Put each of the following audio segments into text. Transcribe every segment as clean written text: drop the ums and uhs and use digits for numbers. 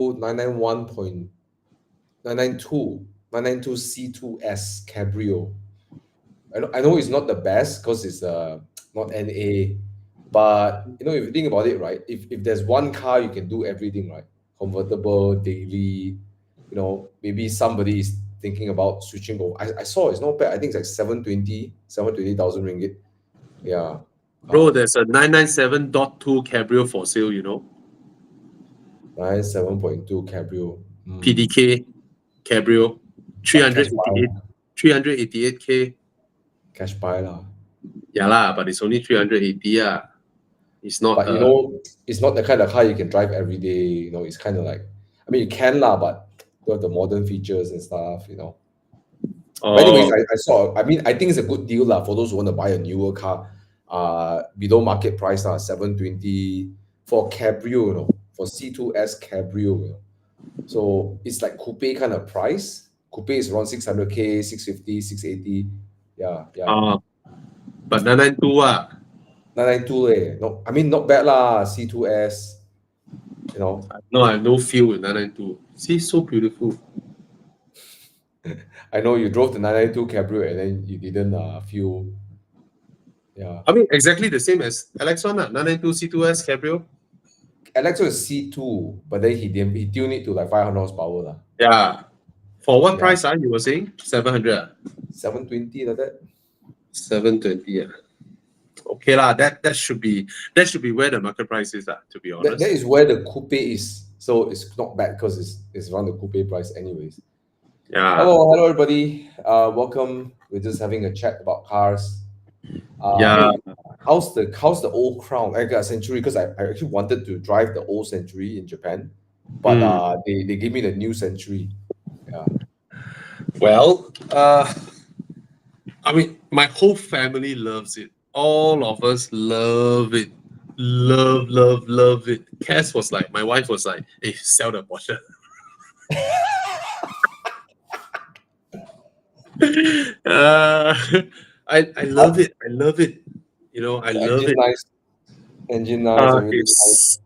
992 C2S Cabrio. I know it's not the best because it's not NA, but if you think about it, right? If there's one car you can do everything, right? Convertible, daily, maybe somebody is thinking about switching over. I saw it's not bad. I think it's like 720,000 ringgit. Yeah. Bro, there's a 997.2 Cabrio for sale, 97.2 Cabrio. PDK Cabrio, Cash buy, 388K. cash buy lah. Yeah lah, but it's only 380. It's not. But it's not the kind of car you can drive every day. It's kind of like, I mean, you can lah, but you have the modern features and stuff. But anyways, I saw. I mean, I think it's a good deal lah for those who want to buy a newer car, below market price lah, 720 for Cabrio, for C2S Cabrio. So it's like coupe kind of price. Coupe is around 600K, 650, 680. Yeah. But 992 992 no, I mean not bad lah. C2S. No, I have no feel with 992. See, so beautiful. I know you drove the 992 Cabrio and then you didn't feel. Yeah. I mean, exactly the same as LX1, 992 C2S Cabrio. LX1 is C2, but then he tuned it to like 500 horsepower lah. Yeah. For what price you were saying? 700. 720 like that. 720. Okay lah, that should be where the market price is, to be honest. That is where the coupe is. So it's not bad because it's around the coupe price anyways. Yeah. Hello everybody. Welcome. We're just having a chat about cars. Yeah. Hey, how's the old Crown? I got a Century because I actually wanted to drive the old Century in Japan, but they gave me the new Century. Yeah. Well, I mean, my whole family loves it. All of us love it. Love it. Cass was like, my wife was like, hey, sell the Porsche. I love it. I love it. I love it. Nice. Engine nice.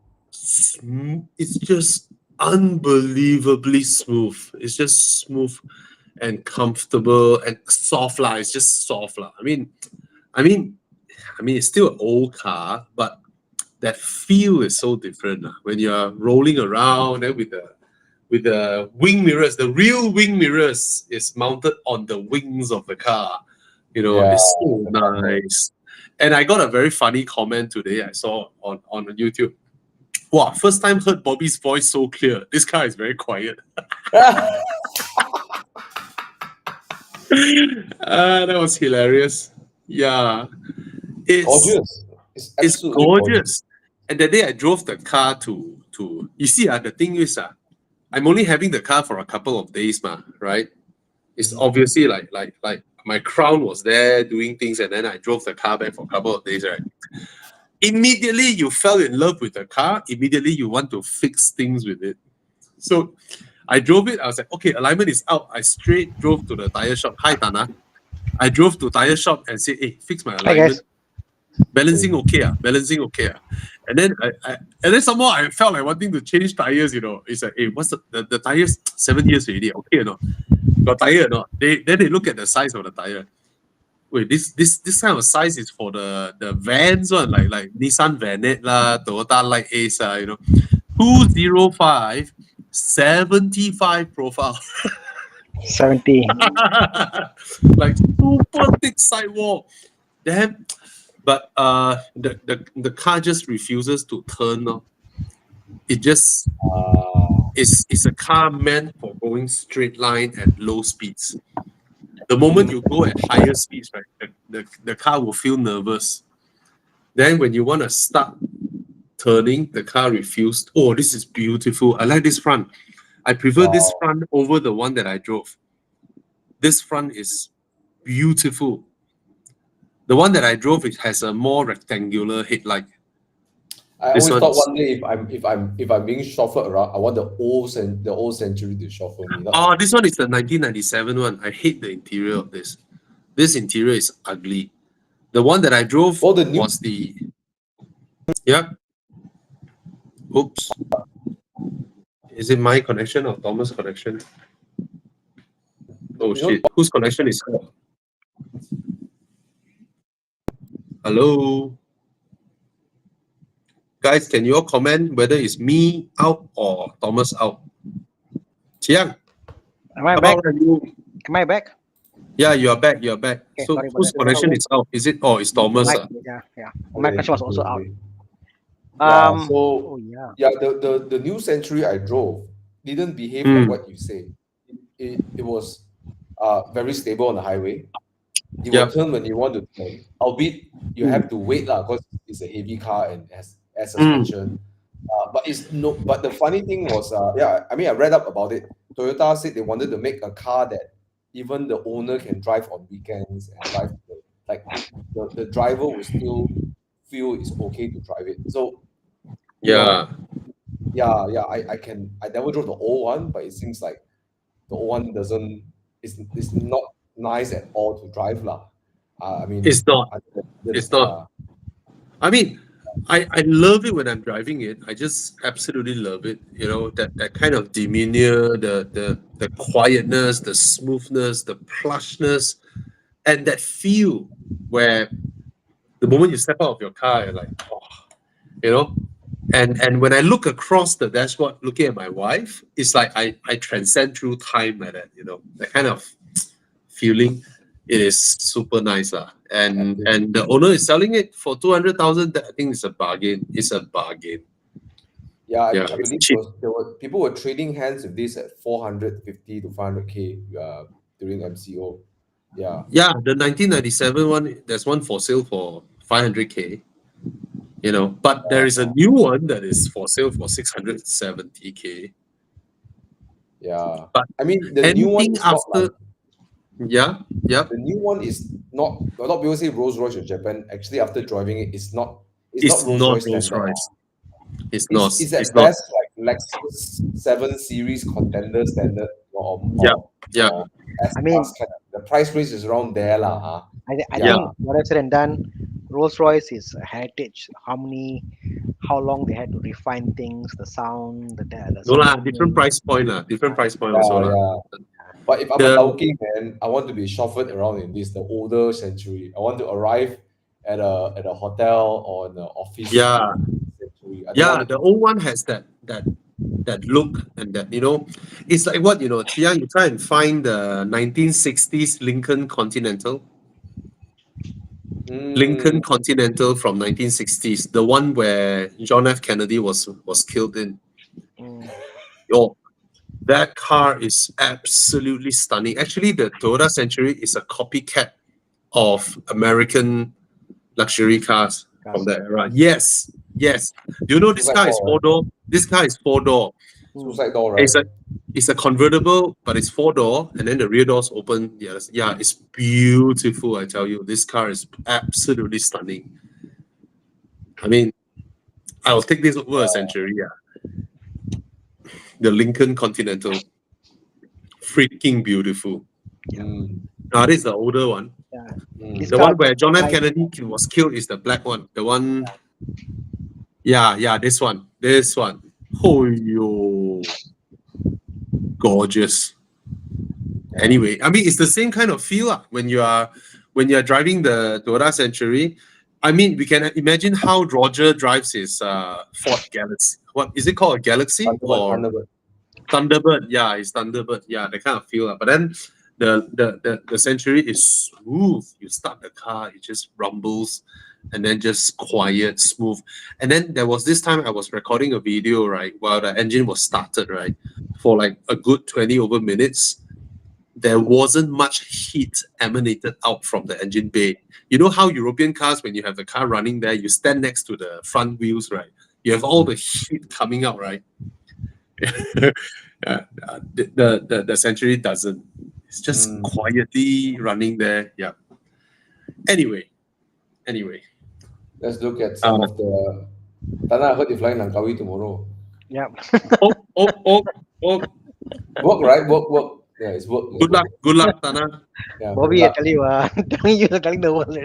It's just unbelievably smooth. It's just smooth and comfortable and soft lah. It's just soft lah. I mean, it's still an old car, but that feel is so different when you're rolling around and with the wing mirrors. The real wing mirrors is mounted on the wings of the car. It's so nice. And I got a very funny comment today I saw on YouTube. Wow, first time heard Bobby's voice so clear. This car is very quiet. That was hilarious. Yeah. It's gorgeous. It's gorgeous. And the day I drove the car to you see, the thing is, I'm only having the car for a couple of days, right? It's obviously like my Crown was there doing things, and then I drove the car back for a couple of days, right? Immediately you fell in love with the car. Immediately you want to fix things with it. So I drove it. I was like, okay, alignment is out. I straight drove to the tire shop. Hi, Tana. I drove to tire shop and said, hey, fix my alignment. Balancing okay. And then somehow I felt like wanting to change tires, It's like, hey, what's the tires 7 years already? Okay or not? Got tire or not? Then they look at the size of the tire. Wait, this kind of size is for the vans one, like Nissan Vanette lah, Toyota Light Ace, 205, 75 profile. 70. Like super thick sidewall. Then, but the car just refuses to turn. It just it's a car meant for going straight line at low speeds. The moment you go at higher speeds, right, the car will feel nervous. Then when you want to start turning, the car refuses. Oh, this is beautiful. I like this front. I prefer this front over the one that I drove. This front is beautiful. The one that I drove, it has a more rectangular headlight. I always thought one day if I'm being chauffeured around, I want the old Century to chauffeur me. This one is the 1997 one. I hate the interior of this. This interior is ugly. The one that I drove was the. Yeah. Oops. Is it my connection or Thomas' connection? Oh shit! Whose connection is out? Hello, guys. Can you all comment whether it's me out or Thomas out? Chiang, Am I how back? about you? Am I back? Yeah, you are back. You are back. Okay, So sorry about whose that. connection is out? Is it? Oh, it's Thomas. Yeah. My connection was also out. Yeah, Oh yeah. yeah, the new Century I drove didn't behave Mm. like what you say. It was very stable on the highway. It will Yep. turn when you want to turn, albeit you Mm. have to wait because it's a heavy car and has air Mm. suspension. But it's no. But the funny thing was, yeah, I mean, I read up about it. Toyota said they wanted to make a car that even the owner can drive on weekends and drive like the driver will still feel it's okay to drive it. So you know, Yeah. I never drove the old one, but it seems like the old one doesn't it's not nice at all to drive lah. I mean, It's not. It's not. yeah. I mean, I love it when I'm driving it. I just absolutely love it. You know, that kind of demeanor, the quietness, the smoothness, the plushness, and that feel where the moment you step out of your car, you're like, oh, you know. And when I look across the dashboard, looking at my wife, it's like I transcend through time like that. You know, that kind of feeling. It is super nice lah. And the owner is selling it for 200,000. I think it's a bargain. It's a bargain. Yeah, Yeah, I it's believe cheap. people were trading hands with this at 450 to 500K during MCO. Yeah. Yeah, the 1997 one, there's one for sale for 500K. You know, but there is a new one that is for sale for 670K. Yeah. But I mean, the new one anything is not like after, yeah, the new one is not a lot of people say Rolls Royce in Japan. Actually, after driving it, it's not it's Rolls not Royce Rolls standard. Royce. It's not. It's at It's not. best like Lexus 7 Series Contender standard or Yeah. S I mean- Class kind of. The price range is around there lah. Huh? I Yeah. think what I've said and done, Rolls Royce is a heritage. How long they had to refine things, the sound, the No lah, different price point lah. Different price point also lah. Yeah. But if I'm The- a Tauke man, I want to be chauffeured around in this, the older Century. I want to arrive at a hotel or an office. Yeah. Century. I don't Yeah, want the old one has that look and that, you know, it's like what, you know, Chiang, you try and find the 1960s Lincoln Continental. Lincoln Continental from 1960s, the one where John F. Kennedy was killed in. Oh, that car is absolutely stunning. Actually, the Toyota Century is a copycat of American luxury cars from that era. Yes. Do you know this car is four-door? This car is four-door. Suicide door, right? It's a convertible, but it's four-door, and then the rear doors open. Yes, yeah, it's beautiful. I tell you, this car is absolutely stunning. I mean, I'll take this over a Century. Yeah, the Lincoln Continental, freaking beautiful. Now this is the older one. This The car- one where John F. Kennedy was killed is the black one. The one, yeah, this one. Oh, yo, gorgeous. Anyway, I mean, it's the same kind of feel when you are driving the Toyota Century. I mean, we can imagine how Roger drives his Ford Galaxy. What is it called? A Galaxy or Thunderbird? Yeah, it's Thunderbird. Yeah, that kind of feel. But then the Century is smooth. You start the car, it just rumbles, and then just quiet, smooth. And then there was this time I was recording a video, right, while the engine was started, right, for like a good 20 over minutes. There wasn't much heat emanated out from the engine bay. You know how European cars, when you have the car running there, you stand next to the front wheels, right? You have all the heat coming out, right? The Century doesn't. It's just quietly running there. Yeah. Anyway. Let's look at some of the. Tana, I heard you're flying Langkawi tomorrow. Yeah. Oh. Work, right? Work. Yeah, it's work. Good luck, Tana. Yeah, Bobby, good I luck. tell you, telling the world.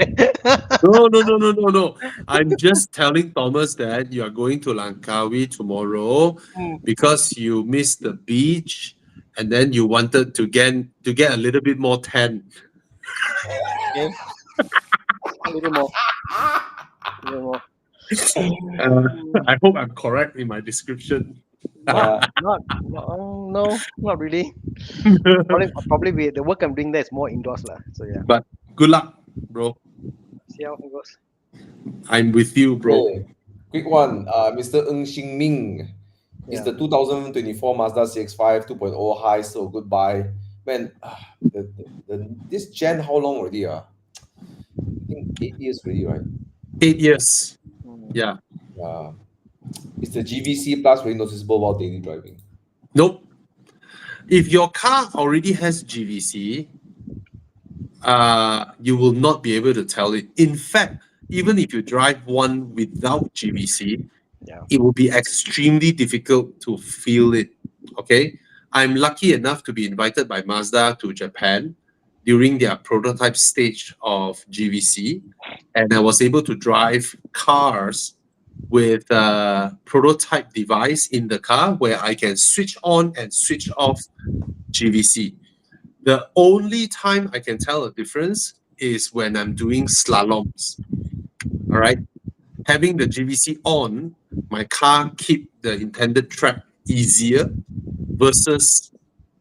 No. I'm just telling Thomas that you are going to Langkawi tomorrow because you missed the beach and then you wanted to get a little bit more tan. Okay. A little more. A little more. I hope I'm correct in my description. Yeah. No, not really. Probably the work I'm doing there is more indoors lah. So yeah, But good luck, bro. see how it goes. I'm with you, bro. Okay. Quick one. Mr. Ng Xing Ming. Is Yeah. the 2024 Mazda CX-5 2.0 high still a good buy? Man, this gen how long already? I think 8 years already, right? 8 years. Mm. Yeah. Is the GVC Plus very noticeable while daily driving? Nope. If your car already has GVC, you will not be able to tell it. In fact, even if you drive one without GVC, Yeah. it will be extremely difficult to feel it. Okay. I'm lucky enough to be invited by Mazda to Japan during their prototype stage of GVC, and I was able to drive cars with a prototype device in the car where I can switch on and switch off GVC. The only time I can tell a difference is when I'm doing slaloms. All right. Having the GVC on, my car keep the intended track easier versus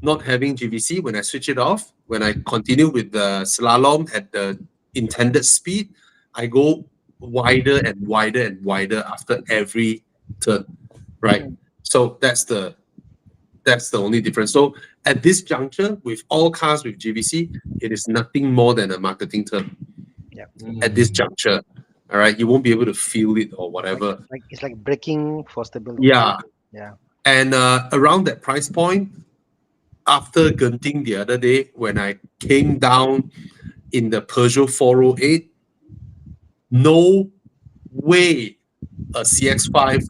not having GVC. When I switch it off, when I continue with the slalom at the intended speed, I go wider and wider and wider after every turn. Right. So that's the only difference. So at this juncture, with all cars with GVC, it is nothing more than a marketing term. Yeah. At this juncture, all right, you won't be able to feel it or whatever. It's like braking for stability. Yeah. Yeah. And around that price point, after Genting the other day, when I came down in the Peugeot 408, no way a CX-5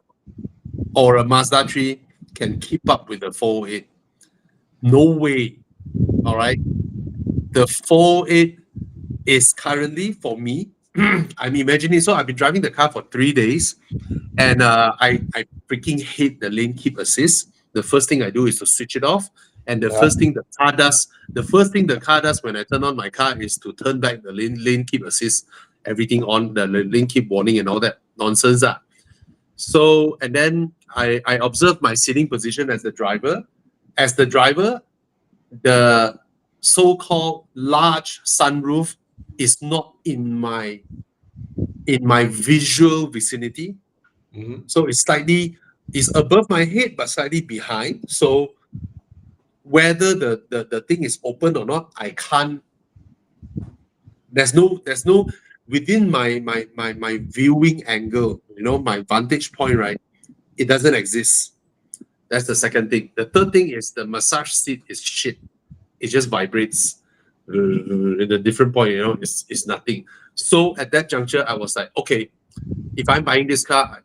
or a Mazda 3 can keep up with the 408. No way. All right. The 408 is currently, for me, I'm imagining, so I've been driving the car for 3 days, and I freaking hate the lane keep assist. The first thing I do is to switch it off, and the first thing the car does when I turn on my car is to turn back the lane keep assist, everything on, the lane keep warning and all that nonsense. So, and then I observe my sitting position as the driver. As the driver, the so-called large sunroof is not in my visual vicinity. So it's above my head but slightly behind. So whether the thing is open or not, I can't. There's no within my viewing angle, my vantage point, right? It doesn't exist. That's the second thing. The third thing is the massage seat is shit. It just vibrates in a different point, it's nothing. So at that juncture, I was like, okay, if I'm buying this car,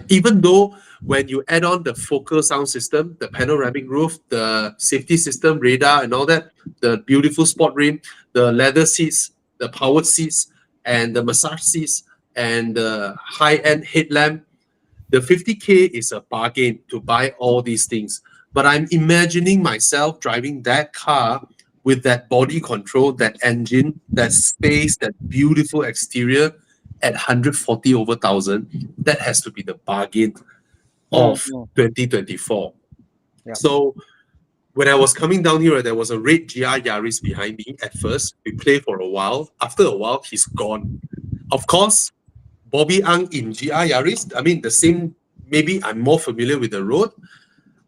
even though when you add on the focal sound system, the panoramic roof, the safety system, radar and all that, the beautiful sport rim, the leather seats, the powered seats, and the massage seats, and the high-end headlamp, the 50K is a bargain to buy all these things. But I'm imagining myself driving that car with that body control, that engine, that space, that beautiful exterior at 140 over 1,000. That has to be the bargain of 2024. Yeah. So when I was coming down here, there was a red GR Yaris behind me at first. We played for a while. After a while, he's gone. Of course, Bobby Ang in GR Yaris, I mean, the same, maybe I'm more familiar with the road,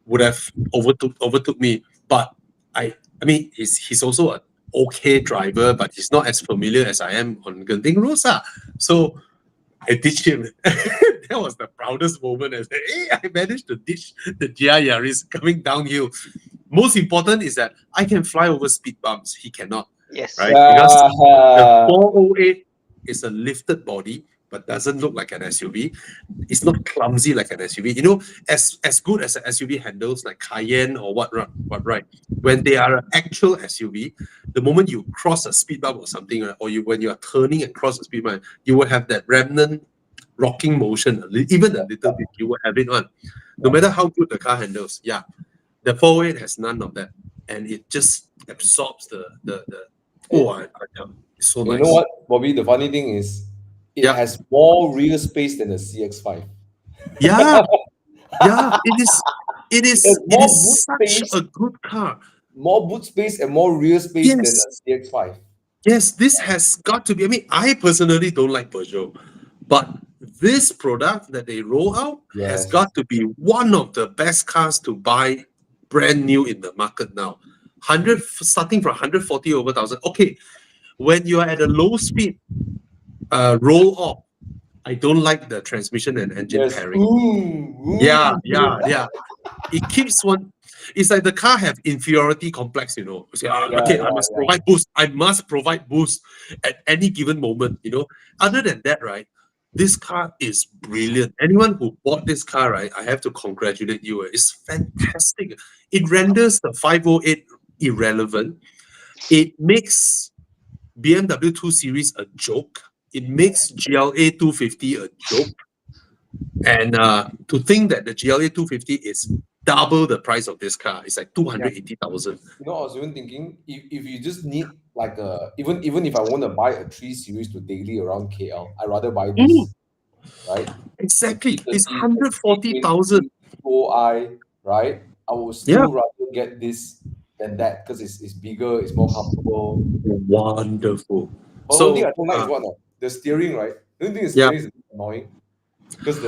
would have overtook me. But I mean, he's also an okay driver, but he's not as familiar as I am on Genting roads. So I ditched him. That was the proudest moment. I said, hey, I managed to ditch the GR Yaris coming downhill. Most important is that I can fly over speed bumps. He cannot. Yes. Right? Because the 408 is a lifted body, but doesn't look like an SUV. It's not clumsy like an SUV. You know, as good as an SUV handles like Cayenne or what right? When they are an actual SUV, the moment you cross a speed bump or something, right, or when you are turning across a speed bump, you will have that remnant rocking motion, even a little bit. You will have it on, no matter how good the car handles. Yeah, the 408 has none of that, and it just absorbs the. It's so nice. You know what, Bobby? The funny thing is, it Yeah. has more rear space than the CX-5. Yeah, yeah, it is There's more boot such space, a good car. more boot space, and more rear space than Yes, a CX-5. yes, this has got to be. I mean, I personally don't like Peugeot, but this product that they roll out has Yes. got to be one of the best cars to buy brand new in the market now. 100 starting from 140 over 1,000. Okay, when you are at a low speed roll off, I don't like the transmission and engine Yes. pairing. Ooh, Yeah, ooh. yeah. It keeps one. It's like the car have inferiority complex, you know. You say, okay, I must provide boost. I must provide boost at any given moment, you know. Other than that, right, this car is brilliant. Anyone who bought this car, right, I have to congratulate you. It's fantastic. It renders the 508 irrelevant. It makes BMW 2 Series a joke. It makes GLA 250 a joke. And to think that the GLA 250 is double the price of this car, it's like 280,000. You know, I was even thinking, if you just need like even if I want to buy a 3 Series to daily around KL, I'd rather buy this, right? Exactly. The It's T- 140,000. OI, right? I would still rather get this than that because it's bigger, it's more comfortable. Wonderful. The only thing I don't like is what now? The steering, right? The only thing the steering is annoying. Because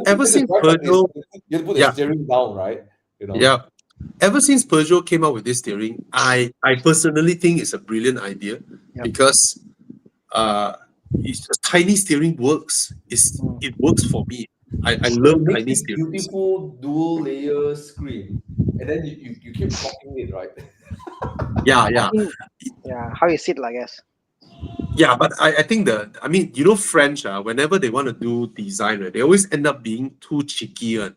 ever since Peugeot, you have to put the steering down, right? You know? Yeah. Ever since Peugeot came out with this steering, I personally think it's a brilliant idea because it's a tiny steering works. It works for me. I love tiny steering. Beautiful dual layer screen, and then you keep rocking it, right? Yeah. Yeah, how you sit, I guess. Yeah, but I think you know, French, whenever they want to do design, right, they always end up being too cheeky. Yes.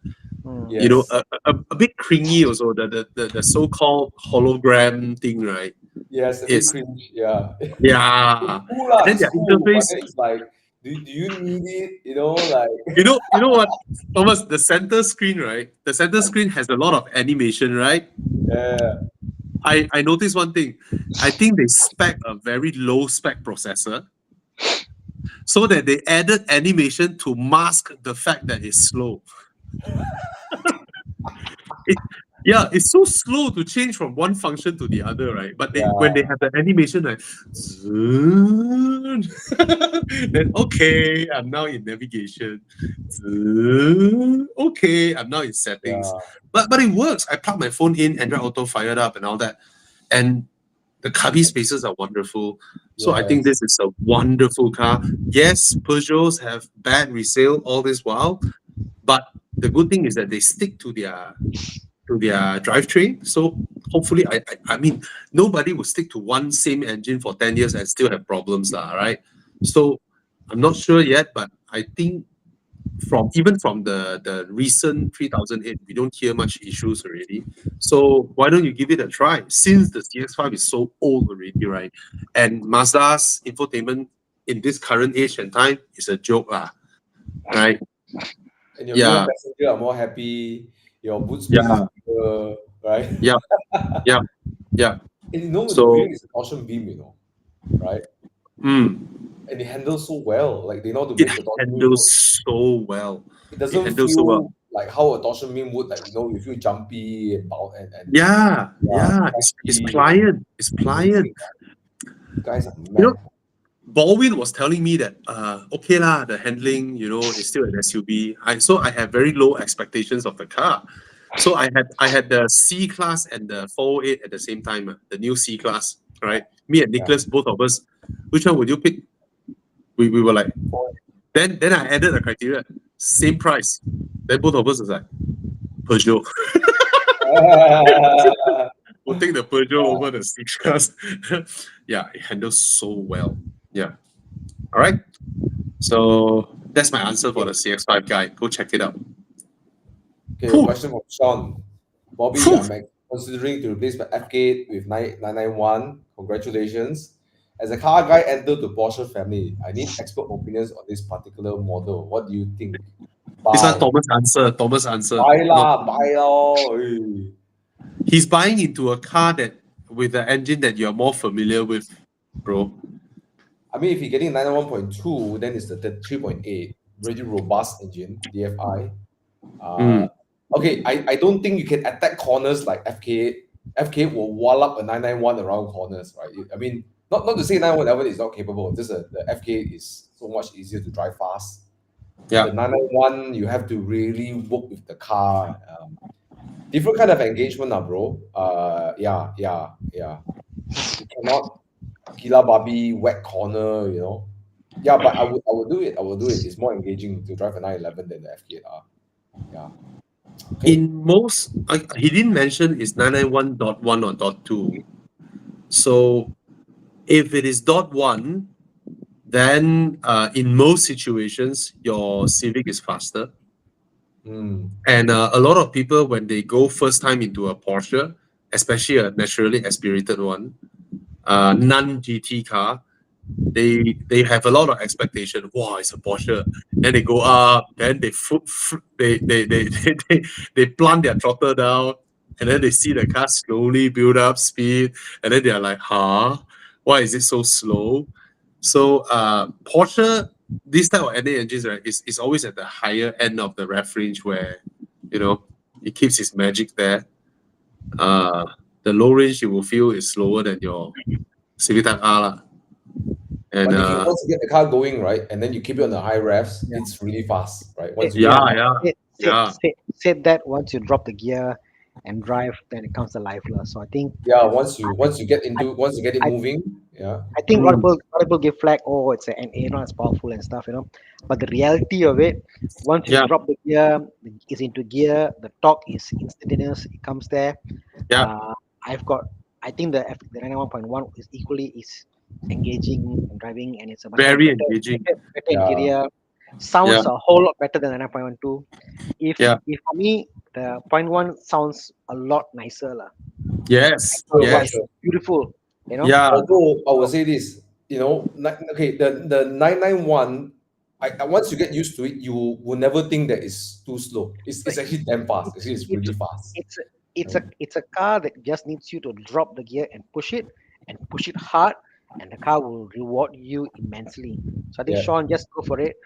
You know, a bit cringy also, the so-called hologram thing, right? Yes, a bit cringe, yeah. Yeah. Cool, And then their interface. But then it's like, do you need it? You know, like you know what, Thomas, the center screen, right? The center screen has a lot of animation, right? Yeah. I noticed one thing. I think they spec a very low spec processor so that they added animation to mask the fact that it's slow. It's so slow to change from one function to the other, right? But when they have the animation, like, then okay, I'm now in navigation. Okay, I'm now in settings. But it works. I plug my phone in, Android Auto fired up and all that. And the cubby spaces are wonderful. So I think this is a wonderful car. Yes, Peugeots have bad resale all this while, but the good thing is that they stick to their drivetrain. So hopefully, I mean, nobody will stick to one same engine for 10 years and still have problems, right? So I'm not sure yet, but I think from the recent 3008, we don't hear much issues already. So why don't you give it a try? Since the CX-5 is so old already, right? And Mazda's infotainment in this current age and time is a joke, right? And your rear passenger are more happy. Your boot space is bigger, right? Yeah. And you know, the rear is a torsion beam, you know, right? And it handles so well. Like they know how to make the torsion beam. It handles so well. It doesn't feel like how a torsion beam would. Like, you know, you feel jumpy and It's pliant. It's pliant. You guys are mad. You know, Baldwin was telling me that okay lah, the handling, you know, is still an SUV. So I have very low expectations of the car. So I had the C class and the 408 at the same time, the new C class, right? Me and Nicholas, both of us, which one would you pick? We were like, then I added a criteria, same price. Then both of us was like, Peugeot. We'll take the Peugeot over the C class. Yeah, it handles so well. Yeah. All right. So that's my answer for the CX-5 guy. Go check it out. Okay, Whew. a question from Sean. Bobby, Phew. I'm considering to replace my F8 with 991. Congratulations. As a car guy entered the Porsche family, I need expert opinions on this particular model. What do you think? This one Buy. Thomas answer. Buy Not- lah, buy lor. Eh. He's buying into a car that with an engine that you're more familiar with, bro. I mean, if you're getting 91.2, then it's the 3.8. Really robust engine, DFI. Okay, I don't think you can attack corners like FK8. FK8 will wall up a 991 around corners, right? I mean, not to say 911 is not capable. Just the FK8 is so much easier to drive fast. Yeah. The 991, you have to really work with the car. Different kind of engagement, bro. Yeah. You cannot gila babi, wet corner, you know. Yeah, but I would do it. I will do it. It's more engaging to drive a 911 than the FK8R. Yeah. Okay. In most, he didn't mention is 991.1 or .2. So if it is .1, then in most situations, your Civic is faster. And a lot of people, when they go first time into a Porsche, especially a naturally aspirated one, non-GT car, they have a lot of expectation. Wow, it's a Porsche. Then they go up, then they they plant their throttle down, and then they see the car slowly build up speed, and then they're like, huh? Why is it so slow? So Porsche, this type of engines, right, is always at the higher end of the ref range where, you know, it keeps its magic there. The low range you will feel is slower than your Civic Type R lah. And But if you also get the car going, right, and then you keep it on the high revs, it's really fast, right? Once you Said that once you drop the gear and drive, then it comes to life. So I think once you get it moving, I think a lot of people give flag, oh, it's an A, not as powerful and stuff, you know. But the reality of it, once you drop the gear, it's into gear, the torque is instantaneous, it comes there. I think the 91.1 is equally engaging and driving, and it's a very engaging. Better interior. Sounds a whole lot better than the 9.12. If for me, the 0.1 sounds a lot nicer. Yes. Beautiful. You know? Yeah. Although I will say this, you know, okay, the 991, once you get used to it, you will never think that it's too slow. It's actually damn fast. It's really fast. It's a car that just needs you to drop the gear and push it hard, and the car will reward you immensely. So I think Sean, just go for it.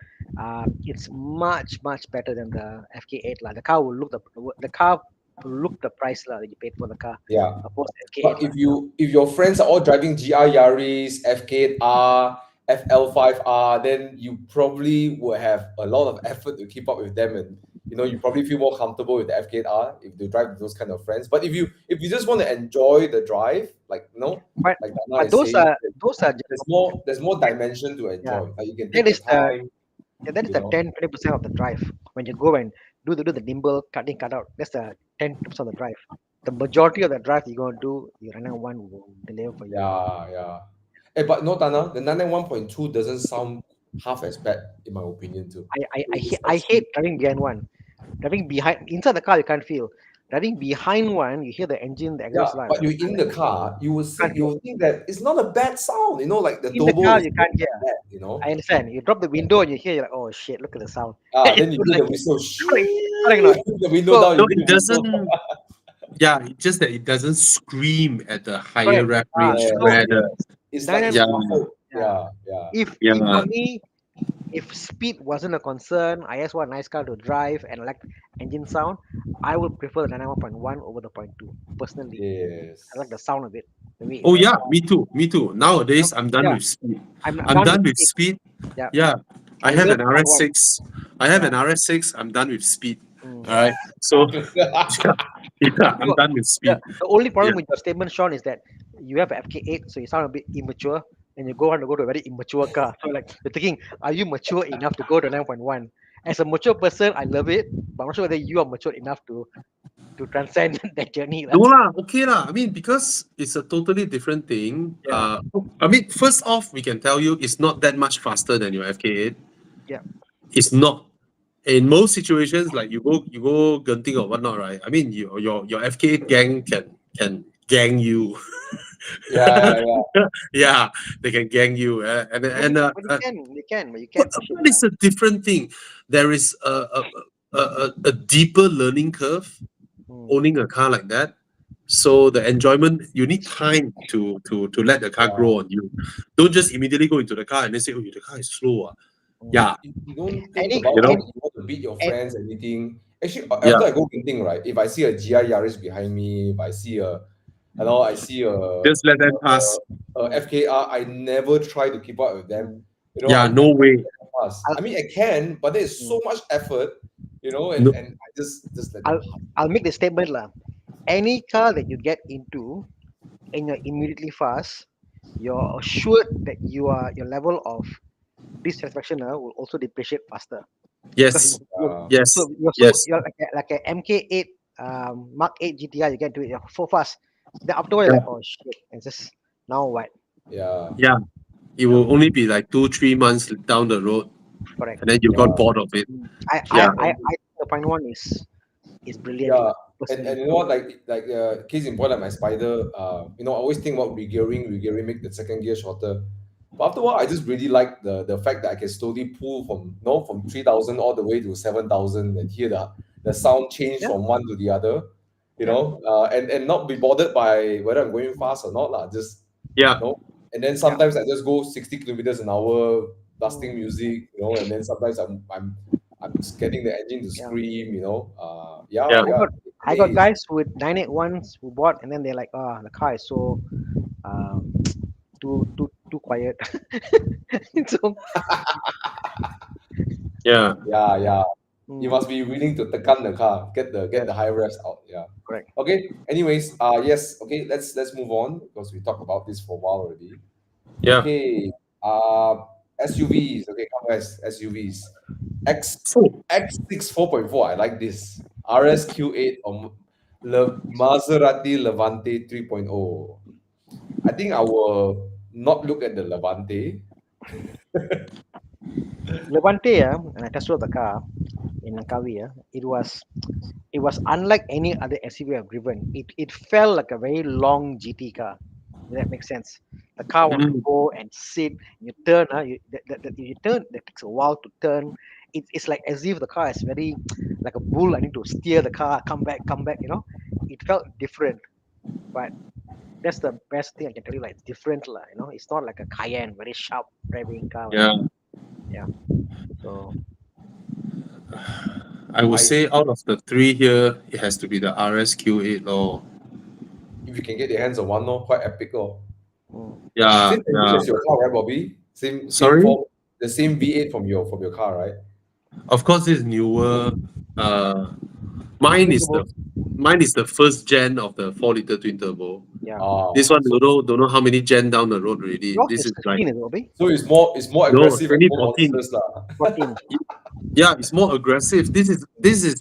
It's much better than the FK8 lah. The car will look the price lah that you paid for the car. Yeah. FK8, but if your friends are all driving GR Yaris, FK8R, FL5R, then you probably will have a lot of effort to keep up with them, and you know you probably feel more comfortable with the FK8R if you drive with those kind of friends. But if you just want to enjoy the drive, like but those are there's more dimension to enjoy. Like you can take the time. That is the 10-20% of the drive. When you go and do the nimble cutting cutout, that's the 10% of the drive. The majority of the drive you're gonna do, the 991 will deliver for you. Yeah. Hey, but no, Tana, the 991.2 doesn't sound half as bad in my opinion too. I hate driving behind one. Driving behind inside the car you can't feel. Driving behind one, you hear the engine, the exhaust line. But you're in the car, you will think that it's not a bad sound, you know, like the in the car you can't hear. Bad, you know. I understand. You drop the window and you hear, you're like, oh shit, look at the sound. Then you hear the whistle. The window down. No, it doesn't. Yeah, it's just that it doesn't scream at the higher rep range. It's like If for me, if speed wasn't a concern, I just want a nice car to drive and like engine sound, I would prefer the 91.1 over the 0.2 personally. Yes. I like the sound of it. Oh yeah, me too. Nowadays I'm done with speed. I'm done with speed. Yeah. I have an RS6. I'm done with speed. All right. So I'm done with speed. The only problem with your statement, Sean, is that you have an FK8, so you sound a bit immature, and you go to a very immature car. So like you're thinking, are you mature enough to go to 9.1? As a mature person, I love it, but I'm not sure whether you are mature enough to transcend that journey. No lah, okay lah. I mean, because it's a totally different thing. I mean, first off, we can tell you it's not that much faster than your FK8. It's not. In most situations, like you go Genting or whatnot, right? I mean, your FK gang can gang you. Yeah. Yeah, they can gang you. But you can, but you But can't push it. it's a different thing. There is a deeper learning curve owning a car like that. So the enjoyment, you need time to let the car grow on you. Don't just immediately go into the car and then say, "Oh, the car is slow." Yeah, You don't think Any- about You know? how you want to beat your and- friends, anything. Actually, Yeah. after I go Genting, right? If I see a GI Yaris behind me, if I see a Just let them pass. FKR, I never try to keep up with them. You know, Yeah, I no way. pass. I mean, I can, but there's so much effort. You know, and, No. and I just let them pass. I'll make the statement lah. Any car that you get into and you're immediately fast, you're assured that your level of dissatisfaction will also depreciate faster. Yes. Yes. So you're Yes. you're like a MK8 Mark 8 GTR, you get to it, you're so fast. Then afterwards you're like, oh shit, and just now what? Yeah. Yeah. It will only be like 2-3 months down the road, Correct. and then you got bored of it. I Yeah. think the point one is brilliant. Yeah. personally. And you know what, like case in point, like my Spider, you know, I always think about regearing, make the second gear shorter. But after a while, I just really like the fact that I can slowly pull from 3,000 all the way to 7,000 and hear the sound change from one to the other, you know, and not be bothered by whether I'm going fast or not, lah. Just Yeah. you know. And then sometimes I just go 60 kilometers an hour, blasting music, you know, and then sometimes I'm just getting the engine to scream, you know. Yeah. I got guys with 981s who bought, and then they're like, the car is so too quiet. So Yeah. Yeah. You must be willing to tekan the car, get the high revs out. Yeah. Correct. Okay. Anyways, yes. Okay. Let's move on because we talked about this for a while already. Yeah. Okay. SUVs. Okay, come guys. SUVs. X6 4.4. I like this. RS Q8 or Maserati Levante 3.0. I think I will not look at the Levante. Levante, and I tested the car in Langkawi, it was unlike any other SUV I've driven. It felt like a very long GT car. Does that make sense? The car wants to go and sit. You turn, you turn. It takes a while to turn. It's like as if the car is very like a bull. I need to steer the car, come back. You know, it felt different. But that's the best thing I can tell you. Like it's different, lah. You know, it's not like a Cayenne, very sharp driving car. Yeah. So I would say out of the three here, it has to be the RS Q8 or If you can get your hands on one, quite epic, yeah. Same engine as your car, right, Bobby? Sorry? Form, the same V8 from your car, right? Of course, this newer. Mine is the first gen of the 4-liter twin turbo. yeah. This one don't know how many gen down the road already. Yours This is 16, like is it, Bobby? So it's more aggressive and more 2014. monsters, lah. 14. Yeah, it's more aggressive. This is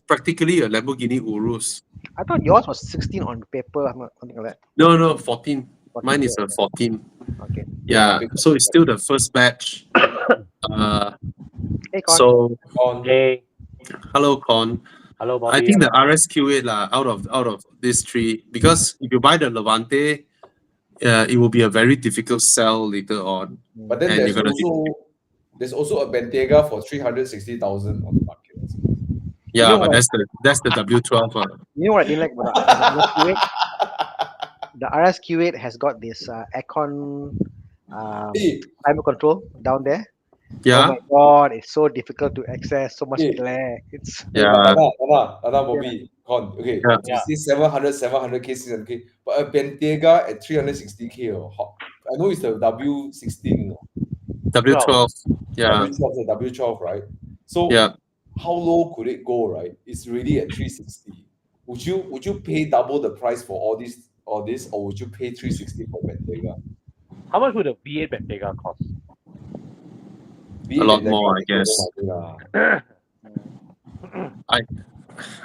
practically a Lamborghini Urus. I thought yours was 16 on paper, something like that. No, 14. 14, Mine is a 14. Okay. Yeah, so it's still the first batch. Hey, Con. So Hey, hello, Con. hello, Bobby. I think the RS Q8 out of these three, because if you buy the Levante, it will be a very difficult sell later on. But then And there's you're gonna there's also a Bentayga for 360,000 on the market. Yeah, You know but what? that's the W12 one. You know what I didn't like about the RS-Q8? The RS-Q8 has got this aircon Hey, climate control down there. Yeah, Oh my god, it's so difficult to access, so much Yeah. glare. It's yeah, Anna, Bobby, Con. Okay, Yeah. you see 700K, 600K, but a Bentayga at 360K. I know it's the W16. W12. Yeah, W12 is the W12, right? So yeah. how low could it go, right? It's really at 360. Would you pay double the price for all this, or would you pay 360 for Bentayga? How much would a V8 Bentayga cost? A lot more, I guess.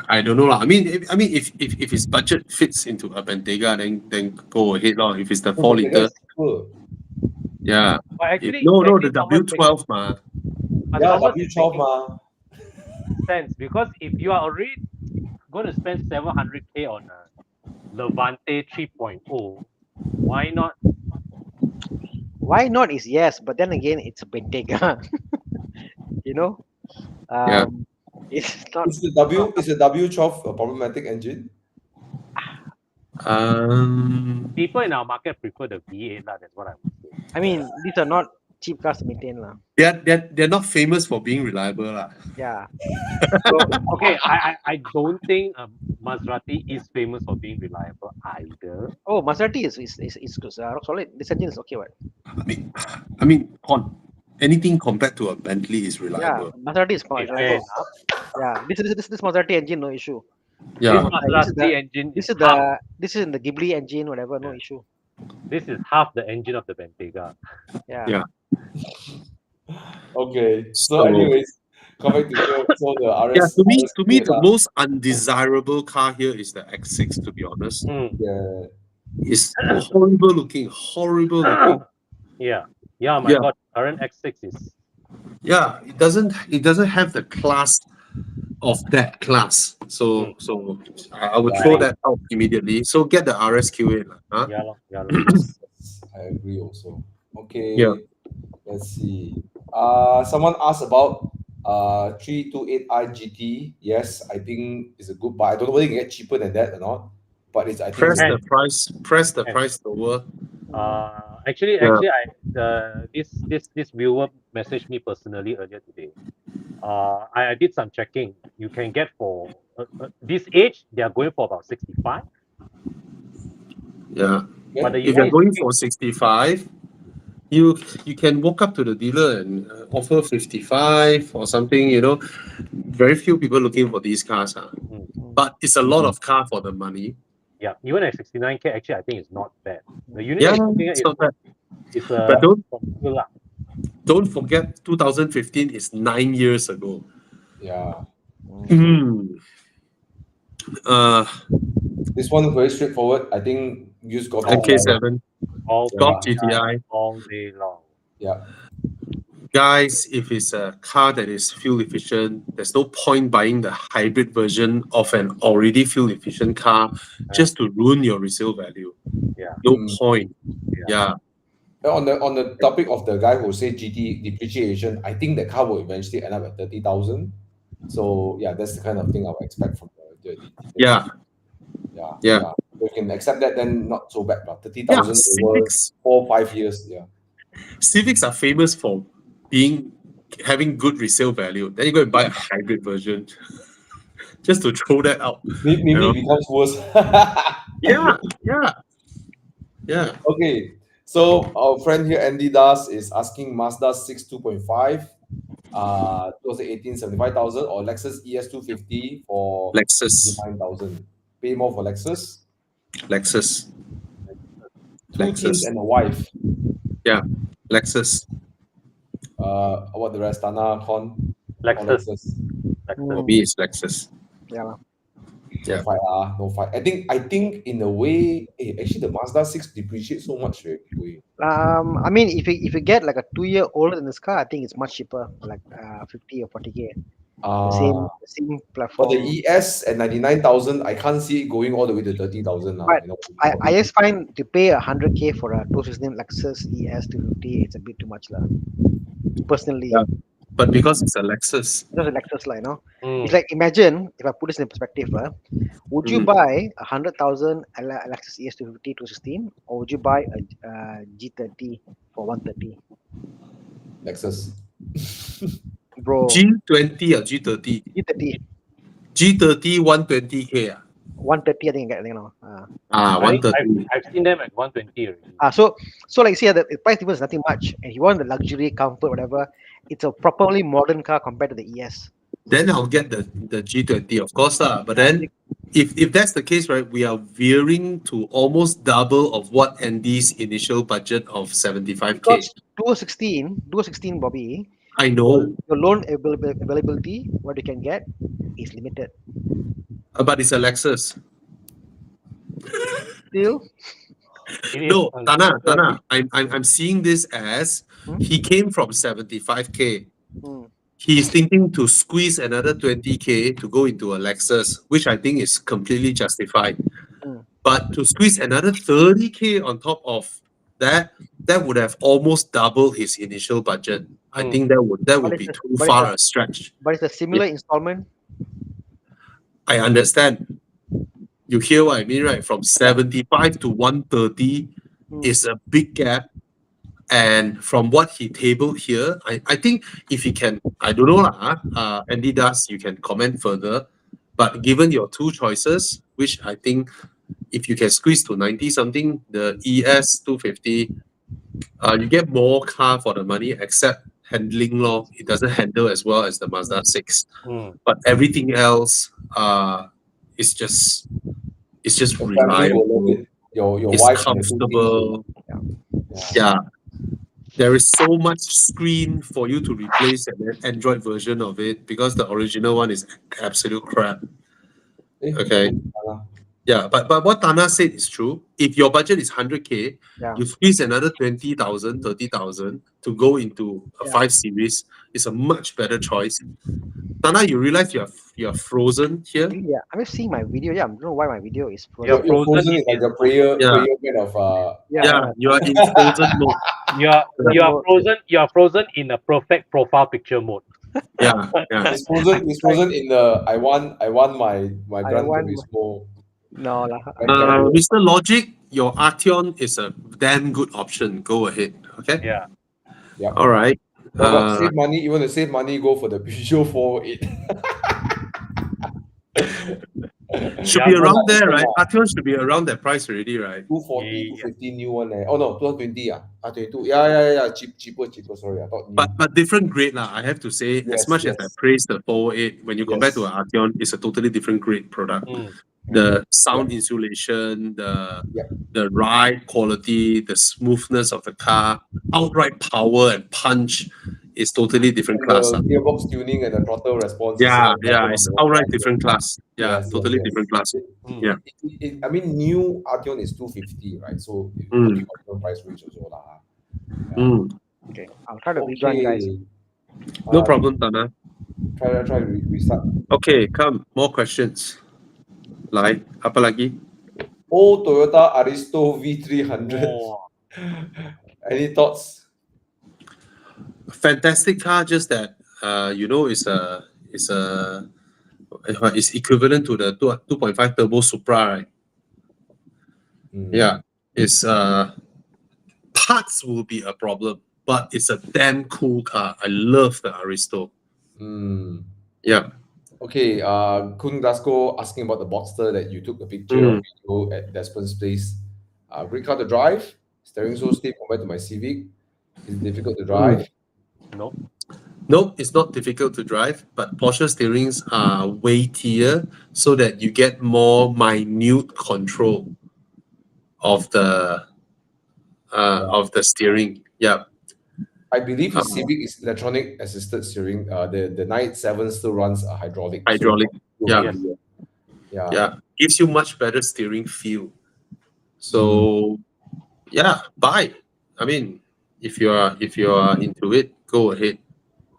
I don't know lah. I mean, if his budget fits into a Bentayga, then go ahead lah. If it's the 4-liter, yeah. But actually, No, the actually someone W12 ma. Yeah, Thomas is W12 making ma. sense because if you are already going to spend 700K on a Levante 3.0, why not? Why not is yes, but then again, it's a Bentayga. you know, Yeah. it's not. Is the W12 a problematic engine? People in our market prefer the V8 lah. That's what I would say. I mean, these are not cheap cars to maintain, lah. They're not famous for being reliable, lah. Yeah. So, okay, I don't think Maserati is famous for being reliable either. Oh, Maserati is rock solid. This engine is okay, what? I mean, anything compared to a Bentley is Yeah, reliable. Maserati is Okay, fine. fair enough. Yeah, this Maserati engine, no issue. Yeah. This Maserati engine This is is this is in the Ghibli engine, whatever, no issue. this is half the engine of the Bentayga. Yeah. Yeah. Okay. So, So- anyways, come back to here. So the RS. Yeah, to me, the RS8 most undesirable car here is the X6. To be honest, yeah. it's horrible looking. Yeah, my Yeah. God, current X6 is Yeah, it doesn't have the class of that class. So I would throw that out immediately. So get the RSQ8, huh? yeah, lor. I agree also. Okay. Yeah. Let's see. Someone asked about 328i GT. Yes, I think it's a good buy. I don't know whether you can get cheaper than that or not, but it's I think Press it's- the price And- price lower. Actually, Yeah. this viewer messaged me personally earlier today. I did some checking. You can get for this age, they are going for about 65. Yeah. But the If you're US going for 65, you can walk up to the dealer and offer 55 or something, Very few people looking for these cars. But it's a lot of car for the money. yeah, even at 69K, actually, I think it's not bad. The unit Yeah, I'm looking at it's not bad. is But popular. don't forget 2015 is 9 years ago. yeah. This one very straightforward. I think use Golf MK7, all Golf day GTI. all day long. Yeah. Guys, if it's a car that is fuel efficient, there's no point buying the hybrid version of an already fuel efficient car just to ruin your resale value. Yeah. No point. Yeah. On the topic of the guy who said GT depreciation, I think the car will eventually end up at 30,000. So yeah, that's the kind of thing I would expect from the Yeah. Yeah. If you can accept that, then not so bad. But Yeah. 30,000 over Civics. 4 or 5 years. Yeah. Civics are famous for having good resale value. Then you go and buy a hybrid version. Just to throw that out. Maybe You know? it becomes worse. Yeah. Okay. So our friend here, Andy Das, is asking Mazda 6 2.5, 2018 75,000 or Lexus ES 250 for Lexus. 9,000. Pay more for Lexus. Lexus. 2 teens and a wife. Lexus. What the rest? Tana, Con, or Lexus. For me, it's Lexus. Yeah. Yeah. No fight. I think in a way, actually the Mazda 6 depreciates so much. I mean, if you get like a 2-year older than this car, I think it's much cheaper, like 50 or 40K. The same platform. For the ES at 99,000, I can't see it going all the way to 30,000 now. But I just find to pay 100K for a 2016 Lexus ES 250, it's a bit too much, personally. Yeah. But because it's a Lexus. Just a Lexus, It's like, imagine if I put this in perspective, would you buy 100,000 Lexus ES 250 2016, or would you buy a G30 for 130? Lexus. Bro, G20 or G30? G30, G30 120K. 130, I think I get, 130. I've seen them at 120 already. So like, see, the price difference is nothing much, and you want the luxury, comfort, whatever. It's a properly modern car compared to the ES. Then I'll get the G20, of course. But then, if that's the case, right, we are veering to almost double of what Andy's initial budget of 75K. Because 2016, Bobby, I know, your loan availability, what you can get, is limited. but it's a Lexus. Still, No, Tana, I'm seeing this as he came from 75K. he's thinking to squeeze another 20K to go into a Lexus, which I think is completely justified. Mm. But to squeeze another 30K on top of that, that would have almost doubled his initial budget. I Mm. think that would But be it's too far a stretch. But it's a similar installment. I understand. You hear what I mean, right? From 75 to 130 Mm. is a big gap. And from what he tabled here, I think if he can, I don't know lah, Andy does, you can comment further. But given your two choices, which I think if you can squeeze to 90 something, the ES 250, you get more car for the money, except handling law. It doesn't handle as well as the Mazda 6. Mm. But everything else is just Your family reliable. will love it. Your It's wife and the two kids will- comfortable. Yeah. There is so much screen for you to replace an Android version of it because the original one is absolute crap. Eh, Okay. Yeah, but what Tana said is true. If your budget is 100K, Yeah. you squeeze another 20,000, 30,000 to go into a Yeah. 5 Series is a much better choice. Tana, you realize you're frozen here? Yeah, I'm just seeing my video. Yeah, I don't know why my video is frozen. Yeah. Your Frozen Frozen is like is- a prayer Yeah. kind of Yeah, you are in frozen mode. You are frozen. You are frozen in a perfect profile picture mode. Yeah, yeah. It's frozen in the I want my Gran want- Turismo. No lah. Mr. Logic, your Arteon is a damn good option. Go ahead. Okay. Yeah. All right. But save money. You want to save money? Go for the Peugeot 408. Should Yeah, be but around there, right? yeah. Arteon should be around that price already, right? 240, Yeah. 250 new one. Oh no, 220. 22. Yeah. Cheaper. Sorry, I thought new. But different grade lah. I have to say, as Yes, much as I yes. praise the 408, when you compare Yes. to an Arteon, it's a totally different grade product. Mm. The sound insulation, the Yep. the ride quality, the smoothness of the car, outright power and punch is totally different And class. the lah. gearbox tuning and the throttle response. Yeah, is it's outright different class. Yeah, Yes, totally yes. different class. Mm. Yeah. I mean, new Arteon is 250, right? So Mm. different price range also lah. Mm. Okay, I'll try to rejoin, guys. No problem, Tana. Try to restart. Okay, come. More questions. Like, apa lagi? Old Toyota Aristo V300. Oh. Any thoughts? Fantastic car, just that it's equivalent to the 2.5 turbo Supra, right? Mm. Yeah, it's parts will be a problem, but it's a damn cool car. I love the Aristo. Mm. Yeah. Okay, Kun Glasgow asking about the Boxster that you took a picture Mm. of video at Desmond's place. Great car to drive. Steering so stiff compared to my Civic. It's difficult to drive. No. No, it's not difficult to drive, but Porsche steerings are weightier so that you get more minute control of the steering. Yeah. I believe the Civic is electronic assisted steering. The 987 still runs a hydraulic. Hydraulic, yeah. Yeah. Yeah, gives you much better steering feel. So, yeah, buy. I mean, if you are into it, go ahead.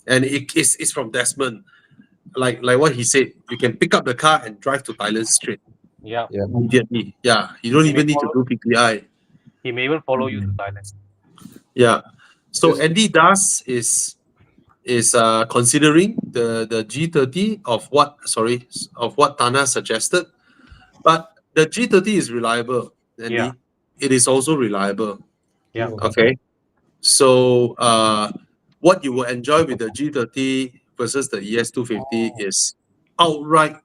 And it's from Desmond. Like what he said, you can pick up the car and drive to Thailand straight Yeah. immediately. Yeah, you don't even need to do PPI. He may even follow you to Thailand. Yeah. So Yes. Andy Das is considering the G30 of what Tana suggested, but the G30 is reliable, Andy. Yeah. It is also reliable. Yeah. Okay. So what you will enjoy with the G30 versus the ES250 is outright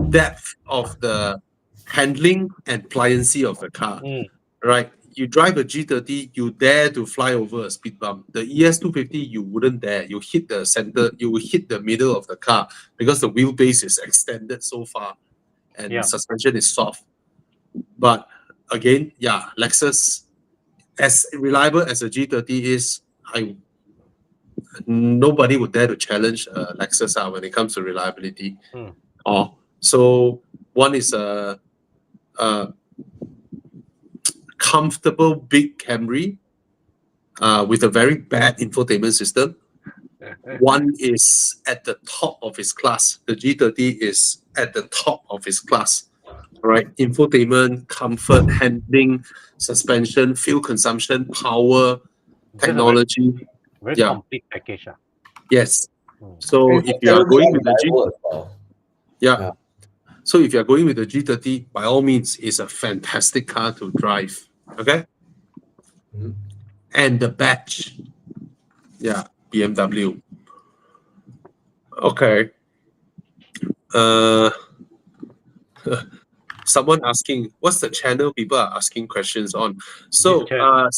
depth of the handling and pliancy of the car. Mm. Right? You drive a G30, you dare to fly over a speed bump. The ES250, you wouldn't dare. You hit the center, you will hit the middle of the car because the wheelbase is extended so far and Yeah. suspension is soft. But again, yeah, Lexus, as reliable as a G30 is, nobody would dare to challenge Lexus when it comes to reliability. So one is a comfortable big Camry with a very bad infotainment system. one is at the top of his class. The G30 is at the top of his class. Right? Infotainment, comfort, handling, suspension, fuel consumption, power, technology. Very Yeah. complete package. Yes. Mm. So And if you are terribly going with the G, reliable as well. yeah. Yeah. So if you are going with the G30, by all means, it's a fantastic car to drive. Okay. Mhm. And the badge, yeah, BMW. Okay. Someone asking, what's the channel people are asking questions on? So, This channel.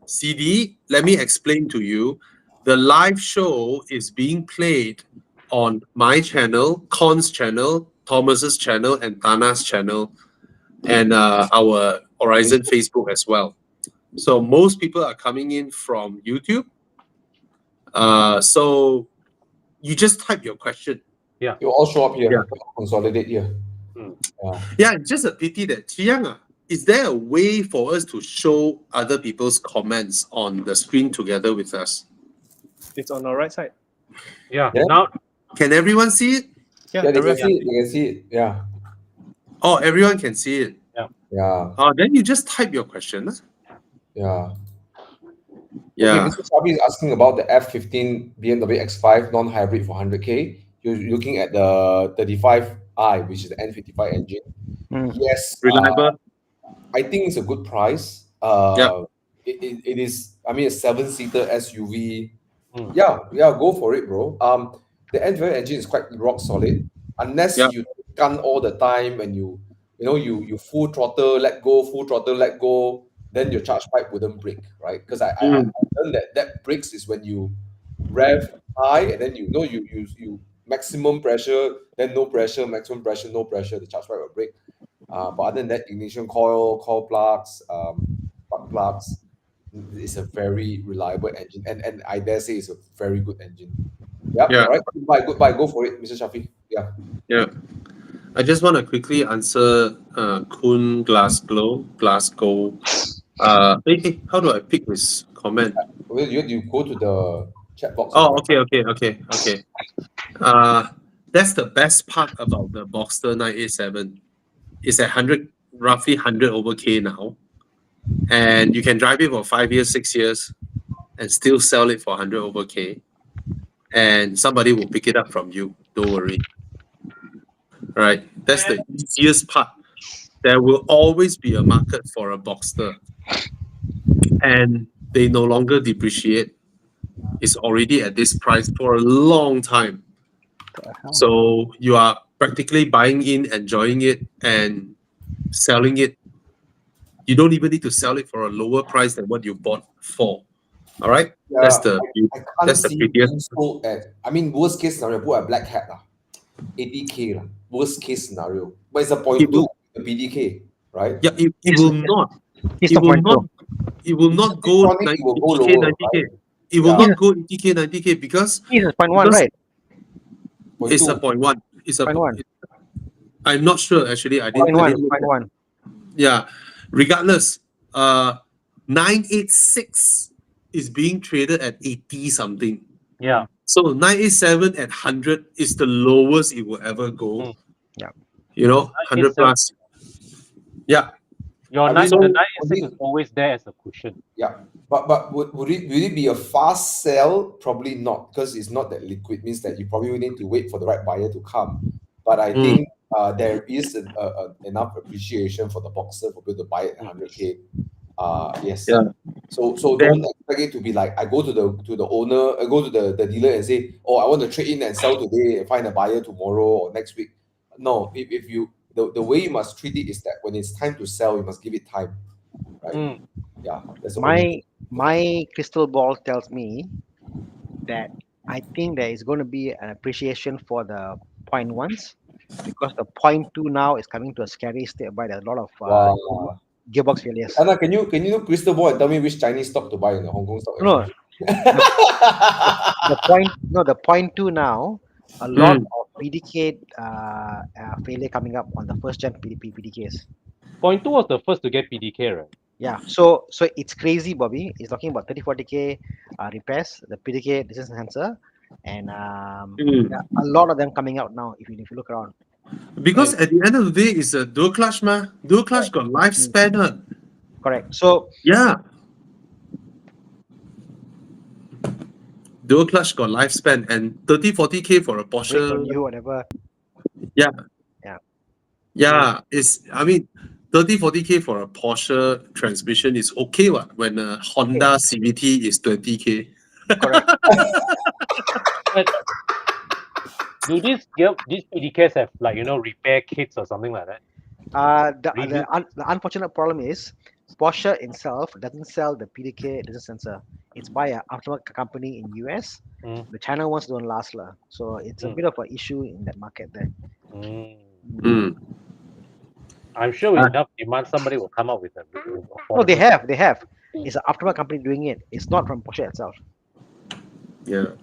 CD, let me explain to you. The live show is being played on my channel, Con's channel, Thomas's channel, and Tana's channel, and our Horizon Facebook as well. So most people are coming in from YouTube. So you just type your question. You all show up here. Yeah. Consolidate here. Yeah, it's just a pity that Chiang, is there a way for us to show other people's comments on the screen together with us? It's on our right side. Yeah. Yeah. Now, Can everyone see it? Yeah, they can everyone- see it. They can see it. Yeah. Oh, everyone can see it. Yeah. Then you just type your question. Yeah. Yeah. Okay, Mr. Chabi is asking about the F15 BMW X5 non-hybrid for 100K. You're looking at the 35i, which is the N55 engine. Mm. Yes. Reliable. I think it's a good price. Yeah. It is, I mean, a 7-seater SUV. Mm. Yeah, go for it, bro. The N55 engine is quite rock solid. Unless Yeah. you gun all the time and you full throttle, let go, full throttle, let go, then your charge pipe wouldn't break, right? Because I learned that breaks is when you rev high and then you maximum pressure, then no pressure, maximum pressure, no pressure, the charge pipe will break. But other than that, ignition coil plugs, spark plugs, it's a very reliable engine, and I dare say it's a very good engine. Yep, Yeah. all right. Goodbye. Go for it, Mr. Shafi. Yeah. Yeah. I just want to quickly answer Kun Glasgow. Hey, how do I pick this comment? Well, you go to the chat box. Oh, okay. That's the best part about the Boxster 987. It's at roughly 100 over K now. And you can drive it for 5 years, 6 years, and still sell it for 100 over K. And somebody will pick it up from you. Don't worry. Right? That's the easiest part. There will always be a market for a Boxster. And they no longer depreciate. It's already at this price for a long time. So you are practically buying in, enjoying it, and selling it. You don't even need to sell it for a lower price than what you bought for. All right? Yeah, That's the I can't that's the see prettiest. being sold at. I mean, worst case scenario, put a black hat 80K Worst case scenario, but it's a 0.2 the PDK, right? Yeah, it will not. It's It the will point not. It will not go Electronic, it will go 90K, lower, 90K. It will Yeah. not go 80K, 90K because It's 0.1, Because- right? it's a 0.2. 0.1. It's a 0.1. I'm not sure actually. I didn't. 0.1, look at- 0.1. Yeah. Regardless, 986 is being traded at 80 something. yeah. So 987 at 100 is the lowest it will ever go. Mm. Yeah. You know, 100 plus. Yeah. Your I nine, mean, the so- 986 is always there as a cushion. Yeah, but would it be a fast sell? Probably not, because it's not that liquid. Means that you probably will need to wait for the right buyer to come. But I think there is enough appreciation for the Boxster for people to buy it at 100K. Yes. Yeah. So Then- don't expect it to be like I go to the owner, I go to the dealer and say, oh, I want to trade in and sell today and find a buyer tomorrow or next week. No, if you the way you must treat it is that when it's time to sell, you must give it time. Right? Mm. Yeah. That's the only My crystal ball tells me that I think there is going to be an appreciation for the 0.1s because the 0.2 now is coming to a scary state by there's a lot of Wow. gearbox failures. Anna, can you do crystal ball and tell me which Chinese stock to buy in the Hong Kong stock? No, the 0.2 now, a lot of PDK failure coming up on the first gen PDKs. 0.2 was the first to get PDK, right? Yeah, so it's crazy, Bobby. He's talking about 30-40K repairs, the PDK distance enhancer, and Mm. yeah, a lot of them coming out now. If you look around, Because at the end of the day, it's a dual clutch, ma. Dual clutch got lifespan, one. correct. So Yeah. Dual clutch got lifespan and 30-40K for a brake Porsche. on you, whatever. Yeah. Yeah. Yeah. I mean, 30-40K for a Porsche transmission is okay, what? When a Honda CVT is 20K. Correct. Do these PDKs have repair kits or something like that? The unfortunate problem is Porsche itself doesn't sell the PDK distance sensor. It's by an aftermarket company in US. The China ones don't last, lah. So it's a bit of an issue in that market there. Mm. I'm sure with enough demand, somebody will come up with a. No, they have. It's an aftermarket company doing it. It's not from Porsche itself. Yeah.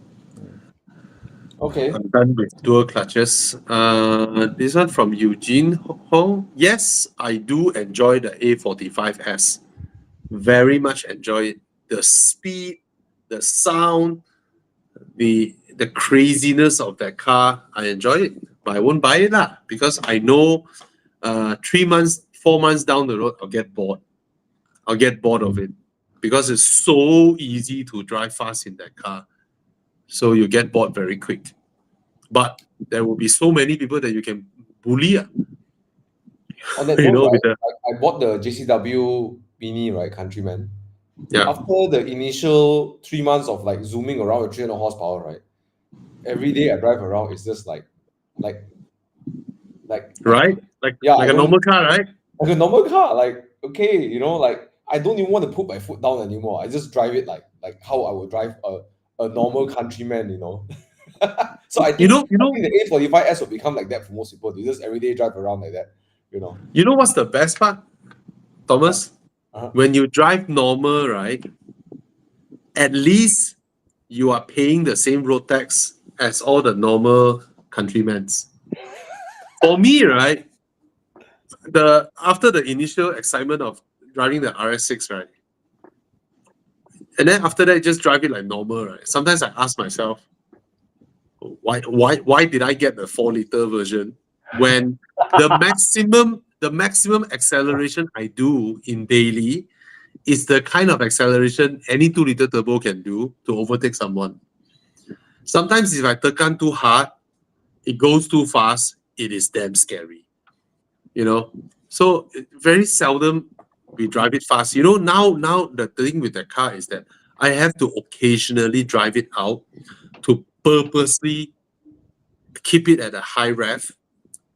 Okay. I'm done with dual clutches. This one from Eugene Ho. Yes, I do enjoy the A45S. Very much enjoy it. The speed, the sound, the craziness of that car. I enjoy it, but I won't buy it lah because I know 3 months, 4 months down the road, I'll get bored. I'll get bored of it because it's so easy to drive fast in that car. So you get bored very quick. But there will be so many people that you can bully. On that You know, note, with right, I bought the JCW Mini, right, Countryman. Yeah. After the initial 3 months of like zooming around with 300 horsepower, right? Every day I drive around, it's just like right? Like Yeah, like I a normal car, right? like a normal car. Like, okay, you know, like I don't even want to put my foot down anymore. I just drive it like how I would drive a normal Countryman, you know. So I think, You know, the A45S will become like that for most people. They just everyday drive around like that, you know. you know what's the best part, Thomas? Uh-huh. When you drive normal, right? At least you are paying the same road tax as all the normal Countrymans. For me, right? After the initial excitement of driving the RS6, right? And then after that, just drive it like normal, right? Sometimes I ask myself, why did I get the 4-liter version when the maximum acceleration I do in daily is the kind of acceleration any 2-liter turbo can do to overtake someone. Sometimes if I tekan too hard, it goes too fast, it is damn scary. You know? So very seldom we drive it fast. You know, now the thing with the car is that I have to occasionally drive it out to purposely keep it at a high rev,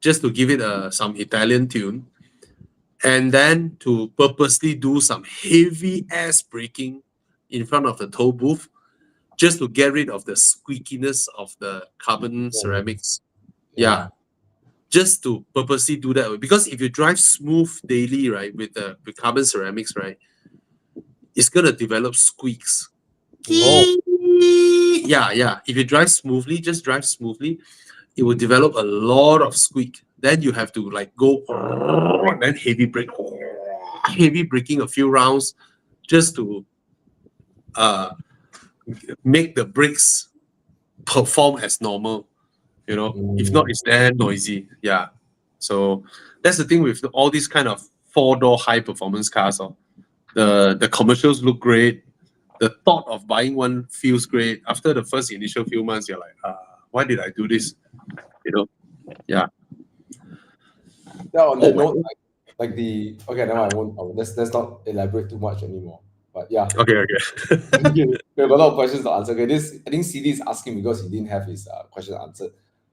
just to give it some Italian tune, and then to purposely do some heavy ass braking in front of the tow booth, just to get rid of the squeakiness of the carbon ceramics. Yeah. Just to purposely do that. Because if you drive smooth daily, right, with carbon ceramics, right, it's gonna develop squeaks. Oh. Yeah. If you drive smoothly, just drive smoothly, it will develop a lot of squeak. Then you have to like go and then heavy braking a few rounds just to make the brakes perform as normal. You know, if not, it's damn noisy. Yeah. So that's the thing with all these kind of 4-door high performance cars. The commercials look great. The thought of buying one feels great. After the first initial few months, you're like, why did I do this? You know? Yeah. Yeah, on that note, okay, now I won't. Let's not elaborate too much anymore. But yeah. Okay. We have a lot of questions to answer. Okay, I think CD is asking because he didn't have his question answered.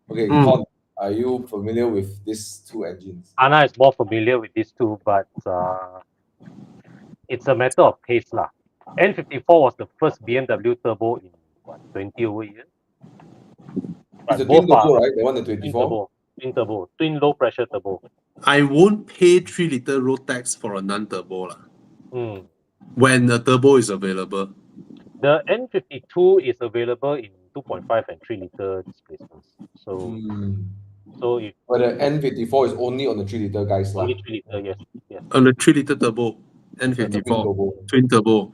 Okay, Con, are you familiar with these two engines? Anna is more familiar with these two, but it's a matter of taste lah. N54 was the first BMW turbo in 20 over years. It's a twin turbo, right? The one, the 24? Twin low pressure turbo. I won't pay 3-liter road tax for a non-turbo when the turbo is available. The N52 is available in 2.5 and 3-liter displacements. So if but the N54 is only on the 3-liter guys. Only 3-liter, yes. On the 3-liter turbo, N54 twin turbo.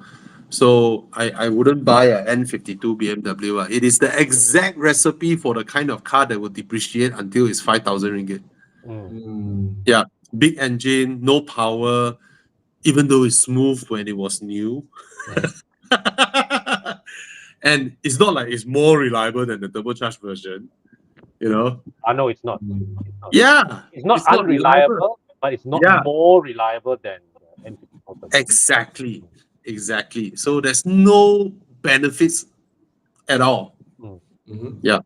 So I wouldn't buy a N52 BMW. It is the exact recipe for the kind of car that will depreciate until it's 5,000 ringgit. Mm. Big engine, no power, even though it's smooth when it was new. And it's not like it's more reliable than the turbocharged version, you know? No, it's not. Mm. It's not. Yeah. It's not it's not unreliable, reliable. but it's not Yeah. more reliable than the N54. Exactly. So there's no benefits at all. Mhm. Yeah.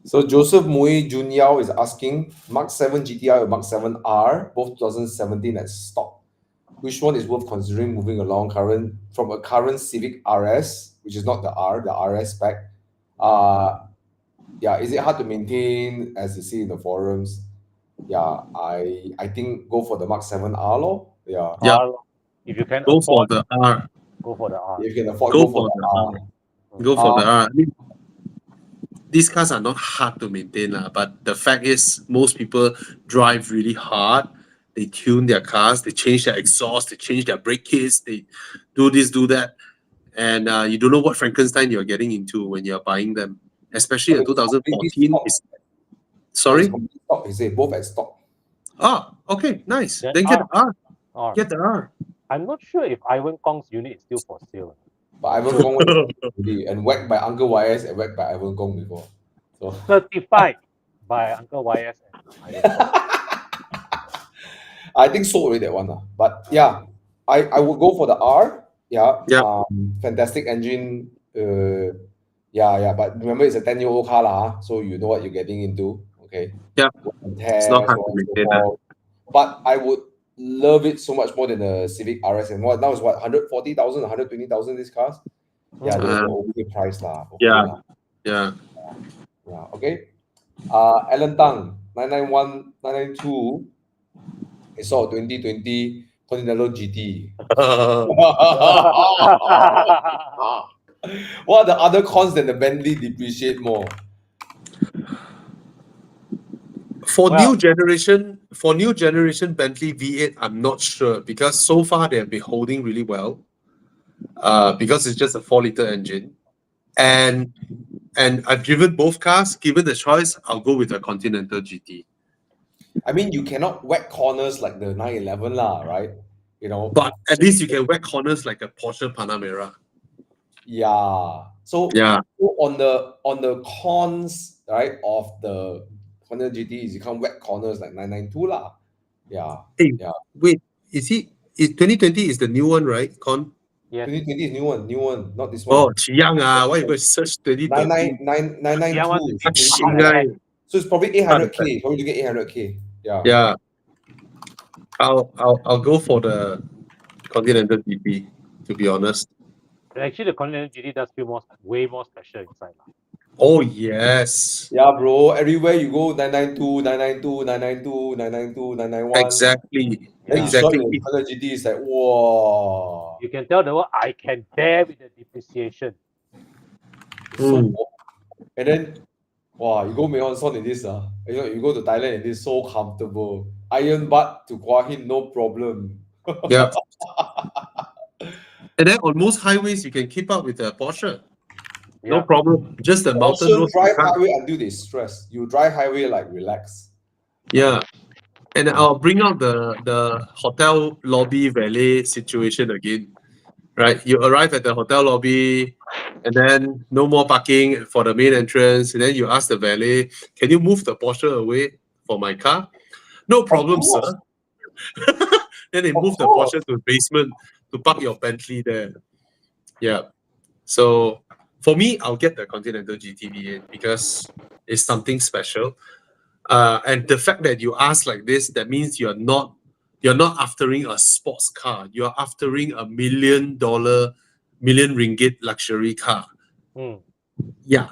So Joseph Mui Jun Yao is asking Mark 7 GTI or Mark 7R, both 2017 at stock. Which one is worth considering moving along from a current Civic RS, which is not the RS spec? Yeah, is it hard to maintain as you see in the forums? Yeah, I think go for the Mark 7R lor. Yeah. Yeah. If you can Go for afford, the R. go for the R. If you can afford, Go go for for the the R. Go for the R. I mean, these cars are not hard to maintain, but the fact is, most people drive really hard. They tune their cars, they change their exhaust, they change their brake kits, they do this, do that. And you don't know what Frankenstein you're getting into when you're buying them, especially in 2014. Sorry? Stock, he said, both at stock. Okay, nice. Then Then get the R. R. Get the R. I'm not sure if Ivan Kong's unit is still for sale. But Ivan Kong was really, and whacked by Uncle YS and whacked by Ivan Kong before. So Certified by Uncle YS and Ivan Kong. I think sold already that one. But yeah, I would go for the R. Yeah. Yeah. Fantastic engine. Yeah. But remember, it's a 10-year-old car, lah, so you know what you're getting into. Okay. Yeah. It's not hard to maintain that. But I would love it so much more than the Civic RS. And what now is what 140,000, 120,000 these cars? Yeah, they're okay price lah. Okay, Yeah. Yeah. Yeah. Okay. Alan Tang 991 992. I saw 2020 Continental GT. What are the other cons than the Bentley depreciate more? For new generation Bentley V8, I'm not sure because so far they have been holding really well. Because it's just a 4-liter engine, and I've driven both cars. Given the choice, I'll go with the Continental GT. I mean, you cannot whack corners like the 911 lah, right? You know. But at least you can whack corners like a Porsche Panamera. Yeah. So on the cons, right, of the Honda GT is you can't whack corners like 992 lah. Yeah. Hey, yeah. Wait, is 2020 is the new one, right? Con? Yes. 2020 is new one, not this one. Oh, Chiang why you go search 2020? 992. So it's probably 800k. Probably to get 800k. Yeah. Yeah. I'll go for the Continental GT, to be honest. Actually, the Continental GT does feel way more special inside. Oh yes. Yeah, bro. Everywhere you go, 992, 992, 992, 992, 991. Exactly. Then Exactly. you saw the GT is like, whoa. You can tell the word I can bear with the depreciation. So, and then, wow, you go Mahon Son in this, you go to Thailand and it's so comfortable. Iron butt to Hua Hin, no problem. Yeah. And then on most highways, you can keep up with the Porsche. No problem. Just the mountain Also road. drive highway until they stress. You drive highway like relax. Yeah. And I'll bring out the hotel lobby valet situation again. Right? You arrive at the hotel lobby and then no more parking for the main entrance. And then you ask the valet, can you move the Porsche away for my car? No problem, sir. Then they move the Porsche to the basement to park your Bentley there. Yeah. So for me, I'll get the Continental GT because it's something special. And the fact that you ask like this, that means you're not aftering a sports car. You're aftering $1 million, million ringgit luxury car. Yeah.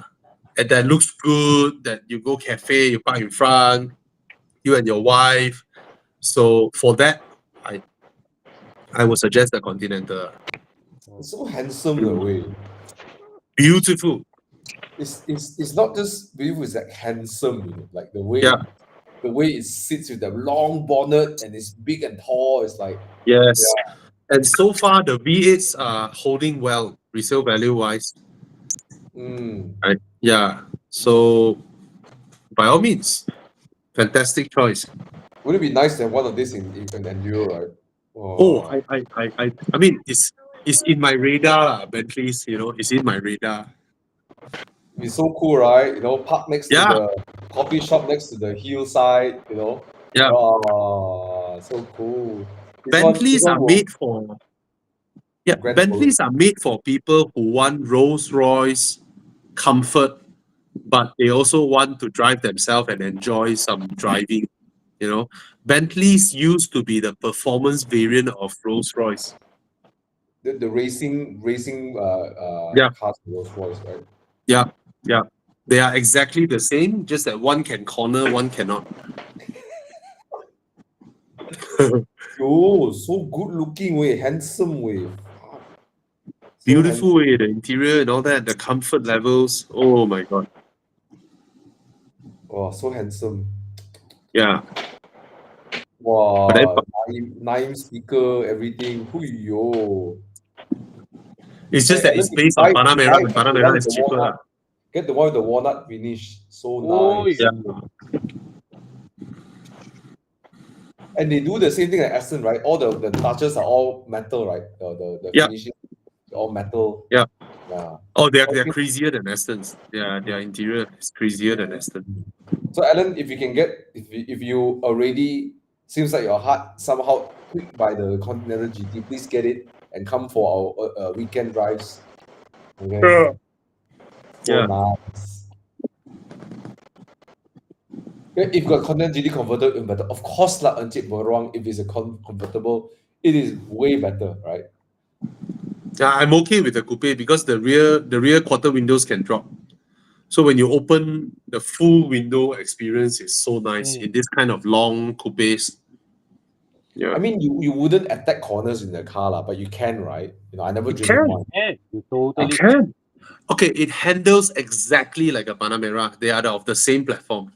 And that looks good, that you go cafe, you park in front, you and your wife. So for that, I would suggest the Continental. It's so handsome the way. Beautiful. It's not just beautiful, it's like handsome, you know, like the way it sits with the long bonnet and it's big and tall. It's like yes. And so far, the V8s are holding well, resale value wise. Right? Yeah. So, by all means, fantastic choice. Would it be nice to have one of these in Enduro, right? Oh, I mean, it's in my radar, Bentley's. It's in my radar. It'd be so cool, right? Park next to Yeah. the coffee shop next to the hillside. Yeah. Oh, so cool. Bentleys are made for. Yeah, Grand Bentleys are made for people who want Rolls Royce comfort, but they also want to drive themselves and enjoy some driving. Bentleys used to be the performance variant of Rolls Royce. the racing Yeah. cars, Rolls Royce, right? Yeah. They are exactly the same, just that one can corner, one cannot. Oh, so good looking way, handsome way. Beautiful way, the interior and all that, the comfort levels. Oh my god. Oh, so handsome. Yeah. Wow, But then- nine speaker, everything. Yo. It's just that it's based on Panamera, and Panamera is cheaper. Get the one with the walnut finish. So Oh, nice. Yeah. And they do the same thing like Aston, right? All the touches are all metal, right? The Yeah. finishing all metal. Yeah. Yeah. Oh, they're crazier than Aston's. Yeah, their interior is crazier than Aston. So Alan, if you can get, if you already seems like your heart somehow tweaked by the Continental GT, please get it and come for our weekend drives. Okay. Yeah. So Yeah. nice. Yeah, if you got Continental GT convertible, even better. Of course, lah, Encik Berong, if it's a convertible, it is way better, right? Yeah, I'm okay with the coupe because the rear quarter windows can drop. So when you open, the full window experience is so nice in this kind of long coupes. Yeah. I mean, you wouldn't attack corners in the car, lah, but you can, right? I never You driven can. one. Yeah, you totally can. Okay, it handles exactly like a Panamera. They are of the same platform.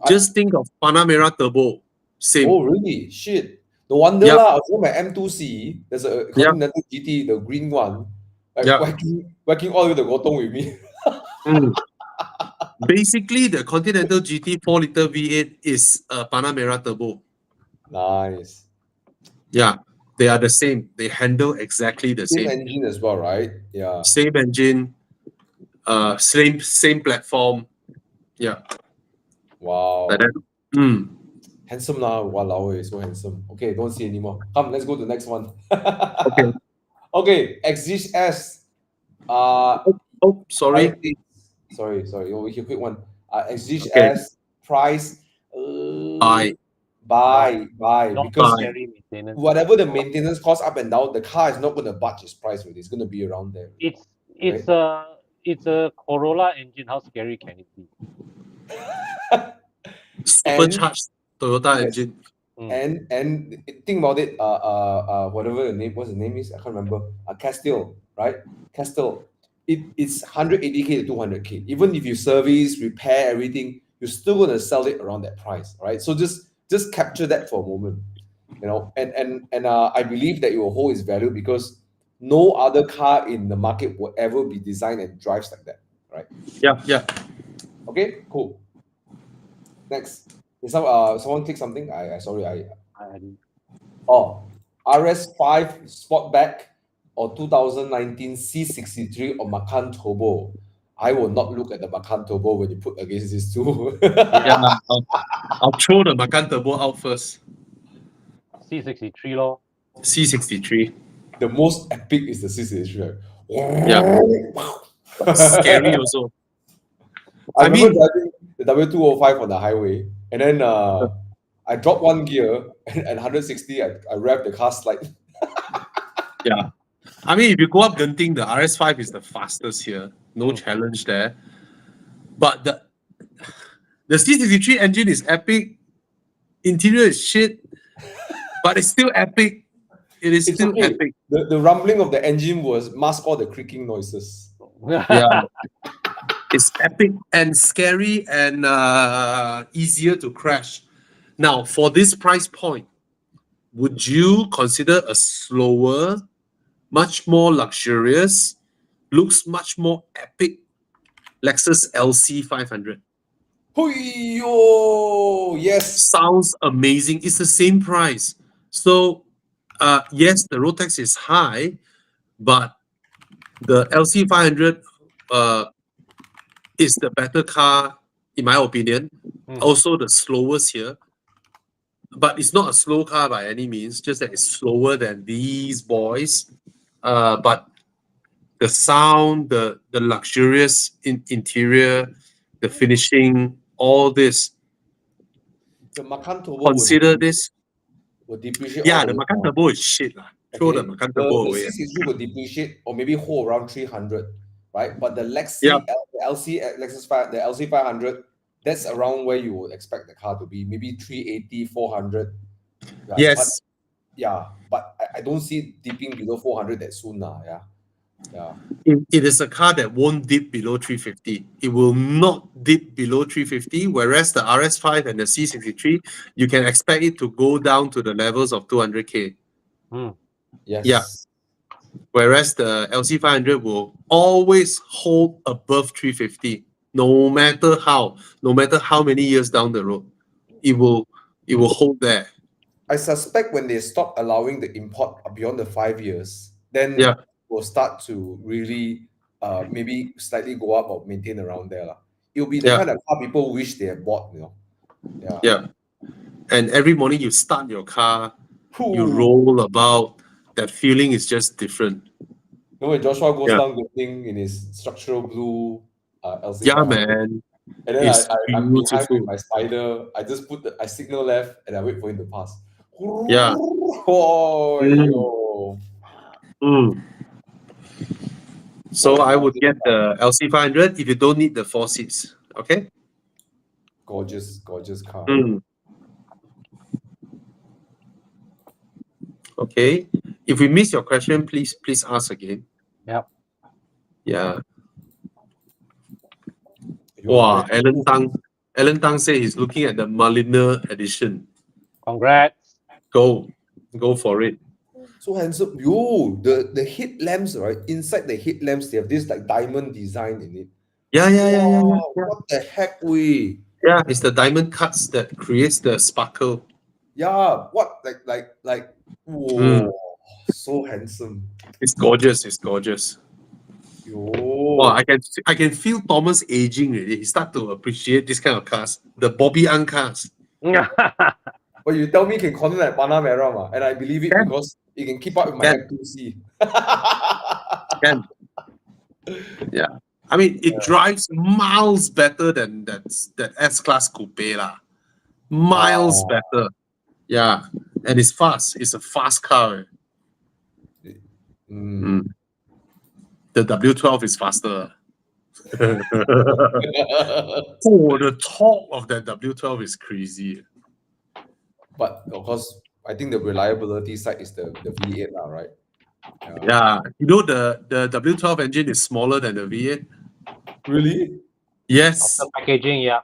Just think of Panamera Turbo. Same. Oh, really? Shit. No wonder Yep. lah. I saw my M2C. There's a Continental GT, the green one. Like Yep. whacking all the way to Gotong with me. Basically, the Continental GT 4-liter V8 is a Panamera Turbo. Nice. Yeah, they are the same. They handle exactly the Same same. engine as well, right? Yeah. Same engine, same platform. Yeah. Wow. Like that. Handsome lah. Walao, so handsome. Okay, don't see anymore. Come, let's go to the next one. Okay. Okay, Exige S. Oh, sorry. Sorry. Oh, we can quick one. Exige Okay. S price. Buy. not Because scary maintenance. whatever the maintenance cost up and down, the car is not going to budge its price with it. It's going to be around there. It's a Corolla engine. How scary can it be? Supercharged Toyota Yes. engine. And think about it, whatever the name, what's the name is, I can't remember. Castile, right? Castile. It's 180K to 200K. Even if you service, repair everything, you're still going to sell it around that price, right? So just capture that for a moment, and I believe that it will hold its value because no other car in the market will ever be designed and drives like that, right? Yeah. Okay, cool. Next, is someone click something? I RS5 Sportback or 2019 C63 or Macan Turbo. I will not look at the Macan Turbo when you put against these two. Yeah. I'll throw the Macan Turbo out first. C63 lor. C63. The most epic is the C63. Yeah. Scary also. I remember driving the W205 on the highway, and then I dropped one gear, and at 160, I revved the car slightly. Yeah. I mean, if you go up Genting, the RS5 is the fastest here. No challenge there. But the C63 engine is epic. Interior is shit. But it's still epic. It is still okay. epic. The rumbling of the engine was mask all the creaking noises. Yeah. It's epic and scary and easier to crash. Now, for this price point, would you consider a slower, much more luxurious, looks much more epic Lexus LC 500? Yo, yes. Sounds amazing. It's the same price. So, yes, the road tax is high, but the LC 500 is the better car, in my opinion. Also, the slowest here. But it's not a slow car by any means, just that it's slower than these boys. But the sound, the luxurious interior, the finishing, all this. The Macan Turbo Consider this. will depreciate. Yeah, all the way Macan down. Turbo is shit. Throw the Okay. Macan The Turbo away. C63 will depreciate or maybe hold around 300, right? But the Yeah. the Lexus 5, the LC 500, that's around where you would expect the car to be, maybe 380, 400. Yeah, Yes. but I don't see it dipping below 400 that soon. Yeah. It is a car that won't dip below 350. It will not dip below 350, whereas the RS5 and the C63, you can expect it to go down to the levels of 200K. Yes. Yeah. Whereas the LC500 will always hold above 350, no matter how many years down the road. It will hold there. I suspect when they stop allowing the import beyond the 5 years, then Yeah. we'll start to really maybe slightly go up or maintain around there. It'll be the Yeah. kind of car people wish they had bought, Yeah. Yeah. And every morning you start your car, you Ooh. roll about, that feeling is just different. When Joshua goes Yeah. down getting in his structural blue LC. Yeah, man. And then It's I'm behind beautiful. with my Spider. I just I signal left and I wait for him to pass. Yeah. Oh, yo. So I would get the LC500 if you don't need the 4 seats. Okay. Gorgeous car. Okay. If we miss your question, please ask again. Yep. Yeah. Wow, Alan Tang said he's looking at the Malina edition. Congrats. Go for it. So handsome. Yo, the headlamps, right? Inside the headlamps, they have this like diamond design in it. Yeah. What the heck, we? Yeah, it's the diamond cuts that creates the sparkle. Yeah, what like whoa, so handsome. It's gorgeous. Yo. Wow, I can feel Thomas aging already. He start to appreciate this kind of cars, the Bobby Ang cars. But you tell me you can corner like Panamera Merah, and I believe it because it can keep up with my M2C. Can. Yeah. I mean, it drives miles better than that S-Class coupe lah. Miles better. Yeah. And it's fast. It's a fast car. The W12 is faster. The torque of that W12 is crazy. But of course, I think the reliability side is the V8 now, right? Yeah. You know the W12 engine is smaller than the V8. Really? Yes. After packaging, yeah.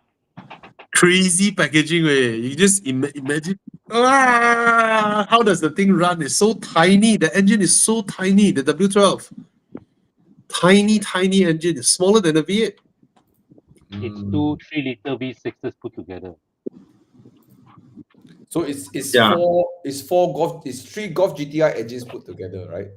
Crazy packaging way. You just imagine. How does the thing run? It's so tiny. The engine is so tiny. The W12. Tiny engine. It's smaller than the V8. It's 2 3-liter V6s put together. So it's three Golf GTI engines put together, right?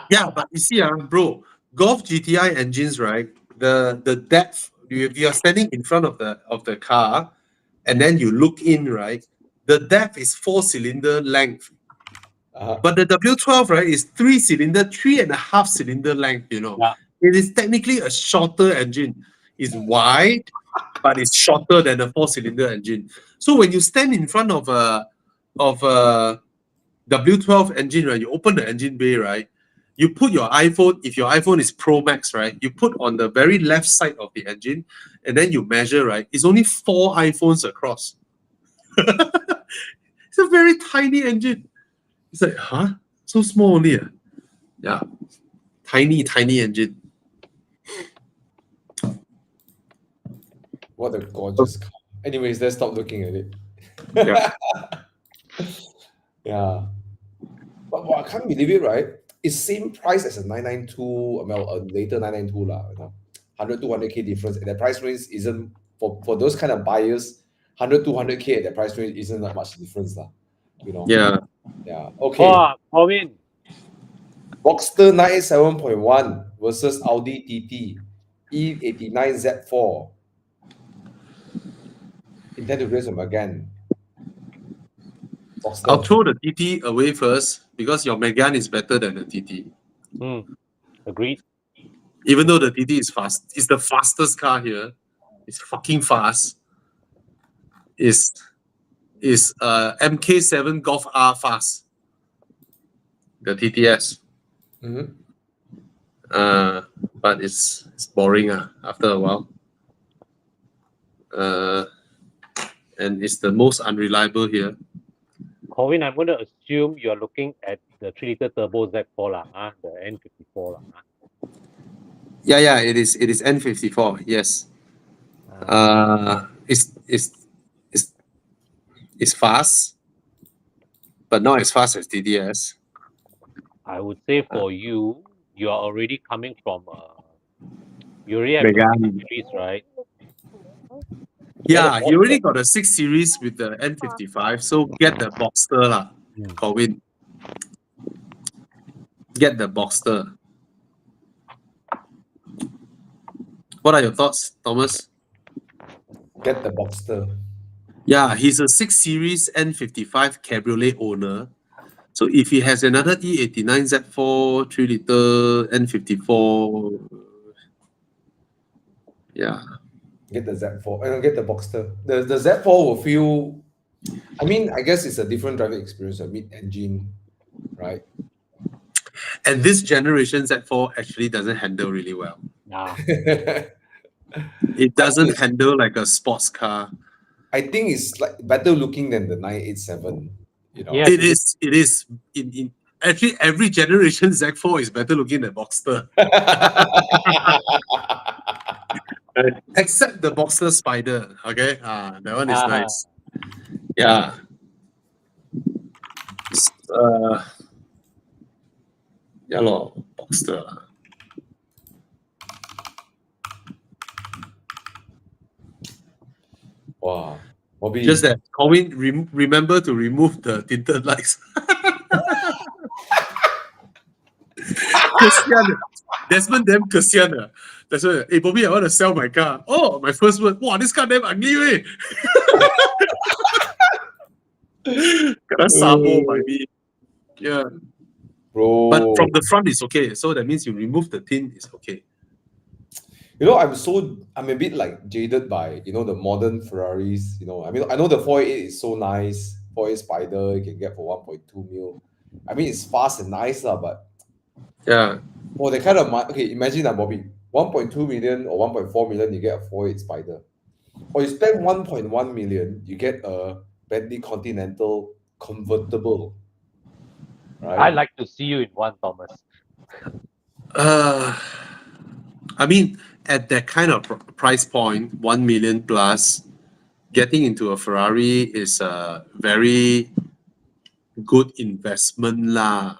Yeah, but you see, bro, Golf GTI engines, right? The depth, if you are standing in front of the car, and then you look in, right? The depth is 4-cylinder length. But the W12, right, is 3-cylinder, 3.5-cylinder length, Yeah. It is technically a shorter engine. It's wide, but it's shorter than a 4-cylinder engine. So when you stand in front of a W12 engine, right, you open the engine bay, right, you put your iPhone, if your iPhone is Pro Max, right, you put on the very left side of the engine, and then you measure, right, it's only 4 iPhones across. It's a very tiny engine. It's like, so small only. Yeah. Tiny engine. What a gorgeous car. Anyways, let's stop looking at it. Yeah. Yeah. But I can't believe it, right? It's same price as a 992, well, a later 992 lah, 100, 200K difference. And the price range isn't, for those kind of buyers, 100, 200K at the price range isn't that much difference lah, Yeah. Yeah. Okay. Oh, Colin, Boxster 987.1 versus Audi TT E89 Z4. Intend to raise them again. Boxster. I'll throw the TT away first because your Megane is better than the TT. agreed. Even though the TT is fast, it's the fastest car here. It's fucking fast. Is MK7 Golf R fast? The TTS. Mhm. But it's boring after a while. And it's the most unreliable here. Colin, I'm going to assume you're looking at the 3-liter turbo Z4 lah, the N54 lah. Yeah, it is N54. Yes. It's fast, but not as fast as TTS. I would say for you are already coming from you already have Megane. the series, right? Yeah, you already got a 6 Series with the N55, so get the Boxster lah, Colin. Get the Boxster. What are your thoughts, Thomas? Get the Boxster. Yeah, he's a 6 Series N55 Cabriolet owner. So if he has another E89 Z4, 3-liter N54, yeah. Get the Z4. Get the Boxster. The Z4 will feel. I mean, I guess it's a different driving experience. A mid-engine, right? And this generation Z4 actually doesn't handle really well. Nah. It doesn't handle like a sports car. I think it's like better looking than the 987. Yes. It is. In actually every generation Z4 is better looking than Boxster. Except the Boxster Spider. Okay. That one is nice. Yeah. Yeah, Boxster. Wow. Bobby. Just that, Colin, remember to remove the tinted lights. Kesian. Desmond damn kesian. That's why, hey Bobby, I want to sell my car. Oh, my first word. Wow, this car damn ugly, way. Kena sabo by me. Yeah. Bro. But from the front it's okay. So that means you remove the tint, it's okay. I'm a bit like jaded by, the modern Ferraris, I mean, I know the 488 is so nice, 488 Spider, you can get for 1.2 mil. I mean, it's fast and nice, but yeah. For the kind of okay, imagine that, Bobby, 1.2 million or 1.4 million, you get a 488 Spider. Or you spend 1.1 million, you get a Bentley Continental convertible. Right? I'd like to see you in one, Thomas. I mean, at that kind of price point, 1 million plus, getting into a Ferrari is a very good investment lah.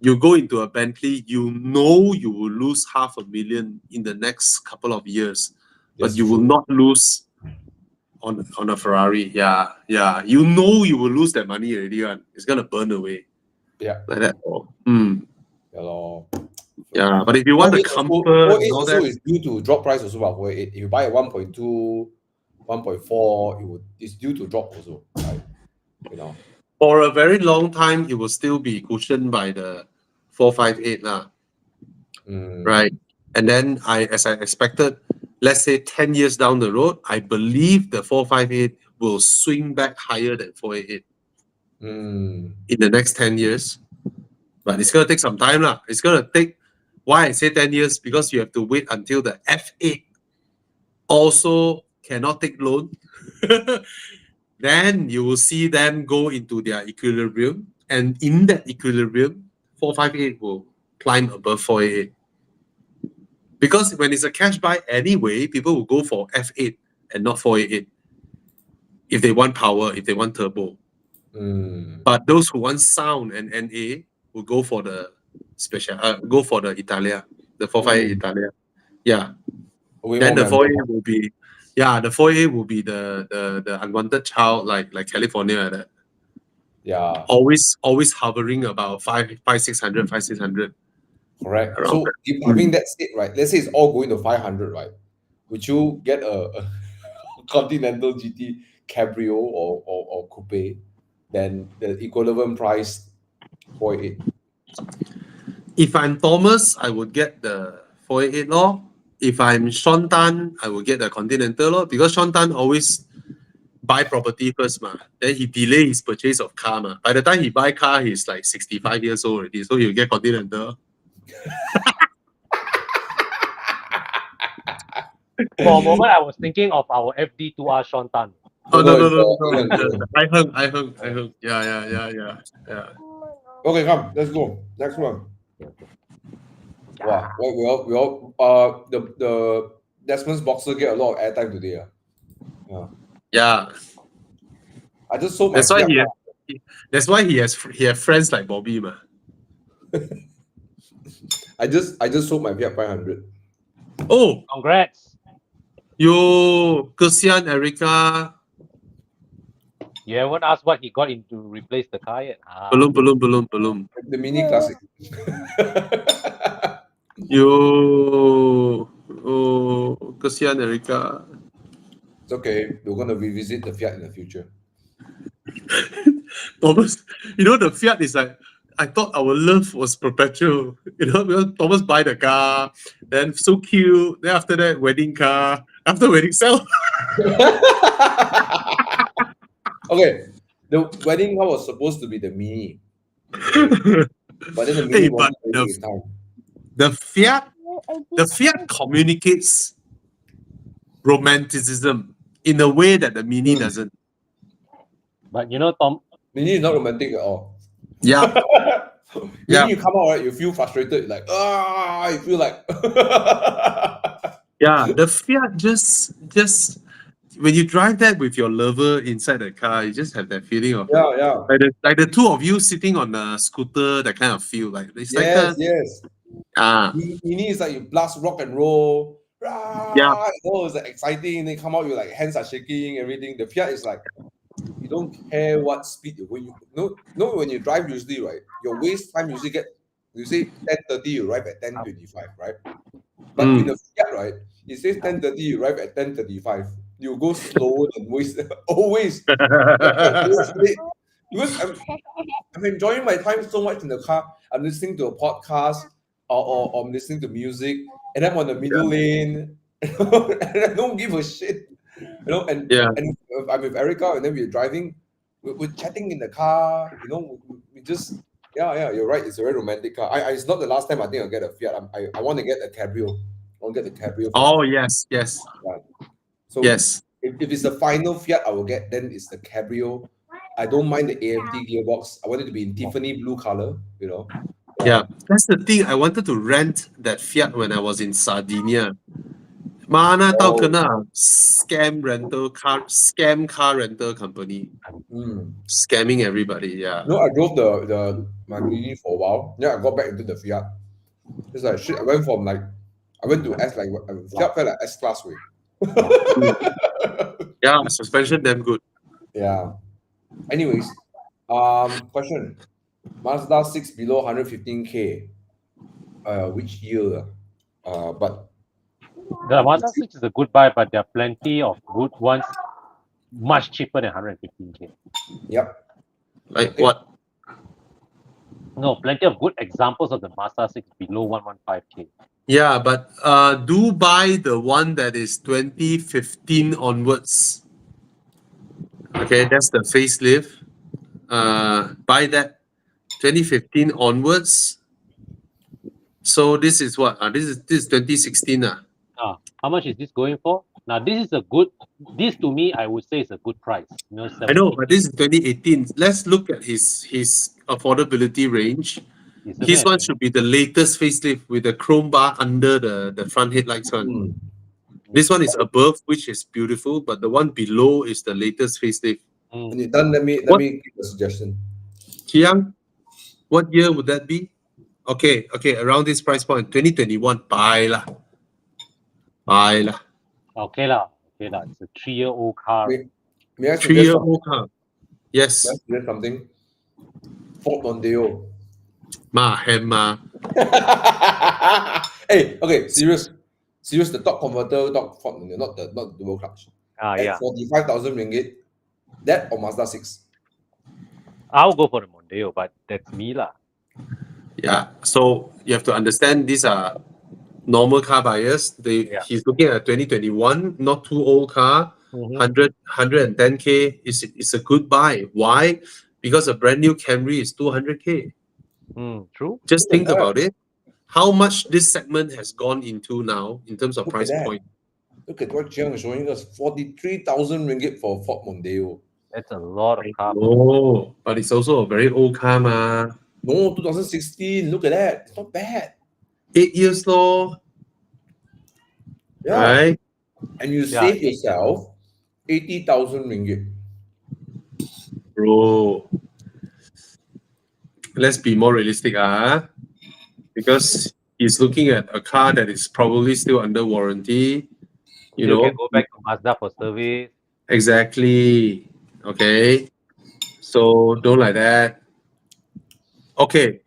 You go into a Bentley, you will lose $500,000 in the next couple of years, but you will not lose on a Ferrari. Yeah. You will lose that money already. It's gonna burn away. Yeah. Like that. Yeah, but if you want the comfort, 488 also is due to drop price also. 488. If you buy a 1.2, 1.4, it's due to drop also, right? For a very long time, it will still be cushioned by the 458 right? And then as I expected, let's say 10 years down the road, I believe the 458 will swing back higher than 488 in the next 10 years. But it's gonna take some time lah. It's gonna take. Why I say 10 years? Because you have to wait until the F8 also cannot take loan. Then you will see them go into their equilibrium. And in that equilibrium, 458 will climb above 488. Because when it's a cash buy anyway, people will go for F8 and not 488. if they want power, if they want turbo. Mm. But those who want sound and NA will go for the Italia, the 458 Italia. Yeah. Way Then more the memorable. 4A will be, the 4A will be the unwanted child, like California like that. Yeah, Always hovering about 600. correct. Around So that. if having that state, right, let's say it's all going to 500, right? Would you get a Continental GT Cabrio or Coupe, then the equivalent price 488? If I'm Thomas, I would get the 488 law. If I'm Sean Tan, I will get the Continental law, because Sean Tan always buy property first, ma. Then he delay his purchase of car, ma. By the time he buy car, he's like 65 years old already, so he'll get Continental. For a moment, I was thinking of our FD2R Sean Tan. Oh No, no. it's I hung. Yeah. Okay, come, let's go. Next one. Wow, we all the Desmond's Boxer get a lot of airtime today. Yeah. I just sold my That's why Fiat. that's why he has friends like Bobby, ma. I just sold my Fiat 500. Oh, Congrats. yo, Christian, Erica, You haven't asked what he got into replace the car yet. balloon. The Mini Classic. Yo, oh, Christian, Erica. It's okay. We're gonna revisit the Fiat in the future. Thomas, the Fiat is like, I thought our love was perpetual. Because Thomas buy the car, then so cute. Then after that, wedding car. After wedding, sell. Okay, the wedding car was supposed to be the Mini, but then the Mini Hey, wasn't but ready in time. The Fiat communicates romanticism in a way that the Mini doesn't. But Tom, Mini is not romantic at all. Yeah. Mini, Yeah. you come out, right? You feel frustrated, like you feel like. Yeah, the Fiat just when you drive that with your lover inside the car, you just have that feeling of Yeah. like the two of you sitting on a scooter, that kind of feel. Like it's Yes. Mini is like you blast rock and roll. Yeah. It's like exciting. Then come out, you like hands are shaking, everything. The Fiat is like you don't care what speed you're going. When you drive usually, right? Your waste time usually you say 10:30, you arrive at 10:25, right? But in the Fiat, right, it says 10:30, you arrive at 10:35. You go slower than waste always. Because I'm enjoying my time so much in the car. I'm listening to a podcast or I'm listening to music, and I'm on the middle lane, and I don't give a shit. And I'm with Erica, and then we're driving, we're chatting in the car. We just you're right. It's a very romantic car. It's not the last time I think I'll get a Fiat. I want to get a Cabrio. I want to get the Cabrio. Oh yes. So Yes. if it's the final Fiat I will get, then it's the Cabrio. I don't mind the AMT gearbox. I want it to be in Tiffany blue color. Yeah, that's the thing. I wanted to rent that Fiat when I was in Sardinia. Mana tau kena scam car rental company. Scamming everybody. Yeah. I drove my Mini for a while. Yeah, I got back into the Fiat. It's like shit. I went to S, like Fiat felt like S class way. Yeah, suspension damn good. Yeah. Anyways, question. Mazda 6 below 115K. Which year? But the Mazda 6 is a good buy, but there are plenty of good ones much cheaper than 115K. Yep. Like what? No, plenty of good examples of the Mazda 6 below 115K. Yeah, but do buy the one that is 2015 onwards. Okay, that's the facelift. Buy that 2015 onwards. So this is what? This is 2016. How much is this going for? Now this to me I would say is a good price. I know, but this is 2018. Let's look at his affordability range. His one should be the latest facelift with the chrome bar under the front headlights one. This one is above, which is beautiful, but the one below is the latest facelift. When you're done, let me give a suggestion. Chiang, what year would that be? Okay, around this price point, 2021, buy lah. Okay lah. It's a 3-year-old car. May I suggest 3-year-old car. Yes. May I suggest something? Ford Mondeo. Hey, okay, serious. The top converter, top Ford Mondeo, not the dual clutch. Yeah. 45,000 ringgit. That or Mazda 6. I'll go for the Mondeo, but that's me lah. Yeah. So you have to understand these are normal car buyers. He's looking at a 2021, not too old car. 110K is a good buy. Why? Because a brand new Camry is 200K. True. Just think about it. How much this segment has gone into now in terms of Look at price that. point. Look at what Jiang is showing us. 43,000 ringgit for Ford Mondeo. That's a lot of car. Oh, but it's also a very old car, ma. No, 2016. Look at that. It's not bad. 8 years lor, Yeah. right? And you Yeah. save yourself 80,000 ringgit. Bro, let's be more realistic, because he's looking at a car that is probably still under warranty. You know, can go back to Mazda for service. exactly. Okay, so don't like that. Okay,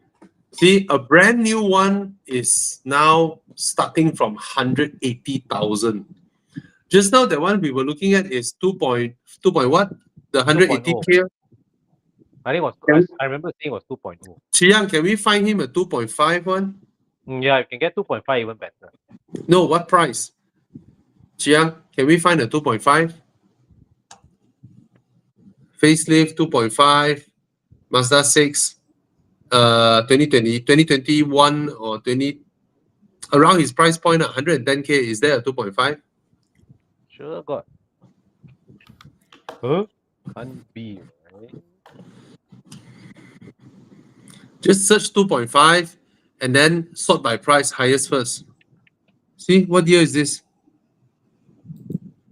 see, a brand new one is now starting from 180,000. Just now, the one we were looking at is 2 what? The 180K. I think I remember saying it was 2.0. Chiang, can we find him a 2.5 one? Yeah, you can get 2.5 even better. No, what price? Chiang, can we find a 2.5? Facelift 2.5, Mazda 6, 2021 or 20, around his price point, 110K. Is there a 2.5? Sure, got. Huh? Can't be, right? Just search 2.5 and then sort by price, highest first. See, what year is this?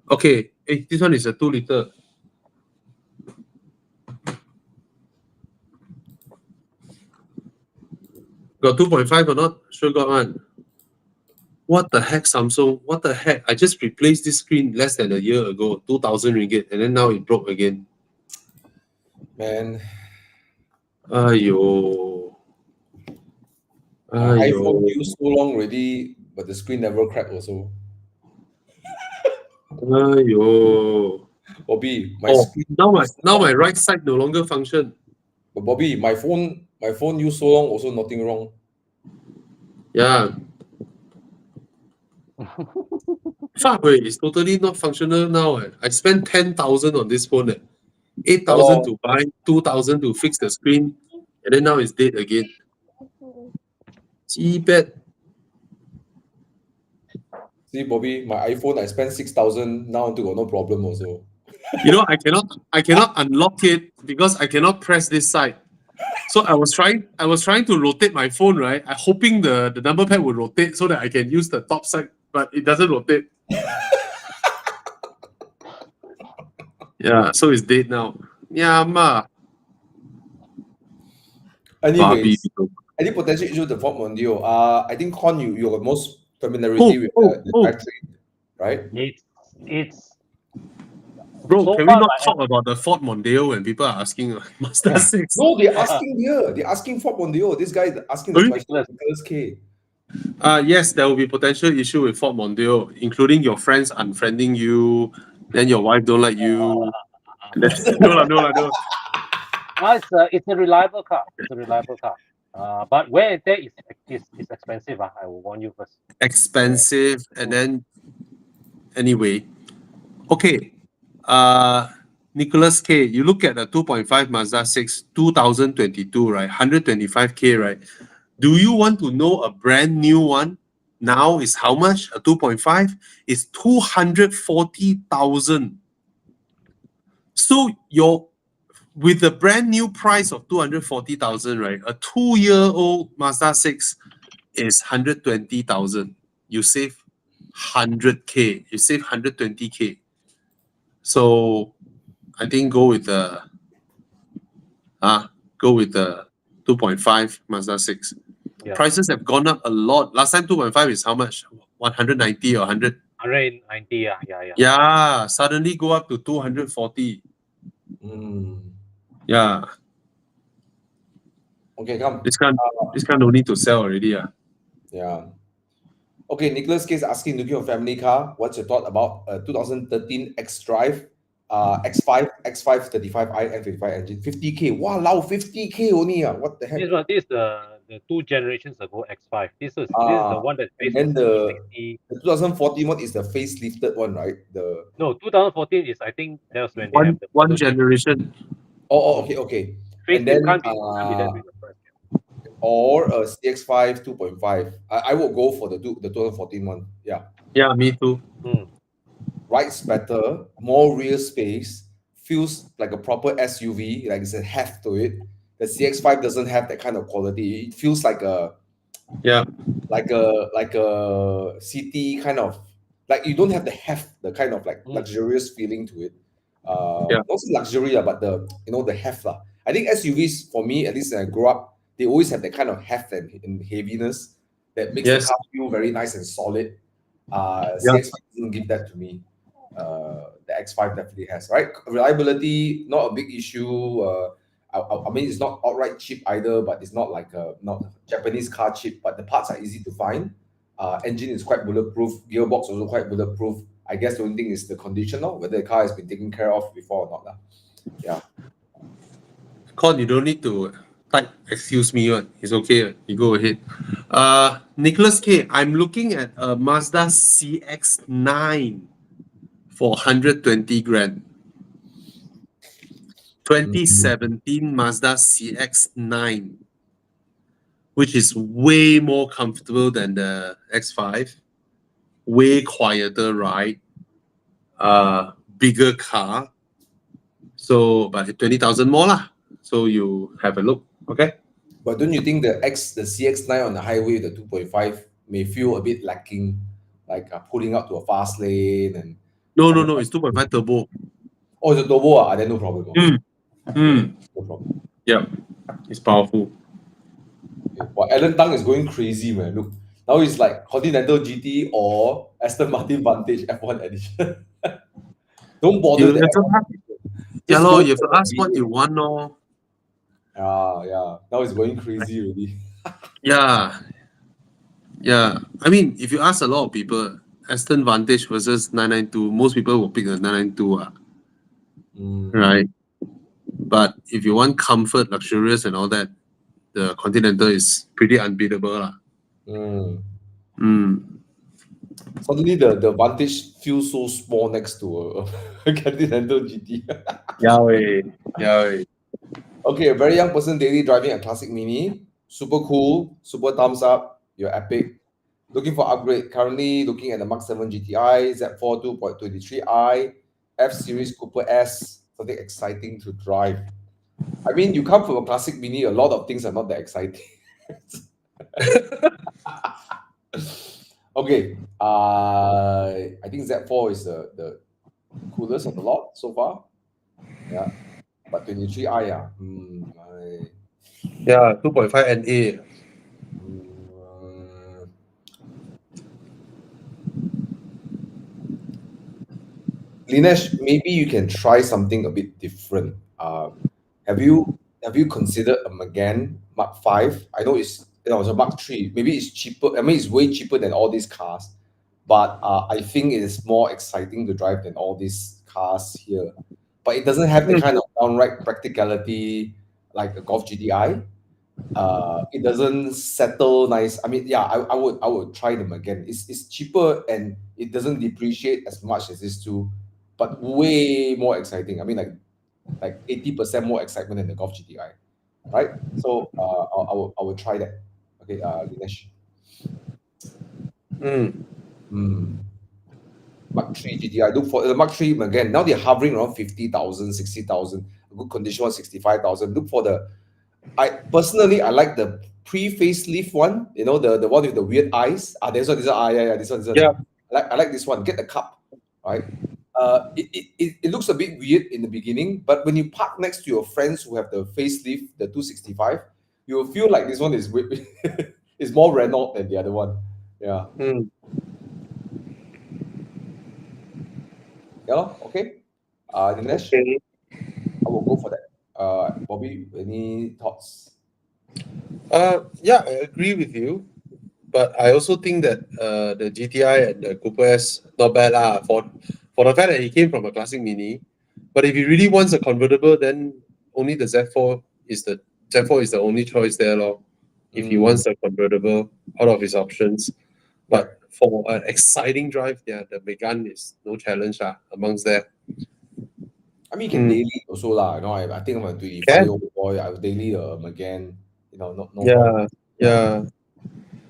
Okay, this one is a 2 liter. Got 2.5 or not? Sure got one. What the heck, Samsung? What the heck? I just replaced this screen less than a year ago, 2,000 ringgit, and then now it broke again. Man, Aiyo. my iPhone used so long already, but the screen never cracked also. Aiyo. Bobby, my Oh, screen. now my right side no longer function. But Bobby, my phone used so long, also nothing wrong. Yeah. Fuck, wait, it's totally not functional now. I spent 10,000 on this phone. 8,000 to buy, 2,000 to fix the screen, and then now it's dead again. Cheebet. See, Bobby, my iPhone, I spent 6,000, now until got no problem also. You know, I cannot unlock it because I cannot press this side. So I was trying to rotate my phone, right? I'm hoping the number pad would rotate so that I can use the top side, but it doesn't rotate. Yeah, so it's dead now. Yeah, ma. Anyways, any potential issue with the Ford Mondeo? I think Con, you got most familiarity with the battery, right? It's Bro, so can we far, not talk about the Ford Mondeo when people are asking Mazda 6? No, they're asking here. They're asking Ford Mondeo. This guy is asking the question. Nicholas K. Yes, there will be potential issue with Ford Mondeo, including your friends unfriending you, then your wife don't like you. No. It's a reliable car. But wear and tear is expensive. I will warn you first. Expensive, and then anyway, okay. Nicholas K, you look at the 2.5 Mazda 6, 2022, right? 125K, right? Do you want to know a brand new one now is how much? A 2.5 is 240,000. So with the brand new price of 240,000, right? A 2-year-old Mazda 6 is 120,000. You save 100K. You save 120K. So I think go with the 2.5 Mazda 6. Yeah. Prices have gone up a lot. Last time 2.5 is how much? 190 or 100? 190, yeah. Yeah, suddenly go up to 240. Yeah. Okay, come. This kind no need to sell already. Yeah. Okay, Nicholas K is asking, looking for family car, what's your thought about 2013 X-Drive, X5, X5 35i and 55 engine, 50K. Wow, 50K only. What the heck? This is the 2 generations ago X5. This is the one that's And based then on the 60. 2014 one is the facelifted one, right? No, 2014 is, I think that was when they have the One model change. generation. Okay. And then Facelift can't be that big a price. or a CX5 2.5. I will go for the 2014 one. Yeah. Yeah, me too. Rides better, more rear space, feels like a proper SUV, like it's a heft to it. The CX5 doesn't have that kind of quality. It feels like a city kind of, like you don't have the heft, the kind of like luxurious feeling to it. Not luxury, but the heft. I think SUVs, for me, at least when I grew up, they always have that kind of heft and heaviness that makes the car feel very nice and solid. CX5 doesn't give that to me. The X5 definitely has, right? Reliability, not a big issue. I mean, it's not outright cheap either, but it's not like not Japanese car cheap, but the parts are easy to find. Engine is quite bulletproof. Gearbox also quite bulletproof. I guess the only thing is the condition, whether the car has been taken care of before or not. Yeah. Con, you don't need to type excuse me. It's okay. You go ahead. Nicholas K, I'm looking at a Mazda CX-9 for 120 grand. 2017 Mazda CX-9, which is way more comfortable than the X5, way quieter ride, bigger car. So, but 20,000 more lah. So you have a look, okay? But don't you think the CX-9 on the highway, the 2.5, may feel a bit lacking, like pulling up to a fast lane and? No, it's 2.5 turbo. Oh, it's a turbo. Then no problem. No problem. Yeah, it's powerful. But Alan Tang is going crazy, man. Look, now he's like Continental GT or Aston Martin Vantage F1 edition. Don't bother. You have to ask what you want, no? Yeah. Now he's going crazy already. Yeah. I mean, if you ask a lot of people, Aston Vantage versus 992, most people will pick the 992, right? But if you want comfort, luxurious, and all that, the Continental is pretty unbeatable, Suddenly, the Vantage feels so small next to a Continental GT. Yahweh. Okay, a very young person daily driving a classic Mini. Super cool, super thumbs up. You're epic. Looking for upgrade. Currently looking at the Mark 7 GTI, Z4 2.23i, F-Series Cooper S. Something exciting to drive. I mean, you come from a classic Mini, a lot of things are not that exciting. Okay. I think Z4 is the coolest of the lot so far. Yeah. But 23i, Yeah, 2.5 NA. Linesh, maybe you can try something a bit different. Have you considered a Megane Mark 5? I know it's a Mark 3. Maybe it's cheaper. I mean, it's way cheaper than all these cars, but I think it is more exciting to drive than all these cars here. But it doesn't have the kind of downright practicality like a Golf GTI. It doesn't settle nice. I mean, yeah, I would try them again. It's cheaper and it doesn't depreciate as much as these two, but way more exciting. I mean, like 80% more excitement than the Golf GTI, right? So I would try that. Okay, Dinesh. Mark 3 GTI. Look for the Mark 3 again. Now they're hovering around 50,000, 60,000. A good condition was 65,000. Look for I personally like the pre-facelift one. You know, the one with the weird eyes. This one. I like this one. Get the cup, right? It looks a bit weird in the beginning, but when you park next to your friends who have the facelift, the 265, you'll feel like this one is is more Renault than the other one. Yeah. Mm. Yeah. Okay. Dinesh, Okay. I will go for that. Bobby, any thoughts? Yeah, I agree with you. But I also think that the GTI and the Cooper S not bad lah for the fact that he came from a classic Mini. But if he really wants a convertible, then only the Z4 is the only choice there, lor. If he wants a convertible out of his options. But for an exciting drive, yeah, the Megane is no challenge amongst that. I mean, you can daily it also lah. You know, I think I'm a 25-year-old boy. I will daily Megane. You know, no problem. Yeah.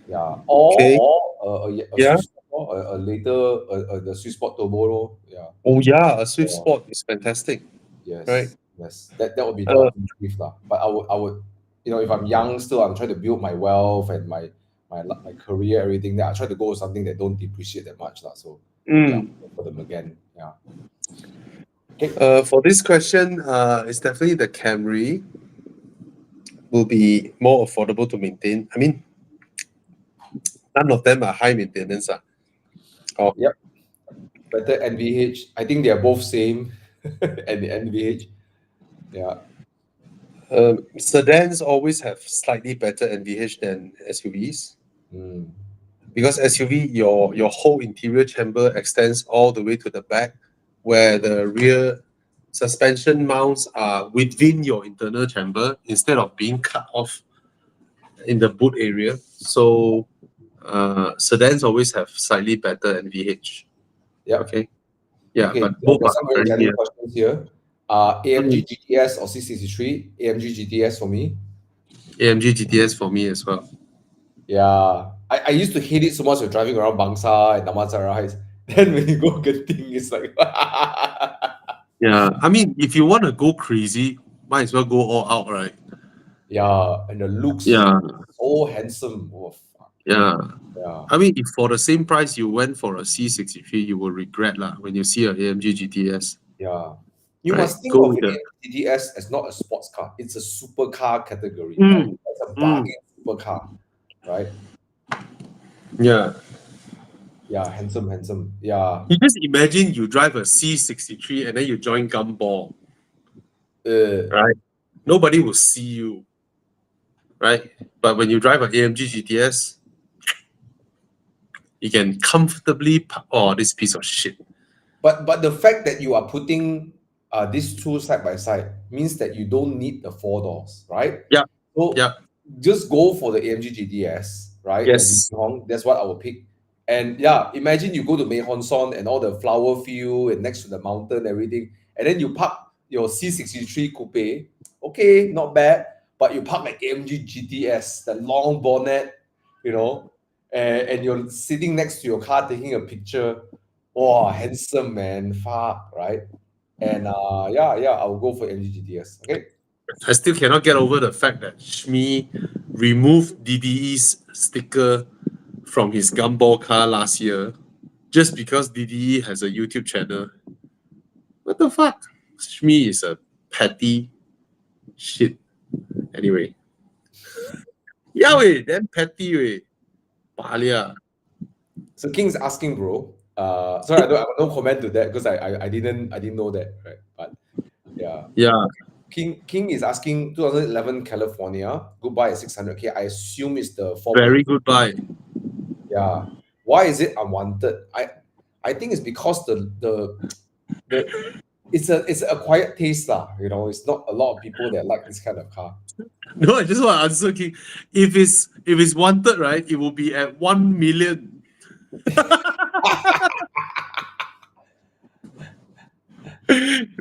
Yeah. Okay. Or a Yeah. Swiss Sport, a later the Swiss Sport Turbo. Lor. Yeah. Oh yeah, a Swift Yeah. Sport is fantastic. Yes. Right. Yes. That would be the ultimate drift lah. But I would, you know, if I'm young still, I'm trying to build my wealth and my career, everything. That I try to go with something that don't depreciate that much lah. So yeah, for the Megane. Yeah. Okay. For this question, it's definitely the Camry will be more affordable to maintain. I mean, none of them are high maintenance. Yep. Better NVH. I think they are both same. And the NVH. Yeah. Sedans always have slightly better NVH than SUVs because SUV, your whole interior chamber extends all the way to the back, where the rear suspension mounts are within your internal chamber instead of being cut off in the boot area. So sedans always have slightly better NVH. Yeah. Okay. Yeah, Okay. but both There's are some very very general near. questions here. AMG GTS or C63? AMG GTS for me. AMG GTS for me as well. Yeah. I used to hate it so much when driving around Bangsa and Damansara Heights. Then when you go Genting, it's like Yeah, I mean, if you want to go crazy, might as well go all out, right? yeah, and the looks Yeah, so handsome. Oh, fuck. yeah. Yeah. I mean, if for the same price you went for a C63, you will regret when you see a AMG GTS. Yeah. You Right, must think go of with an the- GTS as not a sports car. It's a supercar category. Mm, It's a bargain supercar, right? Yeah. Yeah, handsome. Yeah. You just imagine you drive a C63 and then you join Gumball, right? Nobody will see you, right? But when you drive an AMG GTS, you can comfortably this piece of shit. But the fact that you are putting these two side by side means that you don't need the 4 doors, right? Yeah. So Yeah. just go for the AMG GTS, right? Yes. And that's what I will pick. And yeah, imagine you go to Mei Hong Son and all the flower field and next to the mountain, everything, and then you park your C63 coupe. Okay, not bad, but you park like AMG GTS, the long bonnet, you know, and you're sitting next to your car taking a picture. Oh, handsome man, fuck, right? And I'll go for AMG GTS. Okay. I still cannot get over the fact that Shmi removed DDE's sticker from his Gumball car last year just because DDE has a YouTube channel. What the fuck? Shmi is a petty shit. Anyway. Yeah, wait, damn petty, wait. Balia. So King's asking, bro. Sorry, I don't no comment to that because I didn't know that, right? But yeah. Yeah. King is asking 2011 California, goodbye at 600K. I assume it's the 4. Very good buy. Yeah. Why is it unwanted? I think it's because the it's a quiet taste lah. You know, it's not a lot of people that like this kind of car. No, I just want to answer King. If it's wanted, right, it will be at 1 million.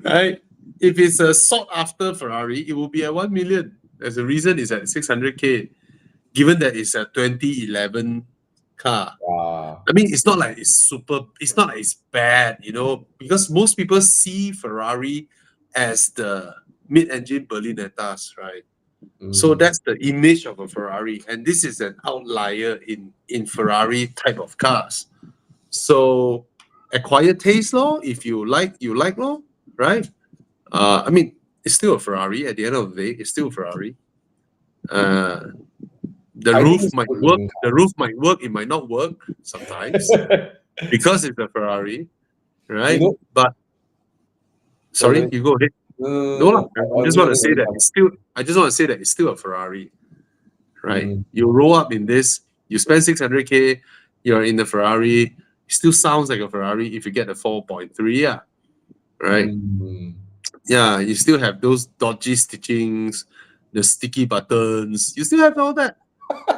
Right? If it's a sought after Ferrari, it will be at 1 million. There's a reason it's at 600K, given that it's a 2011 car. I mean, it's not like it's bad, you know, because most people see Ferrari as the mid-engine Berlinettas, right? So that's the image of a Ferrari, and this is an outlier in Ferrari type of cars. So acquired taste, lor. If you like, lor, right? I mean, it's still a Ferrari. At the end of the day, it's still a Ferrari. The I think roof it's might good work. looking The roof might work. It might not work sometimes because it's a Ferrari, right? know, But sorry, let me- you go ahead. No, lah. I just want to say that it's still. I just want to say that it's still a Ferrari, right? Mm. You roll up in this. You spend 600K. You're in the Ferrari. It still sounds like a Ferrari if you get the 4.3, yeah, right? Mm. Yeah, you still have those dodgy stitchings, the sticky buttons. You still have all that,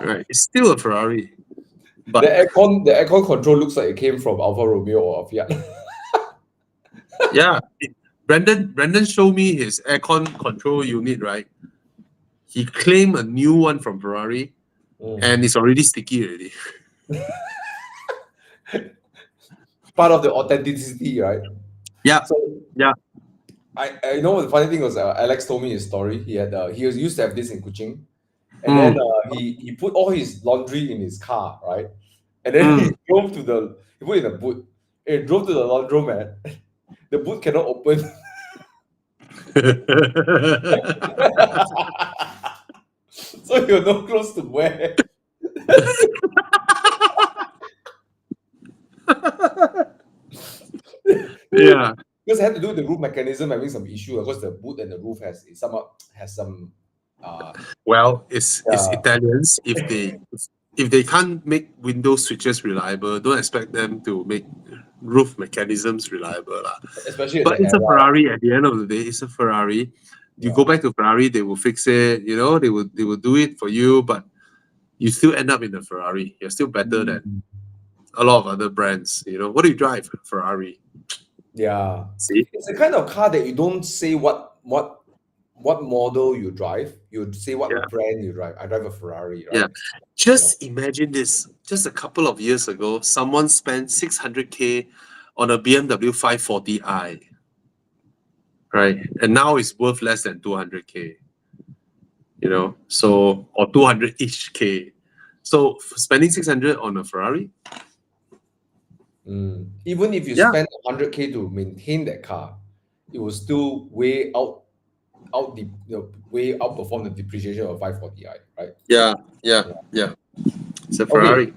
right? It's still a Ferrari, but The aircon control looks like it came from Alfa Romeo or Fiat. yeah, Brandon showed me his aircon control unit, right? He claimed a new one from Ferrari, and it's already sticky already. Part of the authenticity, right? Yeah, So yeah. I know the funny thing was Alex told me his story. He was used to have this in Kuching, and then he put all his laundry in his car, right? And then he put it in a boot. He drove to the laundromat. The boot cannot open. So you're no clothes to wear. Yeah. Because it had to do with the roof mechanism having some issue because the boot and the roof has some Well, it's Yeah. Italians. If they can't make window switches reliable, don't expect them to make roof mechanisms reliable, lah. especially But in it's the a Ferrari. At the end of the day, it's a Ferrari. You Yeah. go back to Ferrari, they will fix it. You know, they will do it for you, but you still end up in a Ferrari. You're still better than a lot of other brands. You know, what do you drive? Ferrari. Yeah. See? It's the kind of car that you don't say what model you drive. You say what Yeah. brand you drive. I drive a Ferrari, right? Yeah. Just imagine this. Just a couple of years ago, someone spent 600K on a BMW 540i. Right. And now it's worth less than 200K. You know, so or 200-ish K. So spending 600 on a Ferrari, Even if you Yeah. spend 100K to maintain that car, it will still way outperform the depreciation of 540i, right? yeah. It's a Ferrari.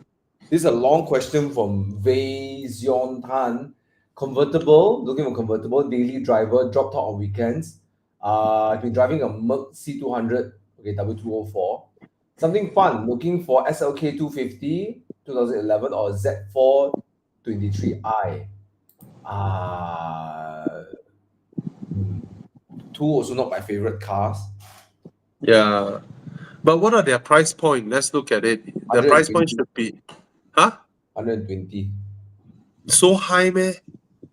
This is a long question from Wei Zion Tan. Convertible, looking for convertible, daily driver, dropped out on weekends. I've been driving a Merc C200, W204. Something fun, looking for SLK 250, 2011 or Z4 23i. Two also not my favorite cars. Yeah. But what are their price point? Let's look at it. The price point 120. should be 120. so high, man.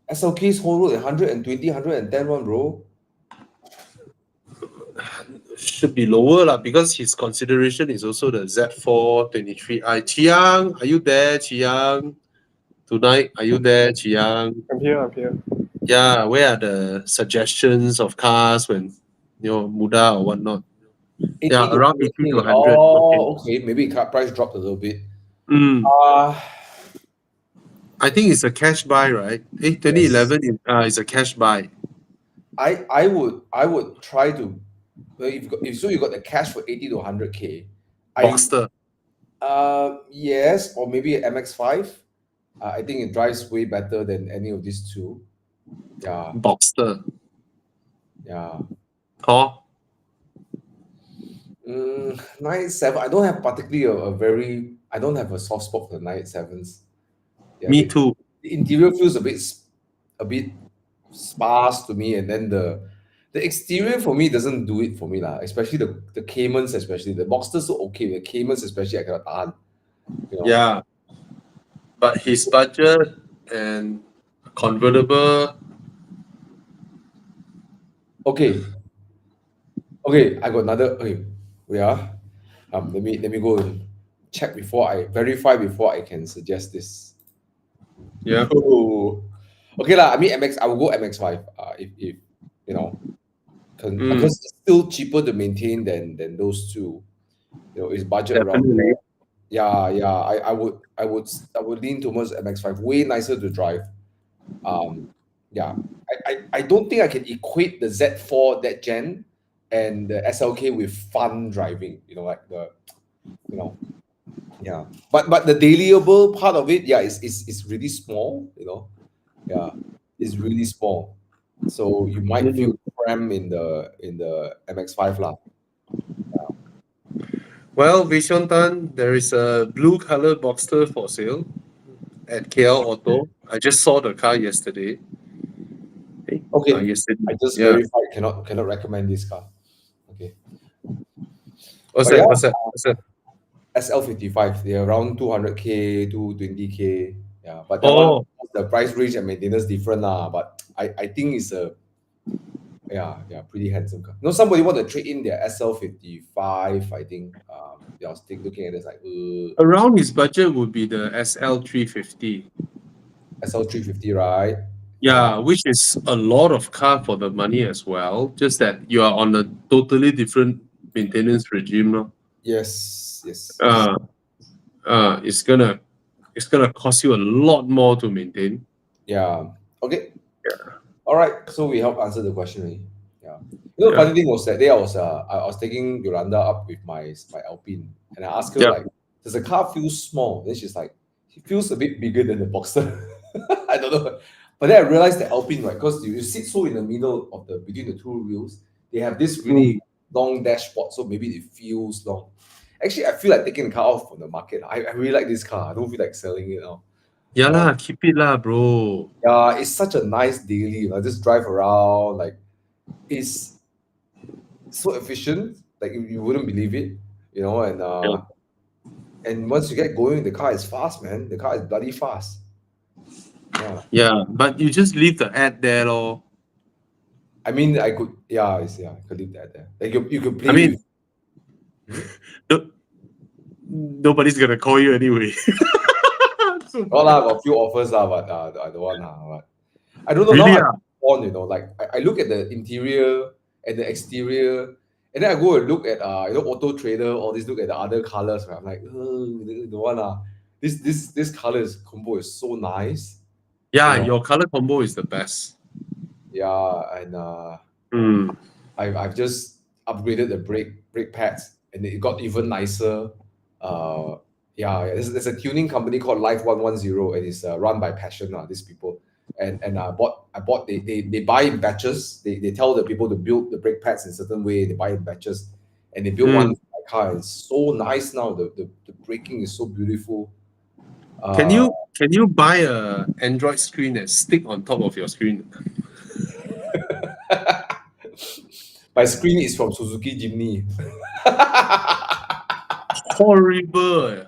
SLK's whole road 120, 110 one, bro. Should be lower lah, because his consideration is also the Z4 23i. Chiang, are you there, Chiang? Tonight, are you there, Chiang? I'm here. Yeah, where are the suggestions of cars when muda or whatnot? 80 Yeah, to around 80 to 100. Oh, okay. Maybe car price dropped a little bit. I think it's a cash buy, right? 2011 is a cash buy. I would try to if you got the cash for 80 to 100K. Boxster. Yes, or maybe an MX-5. I think it drives way better than any of these two. Yeah. Boxster. Yeah. Huh? 987. I don't have particularly I don't have a soft spot for the 987s. Yeah, Me too. The interior feels a bit sparse to me, and then the exterior for me doesn't do it for me lah. Especially the Caymans, especially the Boxsters are okay. The Caymans especially I cannot tahan. Yeah, but his budget and convertible. Okay, I got another. Okay, let me go and check verify before I can suggest this. Yeah. Oh. Okay lah. I mean I will go MX-5. If because it's still cheaper to maintain than those two. It's budget around Definitely. there. Yeah, I would lean towards MX5. Way nicer to drive. Yeah, I don't think I can equate the Z4 that gen and the SLK with fun driving. Like yeah. But the dailyable part of it, yeah, is really small. Yeah, it's really small. So you might feel cramp in the MX5 lah. Well, Vishon Tan, there is a blue color Boxster for sale at KL Auto. I just saw the car yesterday. Okay, yesterday. I just Yeah. verified cannot recommend this car. Okay. What's But that? yeah, What's that? What's that? SL55, they're around 200K, 220K. Yeah, but that one, Oh, the price range and maintenance different lah. But I think it's a pretty handsome car. Somebody want to trade in their SL55. I think I was looking at this like around his budget would be the SL350. SL350, right? Yeah, which is a lot of car for the money as well. Just that you are on a totally different maintenance regime. No? Yes. It's gonna cost you a lot more to maintain. Yeah. Okay. Yeah. All right. So we help answer the question already. Yeah. The funny thing was that day I was taking Yolanda up with my Alpine, and I asked her like, does the car feel small? Then she's like, it feels a bit bigger than the Boxster. I don't know. But then I realized the Alpine, right? Because you sit so in the middle of between the two wheels, they have this really long dashboard, so maybe it feels long. Actually, I feel like taking the car off from the market. I really like this car. I don't feel like selling it now. Yeah lah, keep it lah, bro. Yeah, it's such a nice daily. Just drive around. Like, it's so efficient. Like you wouldn't believe it. And once you get going, the car is fast, man. The car is bloody fast. Yeah. Yeah, but you just leave the ad there, lor. I mean, I could. I could leave that there. Like you could play. I mean, nobody's gonna call you anyway. Well, I got a few offers, but I don't want. But I don't know. Really, now I'm on, like I look at the interior and the exterior, and then I go and look at Auto Trader, all this, look at the other colors. Right? I'm like, the one this color combo is so nice. Yeah, your color combo is the best. Yeah, and I've just upgraded the brake pads, and it got even nicer. There's a tuning company called Life 110, and it's run by Passion. These people, and I bought they buy in batches. They tell the people to build the brake pads in a certain way. They buy in batches, and they build one for my car. It's so nice now. The braking is so beautiful. Can you buy a Android screen and stick on top of your screen? My screen is from Suzuki Jimny. Horrible.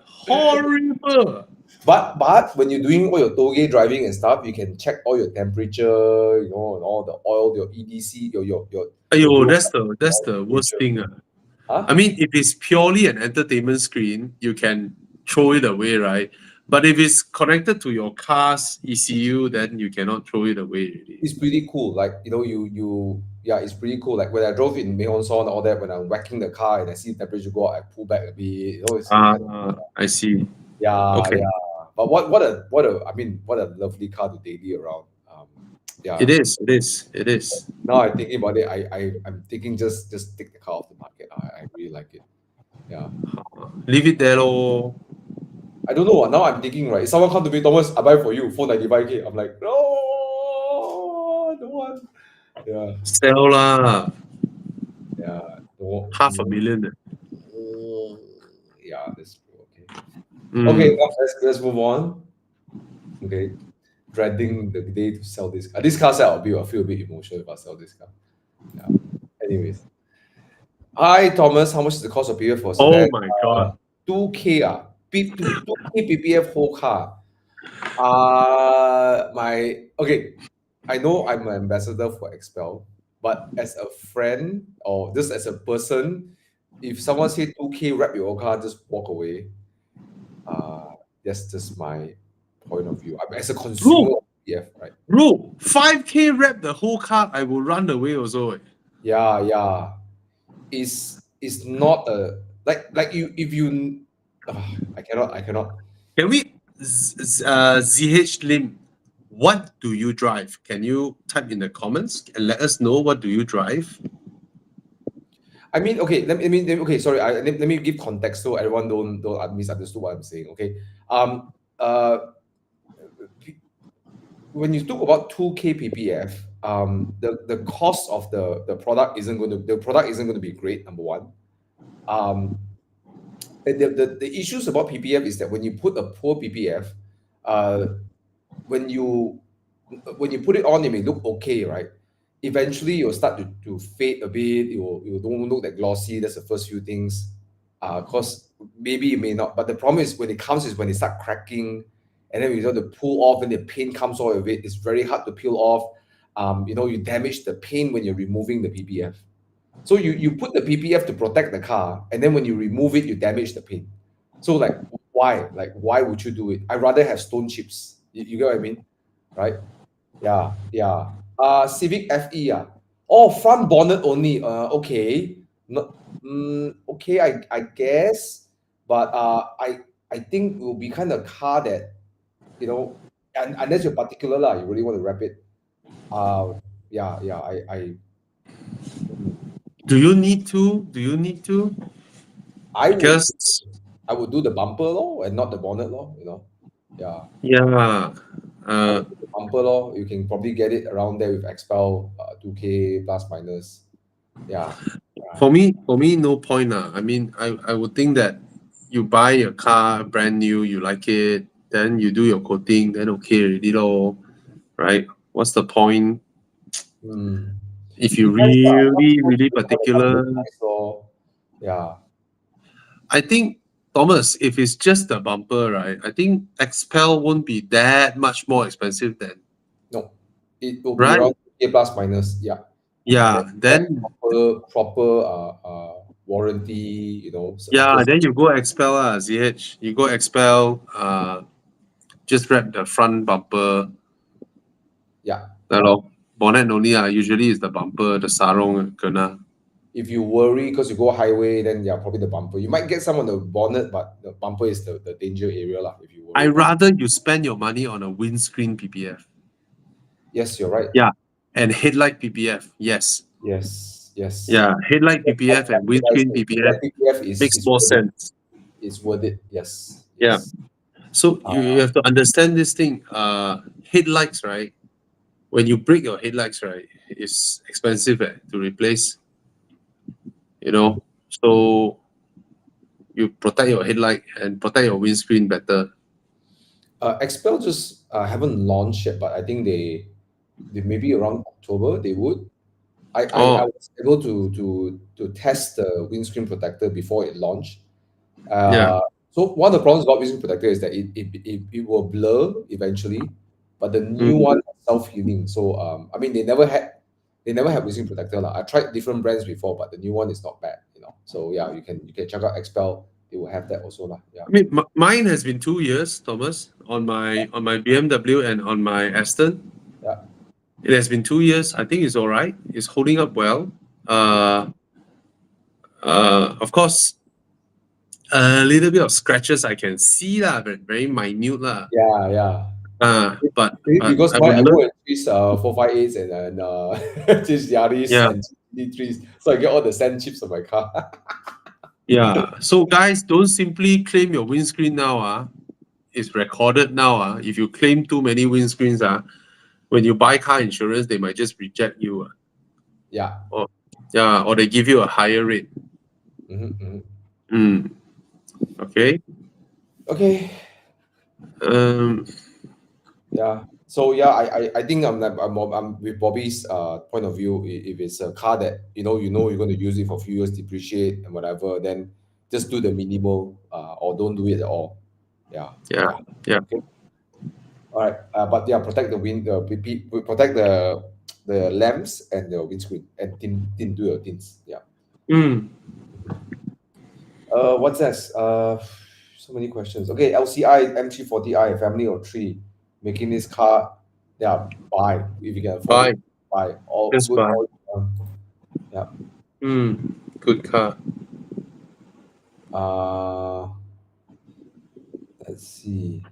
But when you're doing all your toge driving and stuff, you can check all your temperature, and all the oil, your EDC, your. Ayo, that's the worst thing. Huh? I mean, if it's purely an entertainment screen, you can throw it away, right? But if it's connected to your car's ECU, then you cannot throw it away already. It's pretty cool. Like, it's pretty cool. Like when I drove in Maeon-son and all that, when I'm whacking the car and I see the temperature go up, I pull back a bit. I see. Yeah, Okay. yeah. But what a lovely car to daily around. It is. Now I'm thinking about it. I'm thinking just take the car off the market. I really like it. Yeah. Leave it there, lor. I don't know. Now I'm thinking, right? If someone come to me, Thomas, I buy for you 495K. I'm like, no, I don't want. Yeah. Sell lah. Yeah. No, $500,000. yeah, that's true. Okay. Okay, now let's move on. Okay. Dreading the day to sell this car. This car sale, I feel a bit emotional if I sell this car. Yeah. Anyways. Hi Thomas, how much is the cost of PPF for Oh my god. 2K 2K PPF whole car. I know I'm an ambassador for Expel, but as a friend or just as a person, if someone say 2K wrap your car, just walk away. That's just my point of view. As a consumer of PPF, right? Bro, 5K wrap the whole car, I will run away also. Yeah. It's not a like you if you I cannot. Can we, ZH Lim, what do you drive? Can you type in the comments and let us know what do you drive? I mean, okay. Okay. Sorry. Let me give context so everyone don't misunderstood what I'm saying. Okay. Uh, when you talk about 2K ppf, the cost of the product isn't going to be great. Number one. The issues about ppf is that when you put a poor ppf, when you put it on, it may look okay, right? Eventually you'll start to fade a bit. You don't look that glossy. That's the first few things. Because maybe it may not, but the problem is when it comes is when it start cracking, and then you have to pull off and the paint comes off of it. It's very hard to peel off. You damage the paint when you're removing the ppf. So you put the ppf to protect the car, and then when you remove it, you damage the paint. So why would you do it? I'd rather have stone chips. You get what I mean, right? Yeah. Civic FE. Oh, front bonnet only. Okay. Not, okay, I guess. But I think it will be kind of car that, and unless you're particular lah, you really want to wrap it. I Do you need to? I would Because I would do the bumper law and not the bonnet law. Yeah. yeah, The bumper law, you can probably get it around there with Expel, 2K plus minus. Yeah. for me, no point. I mean, I would think that you buy a car brand new, you like it, then you do your coating, then okay already lor, right? What's the point? If you really particular, So, yeah. I think, Thomas, if it's just the bumper, right? I think Expel won't be that much more expensive than. No, it will be Right. around 2K plus minus. Yeah. Yeah, then Proper warranty, yeah, service. then you go Expel ZH. You go Expel, just wrap the front bumper. Yeah. Bonnet only usually is the bumper, the sarong kena. If you worry because you go highway, then yeah, probably the bumper. You might get some on the bonnet, but the bumper is the danger area lah. If you worry. I rather you spend your money on a windscreen PPF. Yes, you're right. Yeah, and headlight PPF. Yes. Yes. Yeah, headlight PPF and windscreen PPF makes more sense. It's worth it. Yes. Yeah. So you have to understand this thing. Headlights, right? When you break your headlights, right, it's expensive to replace. So you protect your headlight and protect your windscreen better. Expel just haven't launched yet, but I think they maybe around October they would. I was able to test the windscreen protector before it launched. So one of the problems about windscreen protector is that it will blur eventually, but the new one is self-healing. So I mean they never had windscreen protector lah. I tried different brands before, but the new one is not bad. So yeah, you can check out Expel. They will have that also lah. Yeah. I mean, mine has been 2 years, Thomas, on my BMW and on my Aston. Yeah. It has been 2 years. I think it's all right. It's holding up well. Of course, a little bit of scratches I can see lah, but very minute lah. Yeah. But because I go and chase 458s and chase Yaris and D3s, so I get all the sand chips on my car. Yeah. So guys, don't simply claim your windscreen now. It's recorded now. If you claim too many windscreens, when you buy car insurance, they might just reject you. Yeah. Or they give you a higher rate. Okay. Yeah. So yeah, I think I'm with Bobby's point of view. If it's a car that you're going to use it for a few years, depreciate and whatever, then just do the minimal or don't do it at all. Yeah. Okay. All right. But yeah, protect the protect the lamps and the windscreen and tint do your tints. Yeah. What's this? So many questions. Okay, LCI M340i, family of 3, making this car. Yeah, buy if you can afford it. Buy all just good. buy. Yeah. Good car. Let's see.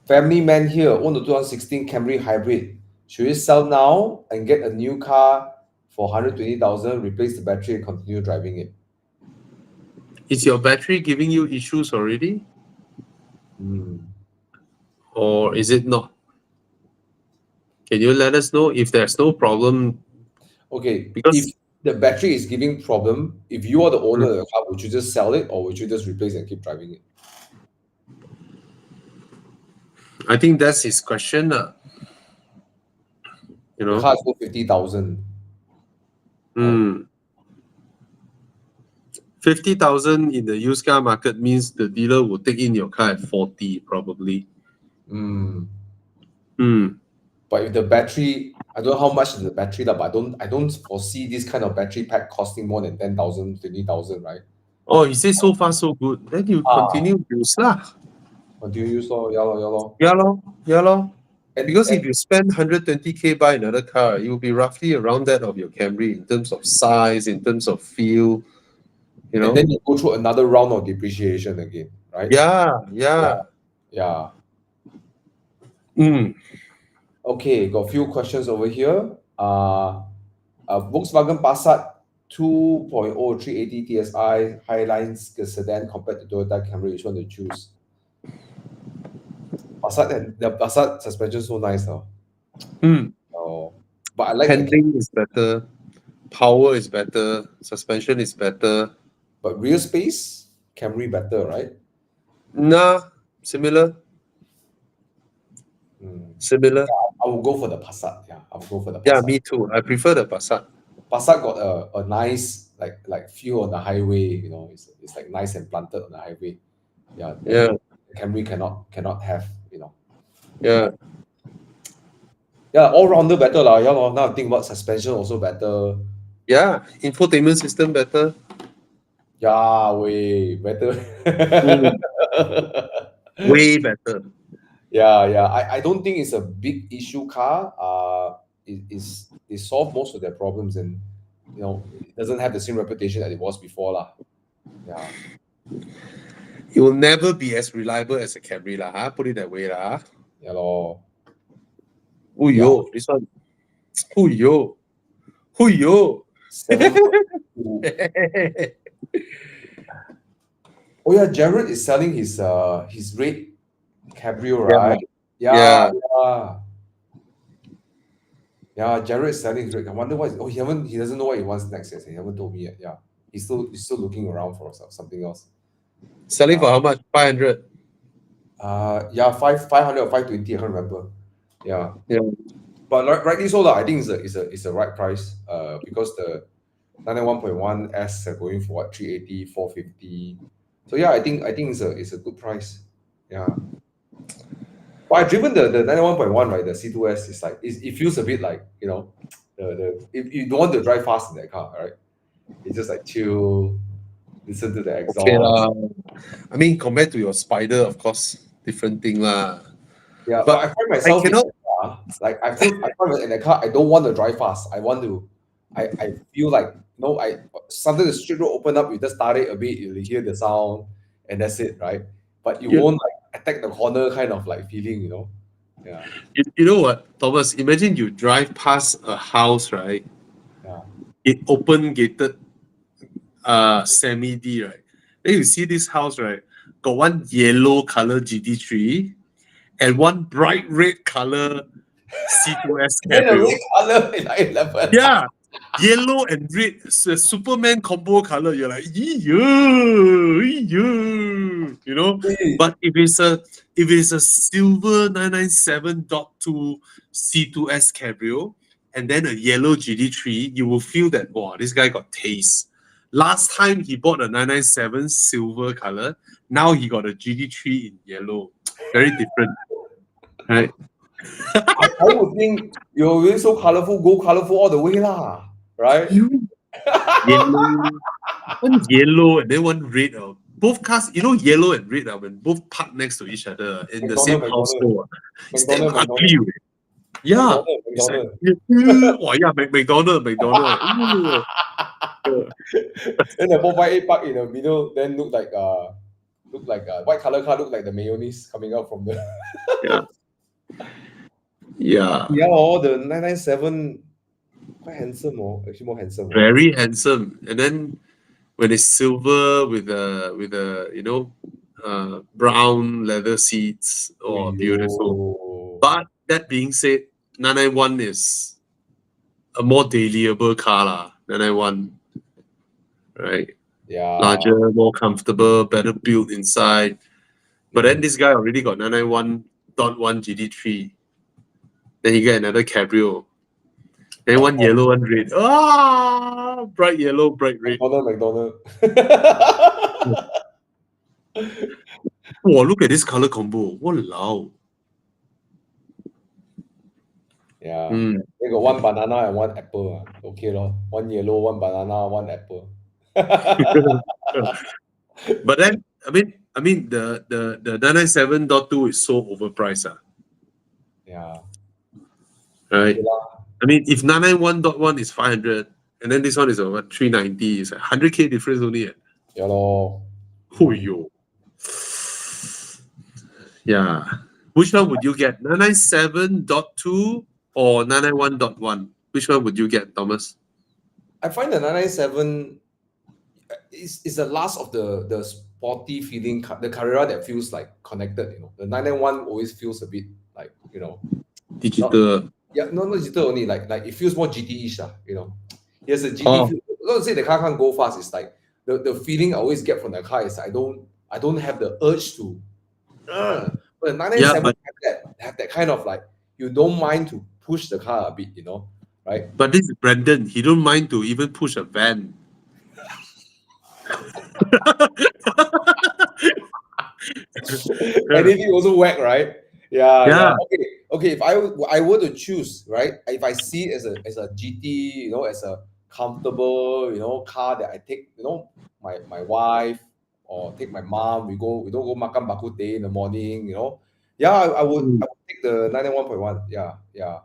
Family man here own a 2016 Camry hybrid. Should we sell now and get a new car for 120,000, replace the battery and continue driving it? Is your battery giving you issues already? Or is it not? Can you let us know if there's no problem? Okay, Because- if the battery is giving problem, if you are the owner of the car, would you just sell it or would you just replace and keep driving it? I think that's his question. You The know? car is worth 50,000. 50,000 in the used car market means the dealer will take in your car at 40 probably. But if the battery, I don't know how much is the battery, but I don't foresee this kind of battery pack costing more than 10,000, 20,000, right? Oh, he says so far so good. Then you continue use lah. Continue use lor, yeah lor. Yeah lor. And Because if you spend 120k buy another car, it will be roughly around that of your Camry in terms of size, in terms of feel. You know? and then you go through another round of depreciation again, right? Yeah. Okay, got a few questions over here. Volkswagen Passat 2.0 380 TSI Highline sedan compared to Toyota Camry, which one to choose? The Passat suspension so nice now. Oh, but I like the, Handling is better, power is better, suspension is better. but rear space, Camry better, right? Nah, similar. Similar. I will go for the Passat. Yeah, I will go for the Passat. Yeah, me too. I prefer the Passat. Passat got a nice like feel on the highway. You know, it's like nice and planted on the highway. Yeah. Camry cannot have. You know. Yeah. Yeah, all rounder better lah. Yeah, lor. Now I think about suspension also better. Yeah, infotainment system better. Yeah, way better. Way better. Yeah. I don't think it's a big issue car. It solved most of their problems, and you know it doesn't have the same reputation that it was before lah. Yeah. It will never be as reliable as a Camry lah. Huh? Put it that way lah. Yeah lor. Yo, this one. Yo. 7.2. Oh yeah, Jared is selling his red Cabrio, right? Yeah. Jared is selling his red. I wonder what. He doesn't know what he wants next. He haven't told me yet. Yeah, he's still looking around for something else. Selling for how much? 500. 500 or 520. I can't remember. Yeah. But rightly so lah. I think it's a right price. Because the 91.1 S are going for what 380, 450. So yeah, I think it's a good price. Yeah. But I've driven the 91.1, right? The C2S is like it feels a bit like, you know, if you don't want to drive fast in that car, right? It's just like chill, listen to the exhaust. Okay, I mean, compared to your Spider, of course, different thing lah. Yeah, but I find myself cannot- I find myself in the car. I don't want to drive fast. I feel like sometimes the street road open up, you just start it a bit, you hear the sound, and that's it, right? But you won't like attack the corner kind of like feeling, you know. Yeah. You know what, Thomas? Imagine you drive past a house, right? Yeah. It open gated, semi-D, right? Then you see this house, right? Got one yellow color GT3 and one bright red color C2S And the Cabrio. red color in 911. Yeah, yellow and red, Superman combo color. You're like, you know. But if it's a silver 997.2 C2S Cabrio and then a yellow GT3, you will feel that wow, this guy got taste. Last time he bought a 997 silver color, now he got a GT3 in yellow. Very different, right? I would think you're really so colorful, go colorful all the way lah, right? Yellow, one yellow and then one red. Both cars, you know, yellow and red when both parked next to each other in the same household. It's damn ugly. Yeah. McDonald. Oh yeah, McDonald. Then the 458 park in the middle, then look like Look like a white color car. Look like the mayonnaise coming out from the. Yeah. Yeah. Yeah, the 997 quite handsome, actually more handsome. Very handsome. And then when it's silver with a brown leather seats, oh, beautiful. But that being said, 991 is a more dailyable car lah. 991, right? Yeah. Larger, more comfortable, better built inside. But then this guy already got 991.1 GT3. Then he get another Cabrio. Then one yellow, one red. Ah, bright yellow, bright red. McDonald. Wow, look at this color combo. Walao. Yeah. Mm. They got one banana and one apple. Okay, lor. One yellow, one banana, one apple. But then, I mean, the 997.2 is so overpriced. Yeah. Right? Okay lah. I mean, if 991.1 is 500, and then this one is about 390, it's a 100K difference only. Yeah, lor. Oh, yo. Yeah. Which one would you get? 997.2 or 991.1? Which one would you get, Thomas? I find the 997 is the last of the sporty feeling, the Carrera that feels like connected, The 991 always feels a bit like, Digital. not digital only, like it feels more GT-ish, It has a GT Oh. feel. Not to say the car can't go fast, it's like the feeling I always get from the car is I don't have the urge to. But the 997 have that kind of like, you don't mind to push the car a bit, right? But this is Brandon. He don't mind to even push a van. Anything also whack, right? Yeah. Yeah. Okay. If I were to choose, right? If I see it as a GT, as a comfortable, car that I take, my wife or take my mom, we don't go makan bak kut teh in the morning, Yeah, I would take the 991.1. Yeah.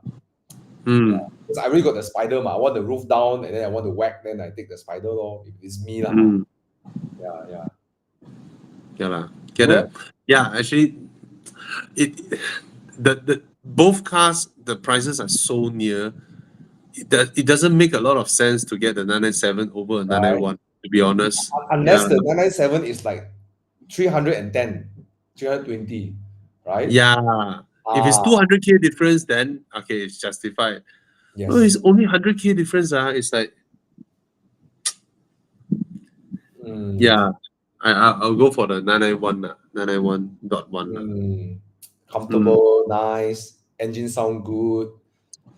Hmm. Because I really got the Spider, I want the roof down and then I want to whack, then I take the Spider, if it's me lah. Hmm. Yeah. Yeah lah. Get it? Yeah, actually, the both cars, the prices are so near. It doesn't make a lot of sense to get the 997 over a 991. To be honest, Unless the 997 is like 310, 320, right? yeah. If it's 200K difference, then okay, it's justified. Yes. No, it's only 100K difference. It's like, yeah. I'll go for the 991, 991.1. Comfortable, nice, engine sound good.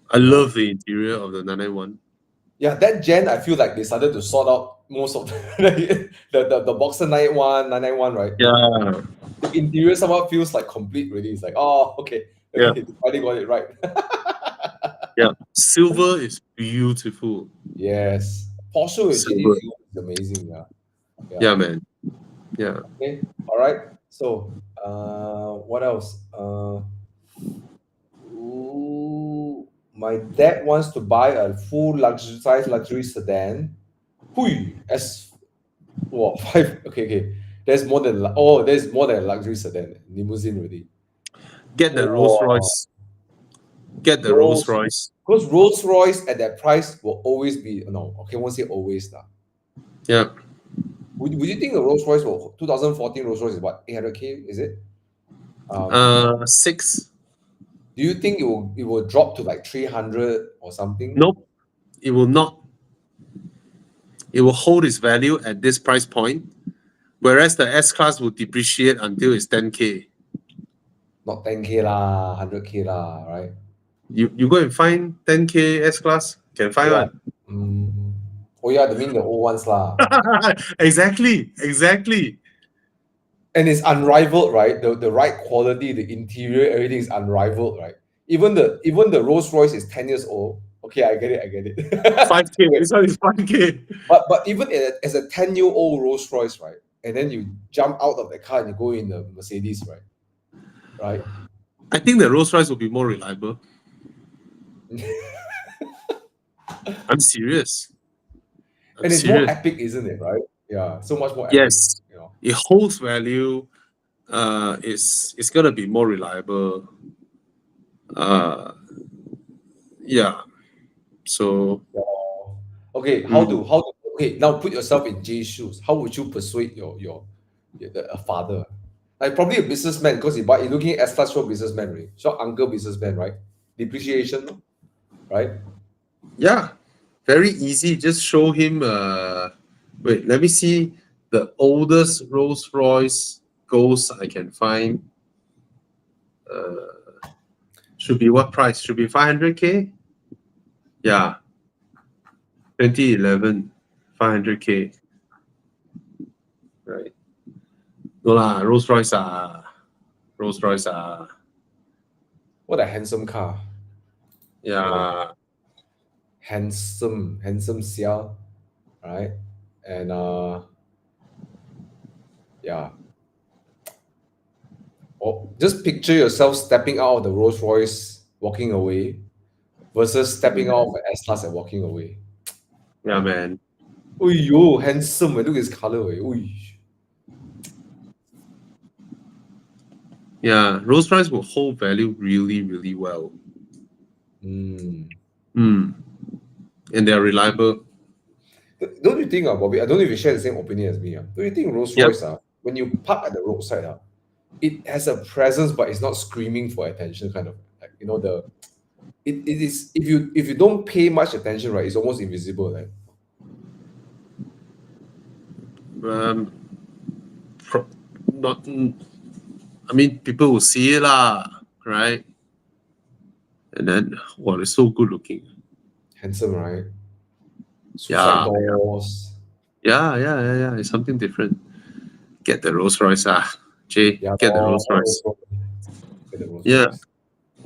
I love the interior of the 991. Yeah, that gen, I feel like they started to sort out most of the Boxer 991, right? Yeah. The interior somehow feels like complete really. It's like, oh, okay. Yeah. Finally got it right. Yeah. Silver is beautiful. Yes. Porsche is amazing, Yeah, man. Yeah. Okay. All right. So, what else? My dad wants to buy a full luxury sedan. Five. Okay. There's more than a luxury sedan. Limousine already. Get the Rolls Royce. Get the Rolls Royce. Because Rolls Royce at that price will always be won't say always now. Yeah. Would you think the Rolls Royce 2014 Rolls Royce is what, 800K? Is it? 6. Do you think it will drop to like 300 or something? Nope, it will not. It will hold its value at this price point, whereas the S-Class will depreciate until it's 10K. Not 10K lah, 100K lah, right? You go and find 10K S-Class, can find one. Oh yeah, the old ones lah. Exactly. And it's unrivaled, right? The right quality, the interior, everything is unrivaled, right? Even the Rolls Royce is 10 years old. Okay, I get it. 5K. This one is 5K. But even as a 10-year-old Rolls Royce, right? And then you jump out of the car and you go in the Mercedes, right? Right? I think the Rolls Royce will be more reliable. I'm serious. And it's more epic, isn't it? Right? Yeah, so much more epic. Yes. Yeah. It holds value. It's gonna be more reliable. Yeah. So Okay, okay, now put yourself in Jay's shoes. How would you persuade a father? Like probably a businessman, because you're looking at S-Class short businessman, right? Short uncle businessman, right? Depreciation, right? yeah, very easy. Just show him. Wait, let me see the oldest Rolls Royce Ghost I can find. Should be what price? Should be 500K. Yeah, 2011, 500K. Right. No lah, Rolls Royce Rolls Royce What a handsome car. yeah. Handsome xiao, right? And yeah. Oh, just picture yourself stepping out of the Rolls Royce, walking away, versus stepping out of the S-Class and walking away. Yeah, man. Oh, yo, handsome. Look at his color. Oi. Yeah, Rolls Royce will hold value really, really well. Mm. And they're reliable. Don't you think, Bobby? I don't know if you share the same opinion as me. Don't you think Rolls Royce, when you park at the roadside, it has a presence, but it's not screaming for attention, kind of like it is if you don't pay much attention, right? It's almost invisible, right? Not. I mean, people will see it lah, right? And then, wow, it's so good looking. Handsome, right? Yeah. Suicide doors. Yeah. It's something different. Get the Rolls Royce, Jay. Yeah, Get the Rolls Royce. Get the Rolls Yeah. Royce.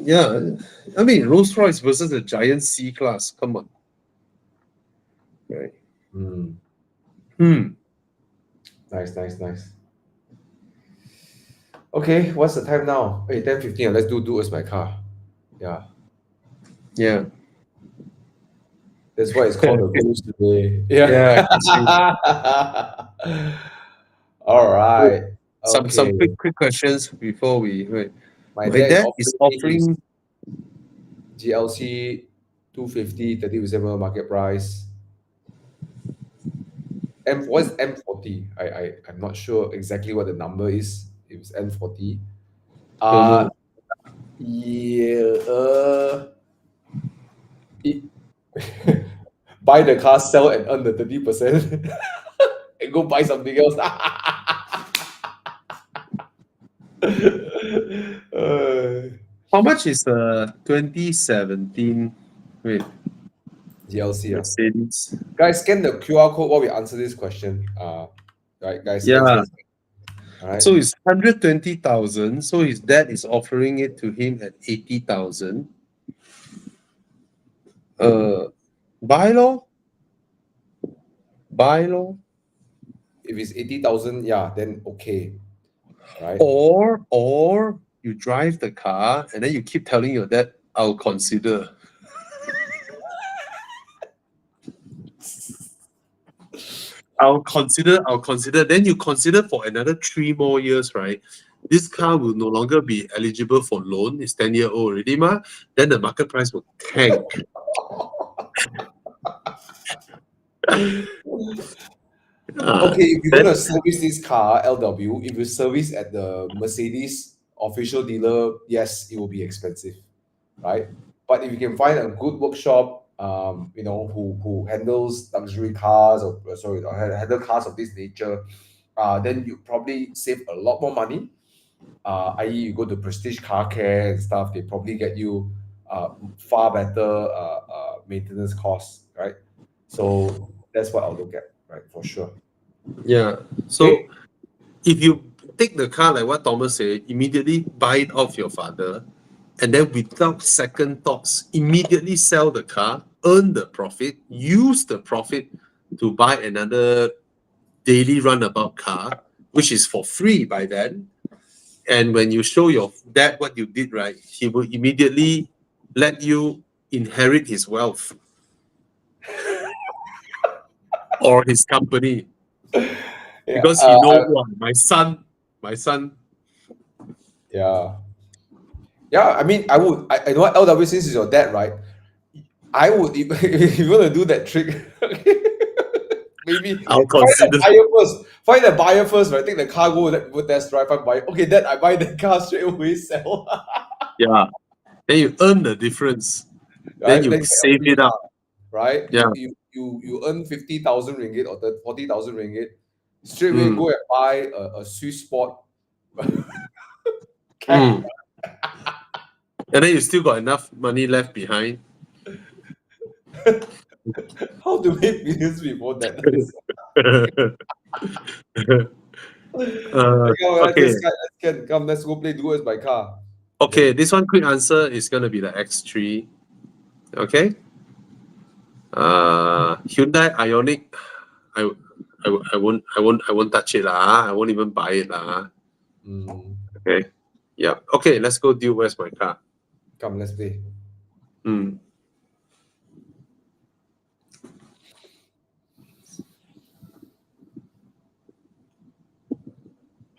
Yeah. I mean, Rolls Royce versus the giant C-Class. Come on. Right. Nice. Okay, what's the time now? Hey, 10:15. Let's do as my car. Yeah. Yeah. That's why it's called a goose today. Yeah. All right. Some Okay. quick questions before we wait. My My dad dad is offering GLC 250, 30% market price. What's M40? I'm not sure exactly what the number is. It was M40. Don't know. Yeah. Buy the car, sell and earn the 30%, and go buy something else. How much is 2017? Wait, GLC. Mercedes. Guys, scan the QR code while we answer this question. Right, guys. Yeah. All right. So it's 120,000. So his dad is offering it to him at 80,000. Buy lor. If it's 80,000, yeah, then okay. Right. Or you drive the car and then you keep telling your dad, I'll consider. I'll consider. Then you consider for another 3 more years, right? This car will no longer be eligible for loan. It's 10-year-old already, ma. Then the market price will tank. Okay, if you're gonna service this car, LW, if you service at the Mercedes official dealer, yes, it will be expensive, right? But if you can find a good workshop, who handles luxury cars or handle cars of this nature, then you probably save a lot more money. I.e., you go to Prestige Car Care and stuff, they probably get you far better maintenance costs, right? So that's what I'll look at, right, for sure. Yeah. So if you take the car like what Thomas said, immediately buy it off your father, and then without second thoughts, immediately sell the car, earn the profit, use the profit to buy another daily runabout car, which is for free by then. And when you show your dad what you did, right, he will immediately let you inherit his wealth or his company. Yeah, because he know wow, my son. yeah. Yeah, I mean, I know what, LW, since is your dad, right? I would, if you want to do that trick, maybe I'll find a consider. buyer first. Find a buyer first, right? Take the car, go test drive, find buyer. Okay, then I buy the car straight away, sell. Yeah. Then you earn the difference. Right? Then you Then get a save free it up. car, right? Yeah. You earn 50,000 ringgit or 40,000 ringgit. Straight away, Mm. go and buy a Swiss Sport. Mm. And then you still got enough money left behind. How to make millions before that? Okay. Come, let's go play duels by car. Okay, this one quick answer is gonna be the X3. Okay. Hyundai Ioniq. I won't touch it lah. I won't even buy it lah. Mm, Okay. Yeah. Okay, let's go deal. Where's my car? come, let's play. Mm.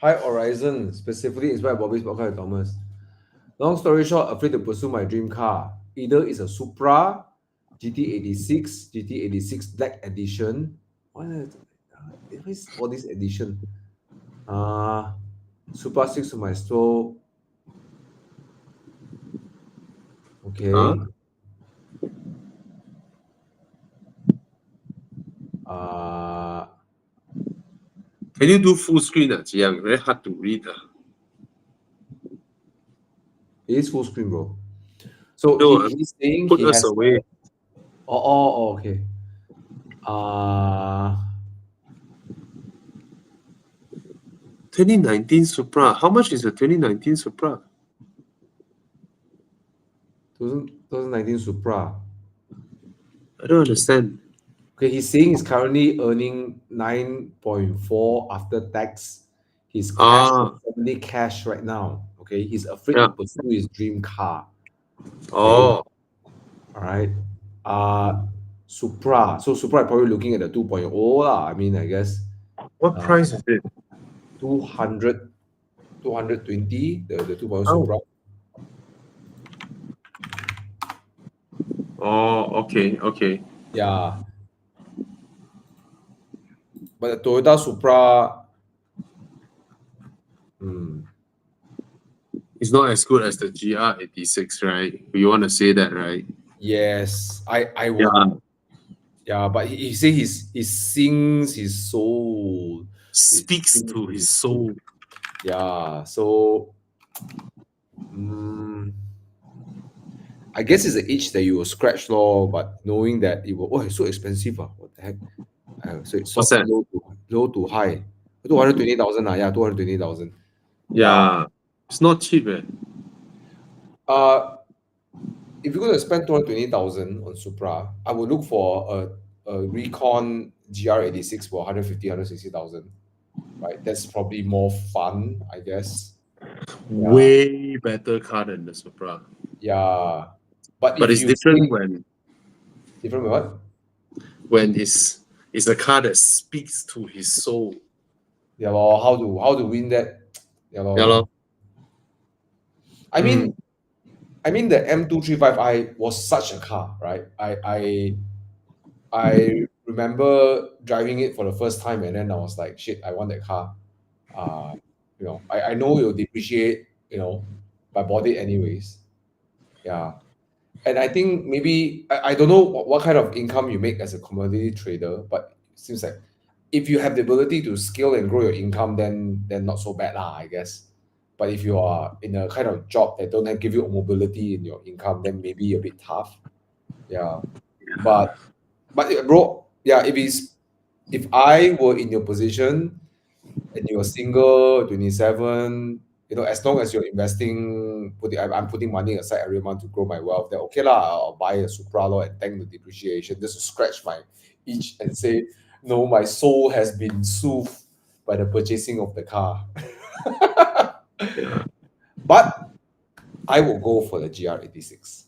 High Horizon, specifically inspired by Bobby's podcast with Thomas. Long story short, afraid to pursue my dream car. Either it's a Supra, GT86, GT86 Black Edition. What is all this edition? Supra 6 to my store. Okay. Huh? Can you do full screen? Jiang? Very hard to read. It is full screen, bro. So No, he's saying put he us has. away. Okay. 2019 Supra. How much is the 2019 Supra? 2019 Supra. I don't understand. Okay, he's saying he's currently earning 9.4 after tax. His cash is family cash right now. Okay, he's afraid to pursue his dream car. Oh, All right. Supra. So Supra probably looking at the 2.0 lah. I mean, I guess what price is it? 200, 220, the 2.0 Oh. Supra. Oh, okay. Yeah. But the Toyota Supra, It's not as good as the GR86, right? You want to say that, right? yes, I would. Yeah, but he say he sings his soul. Speaks to his soul. Yeah, so I guess it's the itch that you will scratch law, but knowing that it will, it's so expensive. What the heck? So it's What's that? Low to high. 220,000. Yeah, 220,000. Yeah. It's not cheap, eh? If you're going to spend 220,000 on Supra, I would look for a Recon GR86 for 150, 160,000. Right? That's probably more fun, I guess. Yeah. Way better car than the Supra. Yeah. But it's different when... Different with what? When it's a car that speaks to his soul. Yeah, well, how to win that? Yeah, well. I mean, the M235i was such a car, right? I remember driving it for the first time, and then I was like, shit, I want that car. I know it will depreciate, but I bought it anyways. Yeah. And I think maybe I don't know what kind of income you make as a commodity trader, but it seems like if you have the ability to scale and grow your income, then not so bad lah, I guess. But if you are in a kind of job that don't give you mobility in your income, then maybe a bit tough. Yeah. But bro, yeah, if I were in your position and you're single, 27, as long as you're investing, I'm putting money aside every month to grow my wealth, then okay lah, I'll buy a Supra and thank the depreciation just to scratch my itch and say, no, my soul has been soothed by the purchasing of the car. But I will go for the GR86.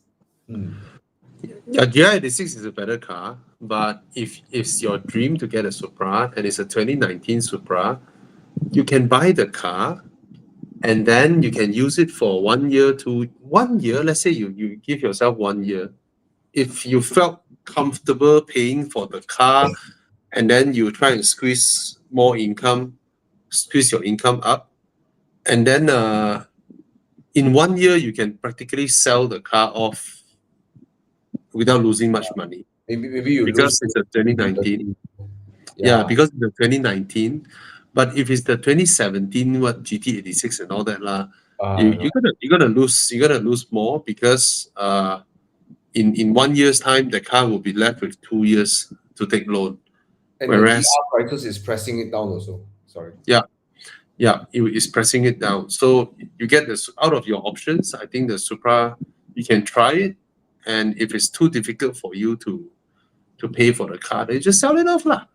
Yeah, GR86 is a better car, but if it's your dream to get a Supra and it's a 2019 Supra, you can buy the car and then you can use it for 1 year to 1 year. Let's say you give yourself 1 year. If you felt comfortable paying for the car and then you try and squeeze more income, squeeze your income up, and then in 1 year you can practically sell the car off without losing much money Maybe you because lose it's a 2019. Yeah. Yeah, because it's the 2019. But if it's the 2017, what GT86 and all that lah, you're gonna lose more because in 1 year's time the car will be left with 2 years to take loan. and whereas- the GR prices is pressing it down also. Sorry. Yeah, it is pressing it down. So you get this out of your options. I think the Supra, you can try it, and if it's too difficult for you to pay for the car, then you just sell it off lah.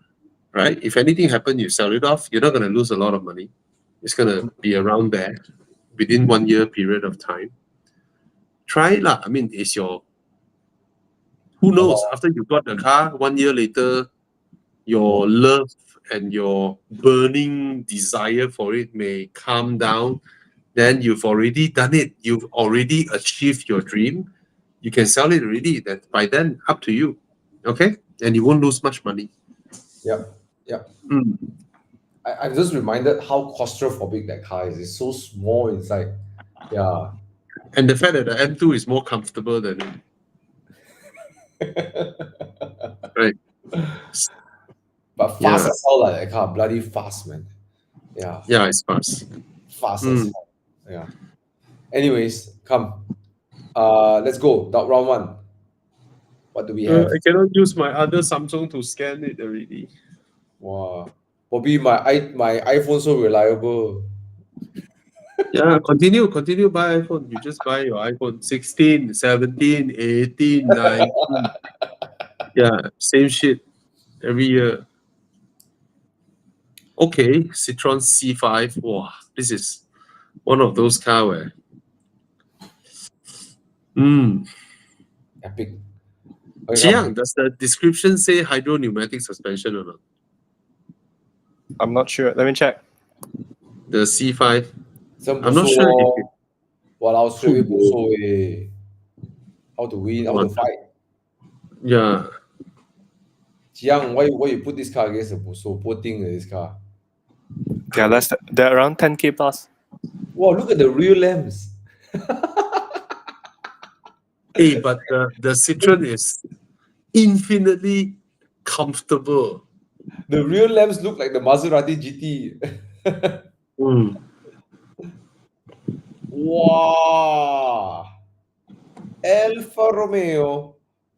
Right? If anything happens, you sell it off. You're not going to lose a lot of money. It's going to be around there within 1 year period of time. Try it lah. I mean, it's your. Who knows? After you got the car, 1 year later, your love and your burning desire for it may calm down. Then you've already done it. You've already achieved your dream. You can sell it already. That by then, up to you. Okay, and you won't lose much money. Yep. Mm. I'm just reminded how claustrophobic that car is. It's so small inside. Yeah. And the fact that the M2 is more comfortable than it. Right. But fast Yeah. as hell, like that car. Bloody fast, man. Yeah. Yeah, it's fast. Fast as hell. Yeah. Anyways, come. Let's go. Round one. What do we have? I cannot use my other Samsung to scan it already. Wow. Bobby, my iPhone so reliable. Yeah, continue buy iPhone. You just buy your iPhone 16, 17, 18, 19. Yeah, same shit every year. Okay, Citroen C5. Wow, this is one of those cars where Epic. Okay, Chiang, does the description say hydro pneumatic suspension or not? I'm not sure. Let me check. The C5. Some I'm not sure if it- Walao straight away buso eh. How to win, how to fight. Yeah. Jiang, why you put this car against the buso? Poor thing this car. They're around 10K plus. Wow, look at the rear lamps. Hey, but the Citroen is infinitely comfortable. The rear lamps look like the Maserati GT. Wow. Alfa Romeo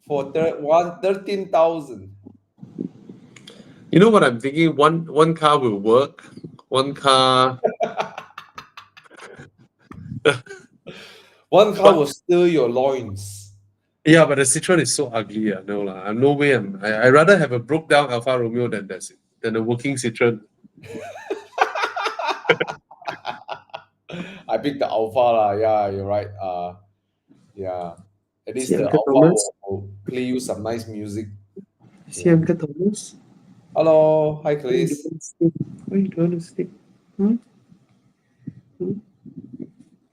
for 13,000. You know what I'm thinking? One car will work. One car. One car will steal your loins. Yeah, but the Citroen is so ugly. No lah. I'm no way. I rather have a broke down Alfa Romeo than a working Citroen. I picked the Alpha lah. Yeah, you're right. Yeah. At least the Uncle Alpha Thomas? will play you some nice music. See Uncle Thomas? Hello, hi Chris. Why you don't want to sleep?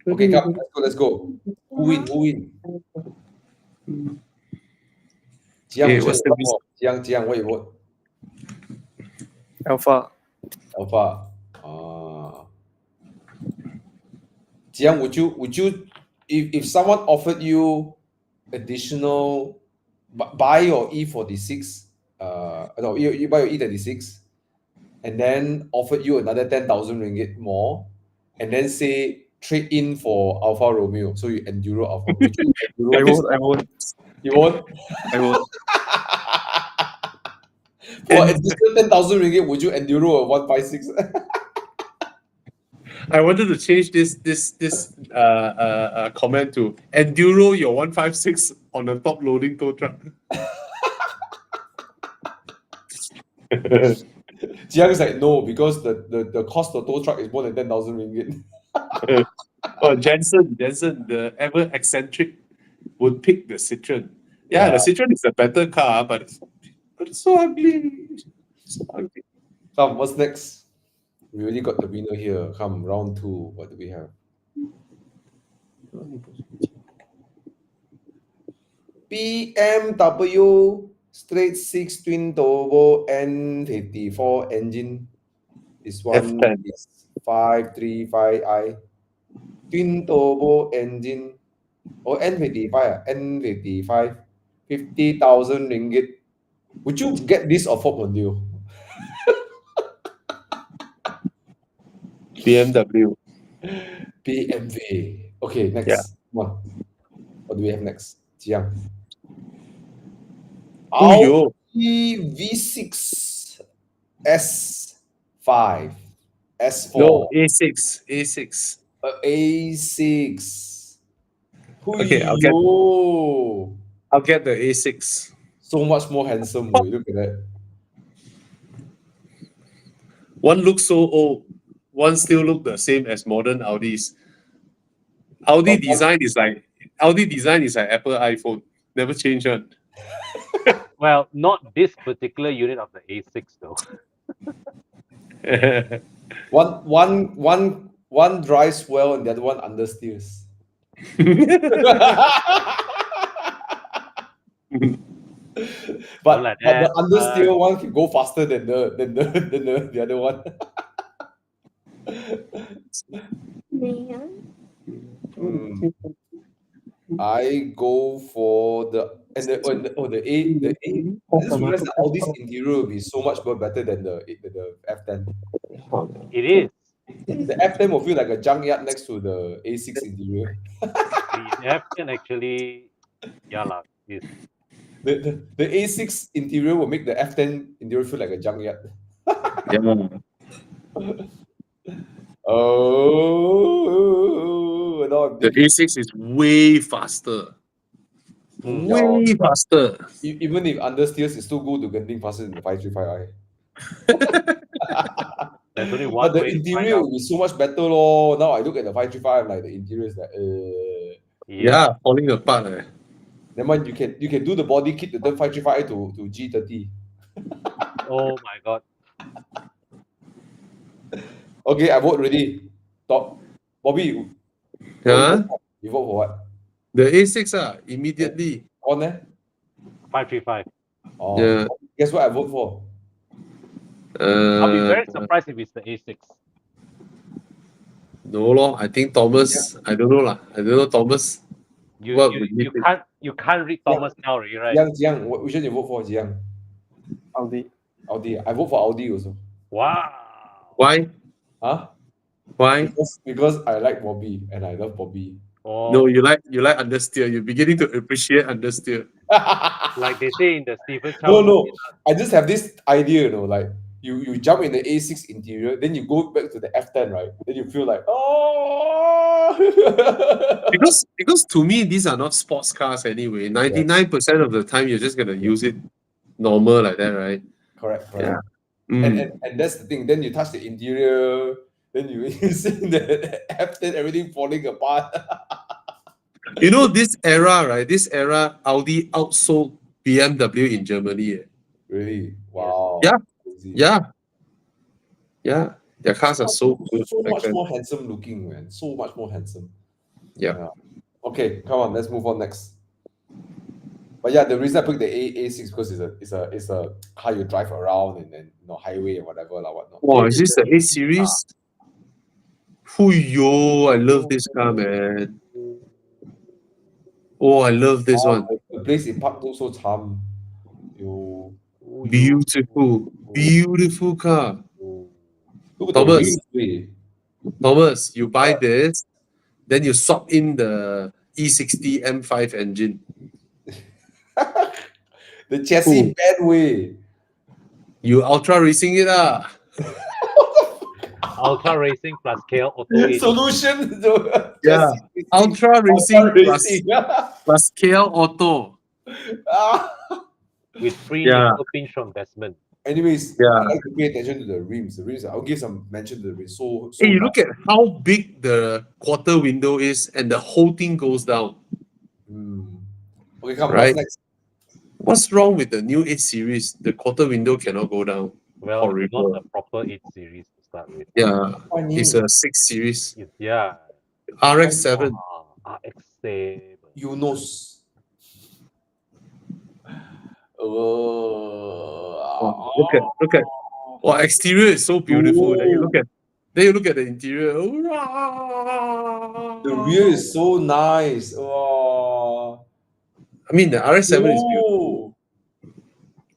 Okay, come, let's go. Who win? Jiang, Okay, what's the Jiang, what you vote? Alpha. Alpha. Jiang, would you if someone offered you additional buy your E46, no, you buy your E36 and then offered you another 10,000 ringgit more and then say trade in for Alfa Romeo, so you Enduro Alfa. Would you Enduro I won't. You won't? I won't. For additional 10,000 ringgit, would you Enduro a 156? I wanted to change this comment to Enduro your 156 on a top loading tow truck. Jiang's like, no, because the cost of tow truck is more than 10,000 ringgit. Oh, Jensen, the ever eccentric, would pick the Citroen. Yeah, the Citroen is a better car, but it's so ugly. So ugly. Come, what's next? We already got the winner here. Come, round 2. What do we have? BMW straight 6 twin turbo N54 engine. This one F10. is 535i. Twin turbo engine. Oh, N55, N55. 50,000 ringgit. Would you get this or Ford Mondeo? BMW. BMW. Okay, next. Yeah. Come on. What do we have next? Jiang. Oh, Audi V6 S5 S4 no, A6. A6. A6. Okay, I'll get the A6. So much more handsome. Boy. Look at that. One looks so old. One still look the same as modern Audis. Audi design is like Apple iPhone. Never change one. Well, not this particular unit of the A6 though. One drives well and the other one understeers. but like but the that, understeer one can go faster than the other one. I go for the A. I just realized that all this interior will be so much more better than the F10. it is. The F10 will feel like a junkyard next to the A6 interior. The F10 actually, yeah lah, is The A6 interior will make the F10 interior feel like a junkyard. Yeah. Oh, no, The A6 is way faster. Way faster. even if understeers, it's still good to getting faster than the 535i. there's only But one the way to find interior out. will be so much better, lor. Now I look at the 535, like the interior is like, Yeah, falling apart. Never mind, you can do the body kit to turn 535i to G30. Oh my god. Okay, I vote already. Top. Bobby, Huh? you vote for what? The A6 immediately. On eh? 535. Oh, Yeah. guess what I vote for? I'll be very surprised if it's the A6. No lor, I think Thomas. I don't know lah. I don't know Thomas. You What you, would you you can't you can't read Thomas now, already, right? Jiang, which one you vote for, Jiang? Audi. Audi. I vote for Audi also. Wow. Why? Huh? Why? Because I like Bobby and I love Bobby. Oh, No, you like understeer. You're beginning to appreciate understeer. like they say in the Stephen Chow. No. movie, I just have this idea, like you jump in the A6 interior, then you go back to the F10, right? Then you feel like, oh. Because to me these are not sports cars anyway. 99% of the time you're just gonna use it normal like that, right? Correct. Yeah. And that's the thing. Then you touch the interior, then you see the F10, everything falling apart. You know this era, right? This era, Audi outsold BMW in Germany. Really? Wow. Yeah. Crazy. Yeah. Their cars are so good. So back much then. more handsome looking, man. So much more handsome. Yeah. Okay, come on, let's move on next. But yeah, the reason I picked the A6 because it's a how you drive around and then highway and whatever whatnot. Wow, is this the A series? Yo, I love this car, man. Oh, I love this one. The place in Park looks so charm. Yo. Beautiful car. Look at Thomas. the wheels. Thomas, you buy this, then you swap in the E60 M5 engine. The chassis bad way. You ultra racing it Ultra Racing plus KL Auto 8. Solution. Yeah. Ultra racing plus KL Auto. with free Yeah. nickel pinch from Desmond. Anyways, Yeah. I like to pay attention to the rims. The rims, I'll give some mention to the rims. So Hey, you look at how big the quarter window is and the whole thing goes down. Okay, come on. Right. What's next? What's wrong with the new 8 series? The quarter window cannot go down. Well, Horrible. not a proper 8 series to start with. Yeah, Funny. it's a 6 series. Yeah. RX-7. RX-7. Yunus. Oh, look at. Wow, exterior is so beautiful. Then you look at the interior. The rear is so nice. Oh. I mean, the RX-7 is beautiful. Oh.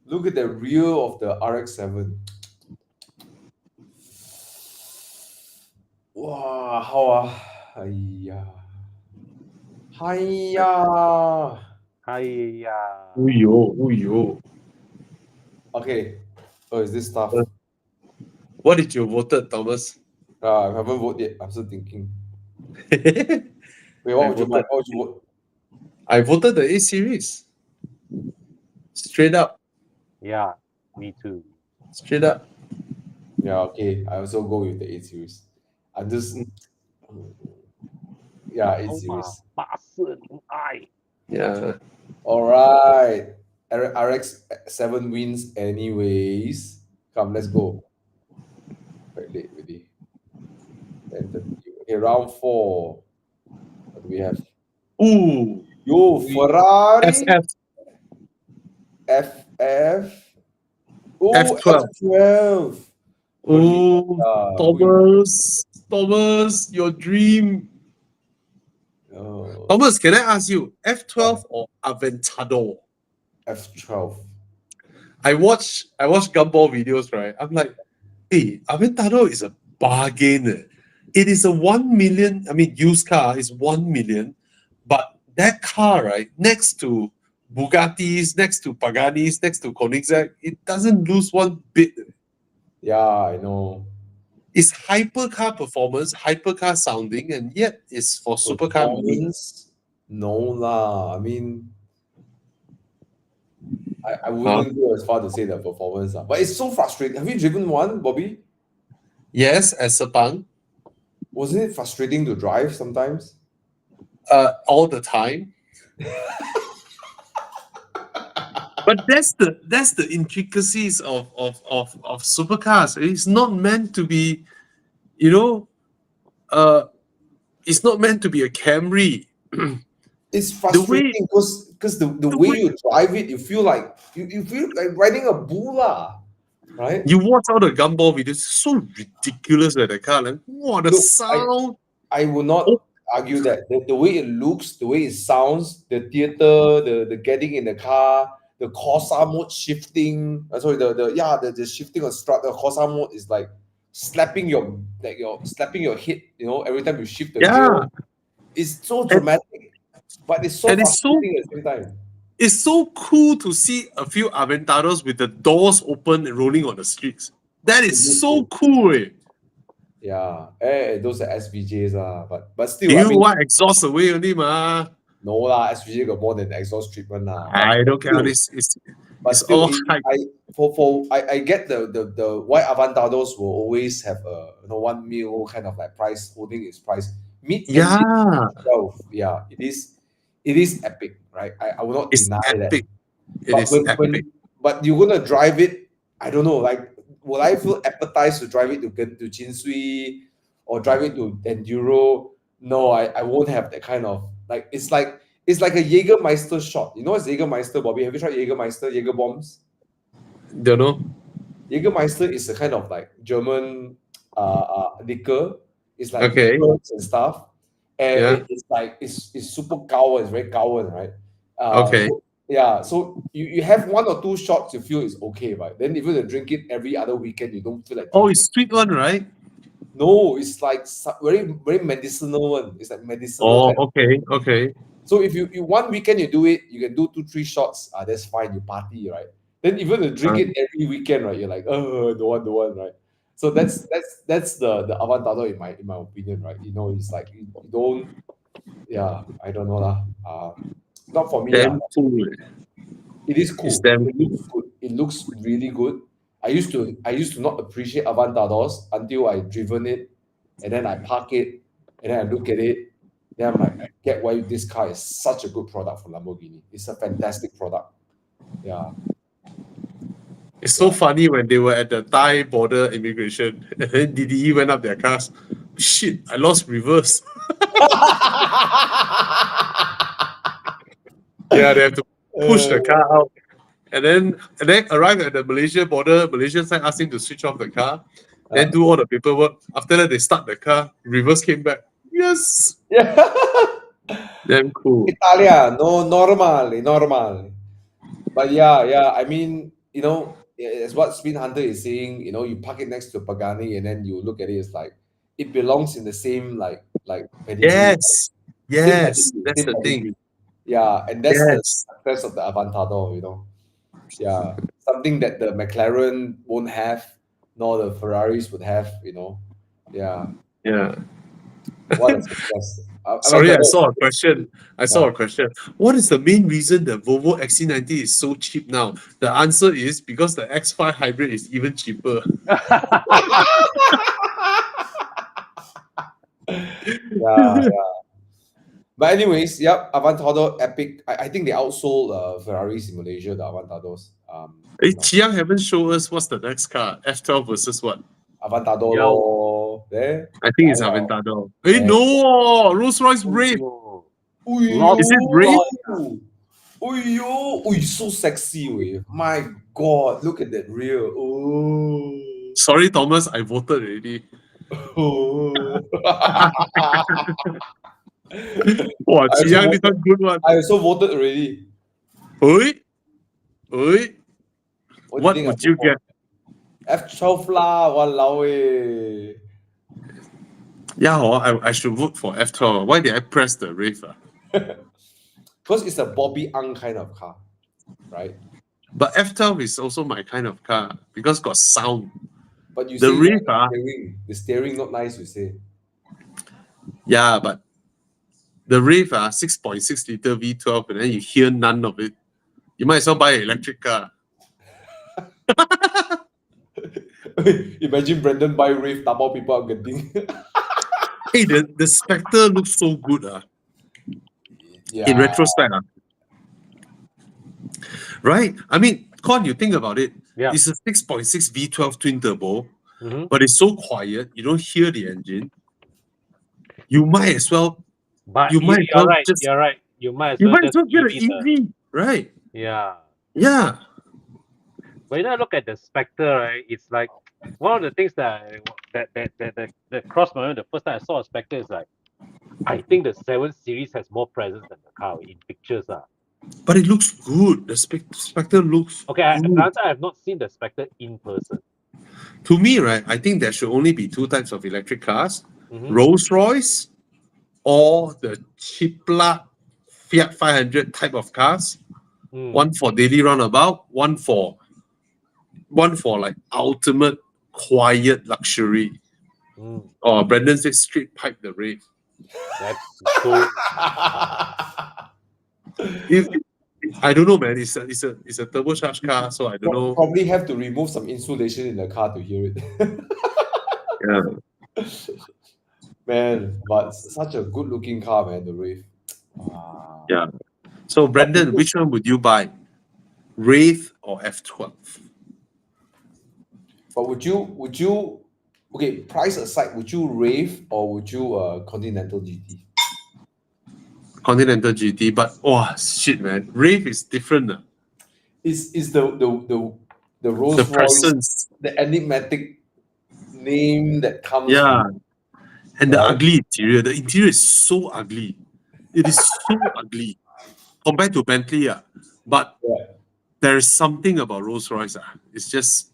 Look at the rear of the RX-7. Wow, how Hiya. Hiya. Uyo. Okay. Oh, is this stuff? What did you voted, Thomas? I haven't voted yet. I'm still thinking. I Wait, what would you vote? voted the 8 series. Straight up. Yeah, me too. Straight up. Yeah, okay. I also go with the 8 series. I'm just 8 series. 840i. Yeah. All right. RX-7 wins anyways. Come, let's go. Quite late already. 10:30. Okay, round 4. What do we have? Ooh. Yo, Ferrari. FF. FF. Oh, F12. F12. Oh, Thomas, your dream. Oh, Thomas, can I ask you, F12 or Aventador? F12. I watch gumball videos, right? I'm like, hey, Aventador is a bargain. It is a 1 million, used car is 1 million, but that car, right, next to Bugattis, next to Paganis, next to Koenigsegg, it doesn't lose one bit. Yeah, I know. It's hypercar performance, hypercar sounding, and yet it's for supercar means. Performance? No lah. I mean, I wouldn't go as far to say the performance lah. But it's so frustrating. Have you driven one, Bobby? Yes, as Sepang, Wasn't it frustrating to drive sometimes? all the time. But that's the intricacies of supercars. It's not meant to be, it's not meant to be a Camry. It's frustrating because the way you drive it, you feel like riding a bull lah, right? You watch all the gumball videos, it's so ridiculous with the car. Like, what the Look, sound! I will not argue that the way it looks, the way it sounds, the theater, the getting in the car, the Corsa mode shifting. The shifting of strut. The Corsa mode is like slapping your head. Every time you shift the gear. It's so dramatic, but it's so frustrating at the same time. It's so cool to see a few Aventados with the doors open and rolling on the streets. That is so cool. Yeah, those are SVJs but still. You want exhaust away only ma? No lah, SVJ got more than exhaust treatment lah. I don't care. It's still, all hype. I get the white Aventados will always have a 1 mil kind of like price, holding its price. It is epic, right? I will not deny epic. that. But you're gonna drive it. I don't know. Like, will I feel appetized to drive it to Jinsui or drive it to Enduro? No, I won't have that kind of like. It's like a Jägermeister shot. You know what's Jägermeister, Bobby? Have you tried Jägermeister? Jäger bombs? Don't know. Jägermeister is a kind of like German liquor. It's like okay. and stuff, and it's super gao. It's very gao, right? Okay. So you have 1 or 2 shots, you feel it's okay, right? Then if you drink it every other weekend, you don't feel like. Oh, it's sweet one, right? No, it's like very very medicinal one. It's like medicinal. Oh, okay. So if you 1 weekend you do it, you can do 2-3 shots. That's fine. You party, right? Then if you drink it every weekend, right? You're like, don't want, right? So that's the Aventador in my opinion, right? It's like you don't. Yeah, I don't know lah. Not for me. Cool. It is cool. It looks good. It looks really good. I used to not appreciate Aventadors until I driven it, and then I park it, and then I look at it. Then I'm like, I get why this car is such a good product for Lamborghini. It's a fantastic product. Yeah. It's so funny when they were at the Thai border immigration and then DDE went up their cars. Shit, I lost reverse. Yeah, they have to push the car out. And then arrive at the Malaysia border, Malaysian side asked him to switch off the car, then do all the paperwork. After that, they start the car, reverse came back. Yes! Yeah. Damn cool. Italia, no, normal. But yeah, I mean, as what Spin Hunter is saying, you park it next to Pagani and then you look at it, it's like it belongs in the same like pedigree. Yes, Same yes, pedigree, that's same the thing. pedigree. Yeah, and that's the Yes. success of the Aventador, Yeah, something that the McLaren won't have, nor the Ferraris would have, Yeah, Yeah. what a success. Sorry, I Aventador- saw a question. What is the main reason the Volvo XC90 is so cheap now? The answer is because the X5 hybrid is even cheaper. yeah. But anyways, yep, Aventador epic. I think they outsold Ferraris in Malaysia, the Aventadors. Hey, Chiang haven't shown us what's the next car. F12 versus what? Aventador Yo. there. I think it's Yeah. Aventador. Hey, Yeah. no! Rolls-Royce Wraith. Oh, Uyo, Is it Wraith? Uyo, so sexy, way. My God, look at that rear. Oh. Sorry, Thomas, I voted already. Oh. Wow, I Chiang, also this one good one. I also voted already. Oi? What do would you get? F12 lah, walao eh. Yeah, I should vote for F12. Why did I press the Wraith? Because it's a Bobby Ang kind of car, right? But F12 is also my kind of car because got sound. But you The say Wraith, the steering not nice, you say. yeah, but the Wraith 6.6 liter V12, and then you hear none of it. You might as well buy an electric car. Imagine Brandon buy Wraith, tapao people are getting. Hey, the Spectre looks so good. Yeah. In retrospect. Right? I mean, Con, you think about it. Yeah. It's a 6.6 V12 twin turbo, Mhm. but it's so quiet, you don't hear the engine. You might as well But You might you're well right. just- You're right. You might as you well might as just well get an give it EV, right? yeah. Yeah. When I look at the Spectre, right, it's like one of the things that crossed my mind the first time I saw a Spectre is like, I think the 7 Series has more presence than the car in pictures. But it looks good. The Spectre looks Okay, good. granted, I have not seen the Spectre in person. To me, right, I think there should only be two types of electric cars: Mhm. Rolls-Royce or the cheapla Fiat 500 type of cars. Mm. One for daily roundabout, one for like ultimate quiet luxury. Mm. Or Brandon said street pipe the Wraith. That's so. I don't know, man. It's a turbocharged car, so I don't know. Probably have to remove some insulation in the car to hear it. Yeah. Man, but such a good looking car, man, the Wraith. Wow. Yeah. So Brandon, which one would you buy? Wraith or F12? But would you okay, price aside, would you Wraith or would you Continental GT? Continental GT, but shit, man. Wraith is different. Is the Rolls The Royce, presence. the enigmatic name that comes Yeah. with- And the Right. ugly interior. The interior is so ugly. It is so ugly compared to Bentley. But Yeah. there is something about Rolls Royce. It's just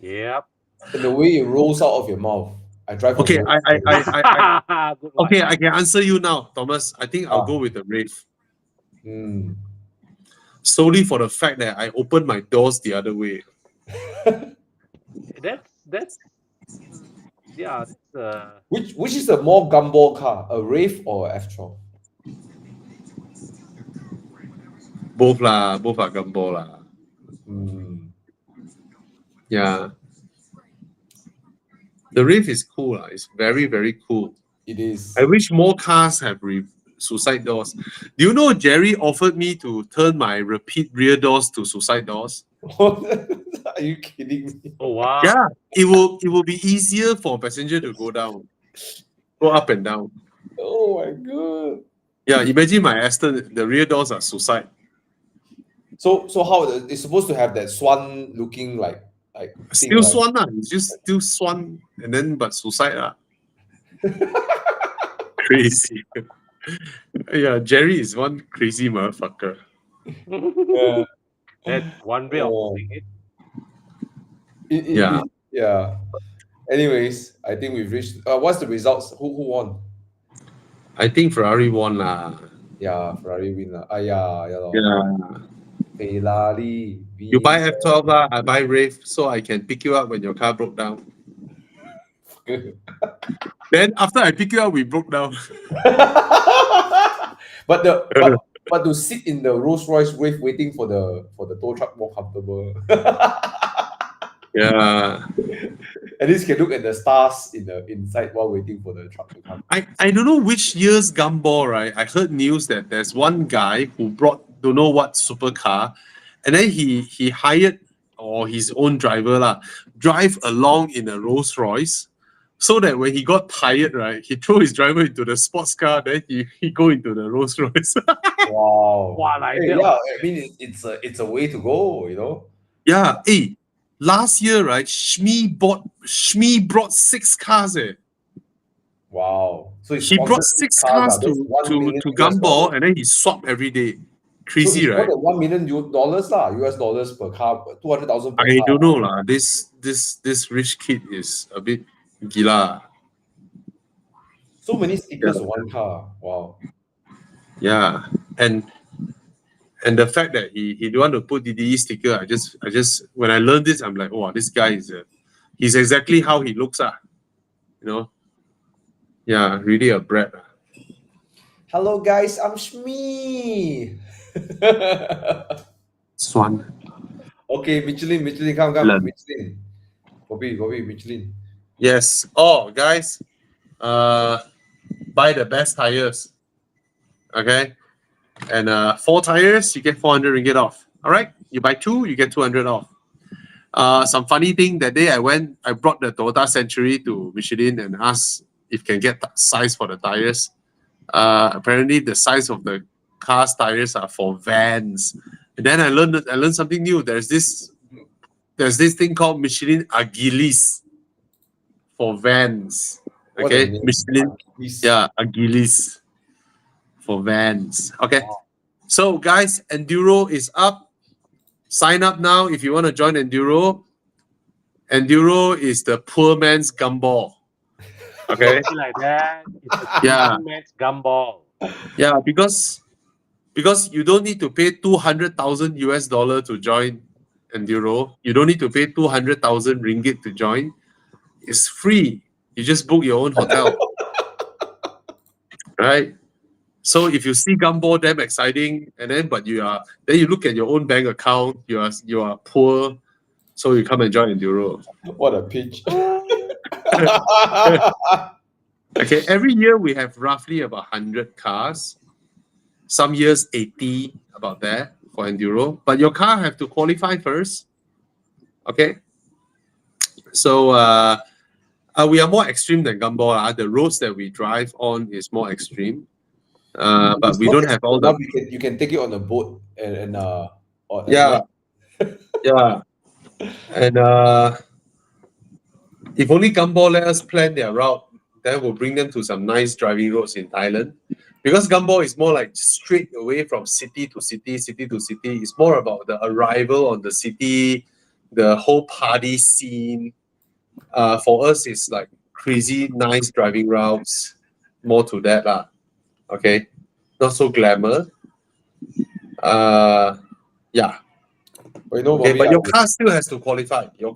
Yep. and the way it rolls out of your mouth. I drive a okay. Rolls I Good one. okay. I can answer you now, Thomas. I think I'll Ah. go with the Wraith Mm. solely for the fact that I opened my doors the other way. That's yeah. That's, Which is a more gumball car, a Wraith or a F12? Both are gumball lah. Mm. Yeah. The Wraith is cool. It's very, very cool. It is. I wish more cars have suicide doors. Do you know Jerry offered me to turn my repeat rear doors to suicide doors? Are you kidding me? Oh wow. Yeah, it will be easier for a passenger to go up and down. Oh my god. Yeah, imagine my Aston, the rear doors are suicide. So how it's supposed to have that swan looking like Still thing, swan lah. It's just still swan and then but suicide lah. Crazy. Yeah, Jerry is one crazy motherfucker. Yeah. That's one way of Oh. putting it. Yeah. Yeah. Anyways, I think we've reached. What's the results? Who won? I think Ferrari won lah. Yeah, Ferrari win lah. Yeah, lor. Yeah. Ferrari. You buy F12 lah, I buy Wraith, so I can pick you up when your car broke down. Then after I pick you up, we broke down. but to sit in the Rolls Royce Wraith waiting for the tow truck more comfortable. Yeah. At least you can look at the stars in the inside while waiting for the truck to come. I don't know which year's Gumball, right? I heard news that there's one guy who brought don't know what supercar, and then he hired or his own driver lah, drive along in a Rolls Royce, so that when he got tired, right, he throw his driver into the sports car, then he go into the Rolls Royce. Wow. Wow, like Hey, that. yeah, I mean it's a way to go, you know. Yeah. Hey, last year, right, Shmi brought 6 cars. Wow. So He brought 6 cars to Gumball, and then he swapped every day. Crazy, so right? $1 million lah, US dollars per car, 200,000 per I car. don't know lah. This rich kid is a bit gila. So many stickers on one car. Wow. Yeah, and the fact that he don't want to put DDE sticker, I just when I learned this, I'm like, oh, this guy he's exactly how he looks, you know. Yeah, really a brat. Hello guys, I'm Shmi. Swan. Okay, Michelin, come, Learn. Michelin. Bobby, Michelin. Yes. Oh, guys, buy the best tires. Okay, and 4 tires, you get 400 ringgit off. All right, you buy 2, you get 200 off. Some funny thing, that day I brought the Toyota Century to Michelin and asked if can get size for the tires. Apparently the size of the car's tires are for vans. And then I learned something new. There's this thing called Michelin Agilis for vans. What Okay, the name? Michelin, yeah, Agilis for vans. Okay, so guys, Enduro is up. Sign up now if you want to join Enduro. Enduro is the poor man's Gumball. Okay. Something like that. It's a Yeah. man's Gumball. Yeah, because you don't need to pay $200,000 US to join Enduro. You don't need to pay 200,000 ringgit to join. It's free. You just book your own hotel. Right? So if you see Gumball damn exciting, and then you look at your own bank account, you are poor, so you come and join Enduro. What a pitch. Okay, every year we have roughly about 100 cars. Some years 80, about there for Enduro. But your car have to qualify first. Okay. So we are more extreme than Gumball. The roads that we drive on is more extreme. But we don't have all the. You can take it on a boat and Yeah. Yeah. And if only Gumball let us plan their route, then we'll bring them to some nice driving roads in Thailand. Because Gumball is more like straight away from city to city. It's more about the arrival on the city, the whole party scene. For us, it's like crazy nice driving routes. More to that lah. Okay, not so glamour. Yeah. But you know, Okay, Bobby, but your car still has to qualify. You know,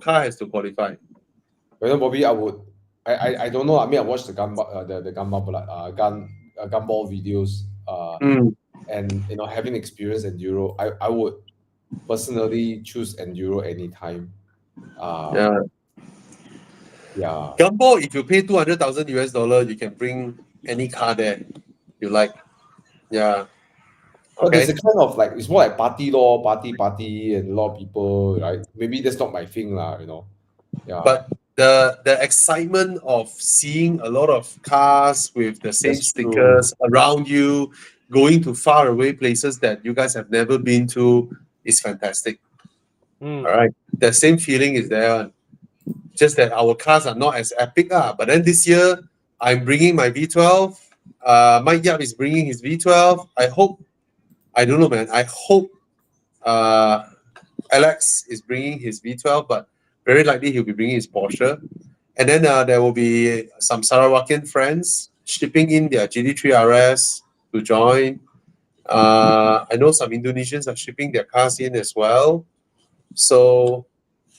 Bobby, I don't know. I mean, I watched the Gumball videos. And you know, having experienced Enduro, I would personally choose Enduro anytime. Yeah. Yeah. Gumball, if you pay $200,000 US, you can bring any car there you like. Yeah. But there's Okay. a kind of like it's more like party, and a lot of people, right? Maybe that's not my thing, lah. Yeah. But the excitement of seeing a lot of cars with the same That's stickers around you, going to far away places that you guys have never been to, is fantastic. Mm. All right. The same feeling is there. Just that our cars are not as epic. But then this year, I'm bringing my V12. Mike Yap is bringing his V12. I don't know, man. I hope Alex is bringing his V12, but very likely he'll be bringing his Porsche. And then there will be some Sarawakian friends shipping in their GT3 RS to join. I know some Indonesians are shipping their cars in as well. So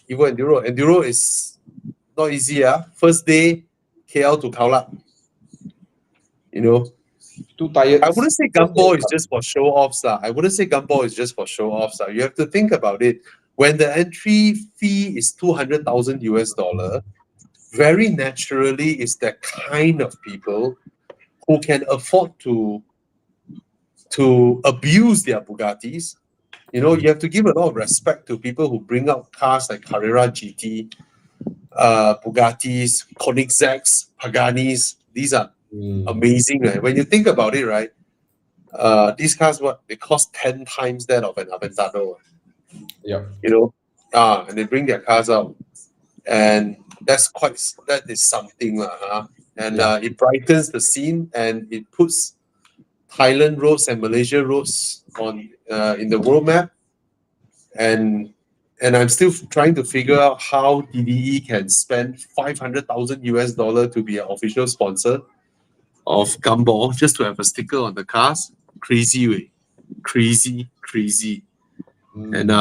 Evo Enduro is not easy. First day, KL to Khao Lak. too tired. I wouldn't say gumball is just for show offs. I wouldn't say gumball is just for show offs. You have to think about it. When the entry fee is $200,000, very naturally is the kind of people who can afford to abuse their Bugattis. You have to give a lot of respect to people who bring out cars like Carrera GT, Bugattis, Koenigseggs, Paganis. These are amazing, right? When you think about it, right? These cars, they cost 10 times that of an Aventador. Yeah. And they bring their cars out, and that is something, and it brightens the scene, and it puts Thailand roads and Malaysia roads on in the world map, and I'm still trying to figure out how DDE can spend $500,000 to be an official sponsor of Gumball just to have a sticker on the cars. Crazy way, crazy. And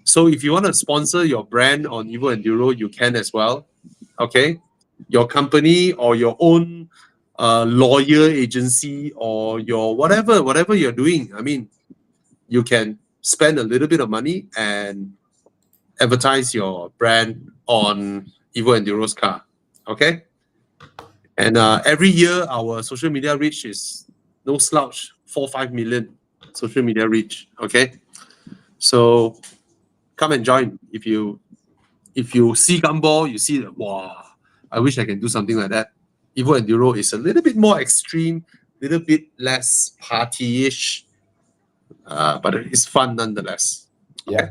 so if you want to sponsor your brand on Evo Enduro, you can as well. Okay, your company or your own lawyer agency or your whatever you're doing. I mean, you can spend a little bit of money and advertise your brand on Evo Enduro's car. Okay, and every year our social media reach is no slouch, 4-5 million social media reach. Okay, so come and join. If you see Gumball, you see that, wow, I wish I can do something like that. Evo Enduro is a little bit more extreme, a little bit less party-ish, but it's fun nonetheless. Yeah.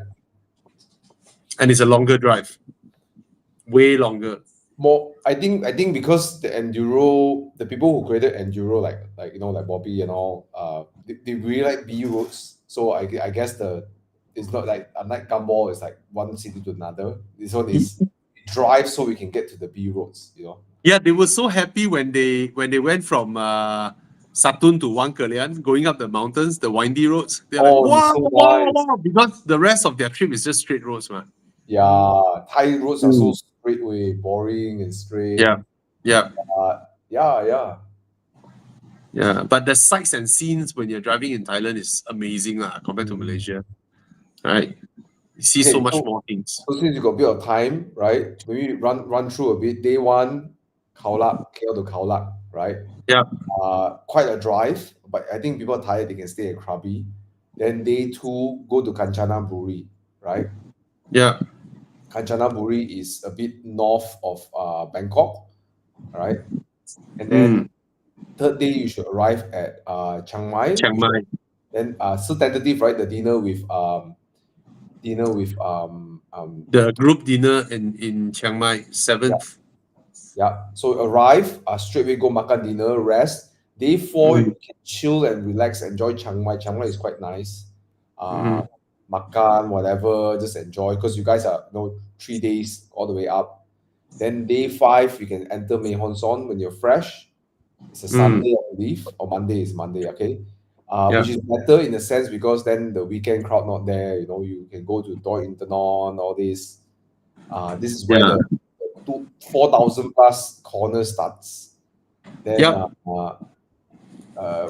And it's a longer drive, way longer. More, I think because the Enduro, the people who created Enduro, like Bobby and all, they really like B roads. So I guess it's not like, unlike Gumball, it's like one city to another. This one is drive so we can get to the B roads. Yeah, they were so happy when they went from Satun to Wang Kelian, going up the mountains, the windy roads. They're like, wow, because the rest of their trip is just straight roads, man. Yeah, Thai roads are so straight way, boring and straight. Yeah. But the sights and scenes when you're driving in Thailand is amazing compared to Malaysia. Right? You see so much more things. So since you got a bit of time, right? Maybe run through a bit. Day one, Khao Lak, KL to Khao Lak, right? Yeah. Quite a drive, but I think people are tired, they can stay at Krabi. Then day two, go to Kanchanaburi, right? Yeah. Kanchanaburi is a bit north of Bangkok, right? And then third day you should arrive at Chiang Mai. Then still tentative, right? The dinner with the group dinner in Chiang Mai, 7th. Yeah. So arrive, straight away go makan dinner, rest. Day 4 you can chill and relax, enjoy Chiang Mai. Chiang Mai is quite nice. Makan, whatever, just enjoy, because you guys are 3 days all the way up. Then day 5 you can enter Mae Hon Son when you're fresh. It's a Sunday, I believe, or Monday is Monday, okay? Which is better in a sense because then the weekend crowd not there, you can go to Doi Internon, all this. This is where the 4,000 plus corner starts. Then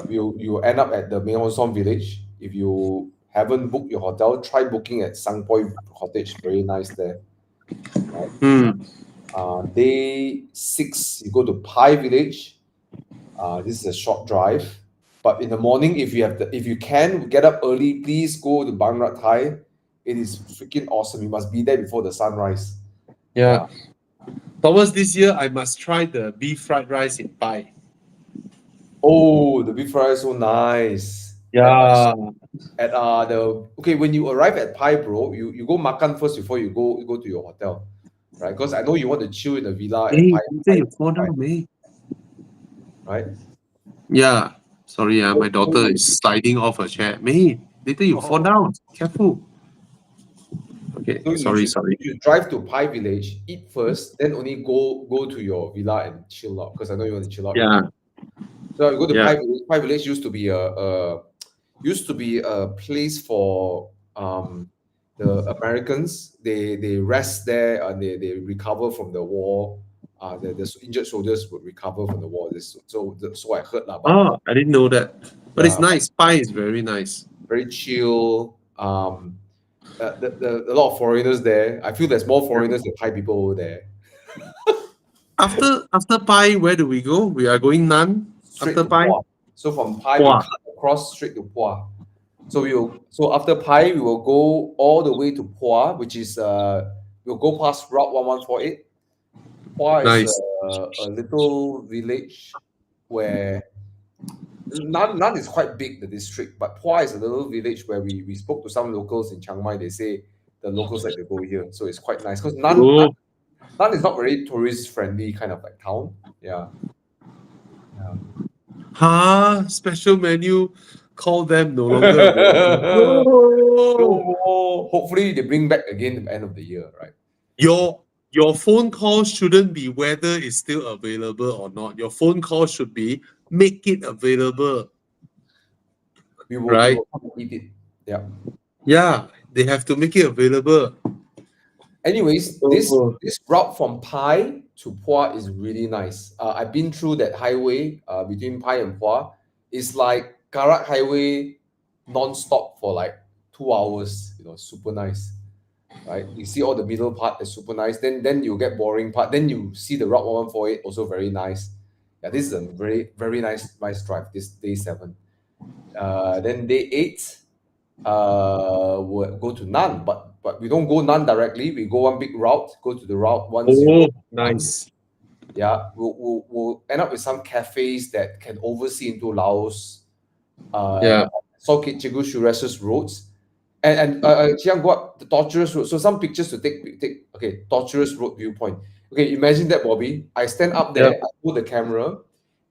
you end up at the Mae Hon Son village. If you haven't booked your hotel, try booking at Sang Poi Cottage, very nice there. Day 6 you go to Pai village. This is a short drive. But in the morning, if you can get up early, please go to Bang Rat Thai. It is freaking awesome. You must be there before the sunrise. Yeah. Thomas, this year I must try the beef fried rice in Pai. Oh, the beef fry is so nice. Yeah. When you arrive at Pai, bro, you go makan first before you go to your hotel, right? Because I know you want to chill in the villa at Hey, Pai, later you fall down, mate. right? Yeah. Sorry, my daughter is sliding off her chair. Mate, later you fall down. Careful. Okay, So sorry. you drive to Pai Village, eat first, then only go to your villa and chill out. Because I know you want to chill out. Yeah. So you go to Yeah. Pai Village. Pai Village used to be a place for the Americans. They rest there and they recover from the war. The injured soldiers would recover from the war. So I heard lah. But Oh, I didn't know that. But it's Yeah. nice. Pai is very nice. very chill. A lot of foreigners there. I feel there's more foreigners than Thai people over there. After Pai, where do we go? We are going Nan. Straight After to Pai? Pua. So from Pai, Pua. we cut across straight to Pua. So after Pai, we will go all the way to Pua, which is we'll go past Route 1148. Pua Nice. is a little village where Nan is quite big, the district, but Pua is a little village where we spoke to some locals in Chiang Mai. They say the locals like to go here, so it's quite nice because Nan is not very tourist friendly kind of like town. Yeah. Special menu. Call them no longer available. No. Hopefully they bring back again at the end of the year, right? Your phone call shouldn't be whether it's still available or not. Your phone call should be make it available. We will come and eat it. Yeah. Yeah, they have to make it available. Anyways, this route from Pai to Pua is really nice. I've been through that highway between Pai and Pua. It's like Karak Highway non-stop for like 2 hours. Super nice. Right? You see all the middle part is super nice. Then you get boring part. Then you see the Route 1148, also very nice. Yeah, this is a very, very nice drive. This day 7. Then day 8, we'll go to Nan, but we don't go Nan directly. We go one big route, go to the Route 10. Oh, nice. Yeah, we'll end up with some cafes that can oversee into Laos. Sokit Chegu Shuresus roads. And Chiang go up the Torturous Road. So some pictures to take. Okay, Torturous Road viewpoint. Okay, imagine that, Bobby. I stand up there, I hold the camera,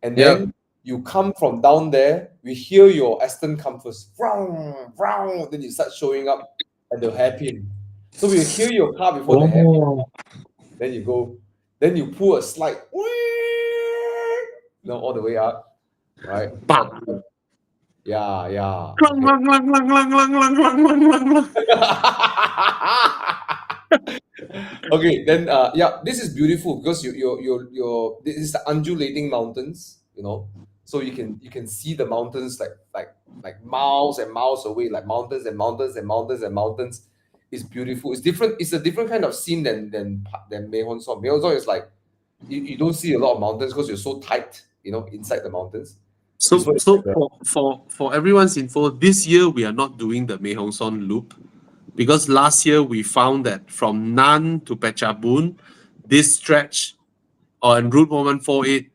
and then you come from down there. We hear your Aston come first. Vroom, vroom, then you start showing up at the hairpin. So we hear your car before the hairpin. Then you go. Then you pull a slide. All the way up. Right? Yeah. Okay, then this is beautiful because this is the undulating mountains, so you can see the mountains like miles and miles away, like mountains and mountains and mountains and mountains. It's beautiful. It's different. It's a different kind of scene than Mae Hon Son. Mae Hon Son is like you don't see a lot of mountains because you're so tight, inside the mountains. So for everyone's info, this year we are not doing the Mae Hong Son loop because last year we found that from Nan to Phetchabun, this stretch on Route 1148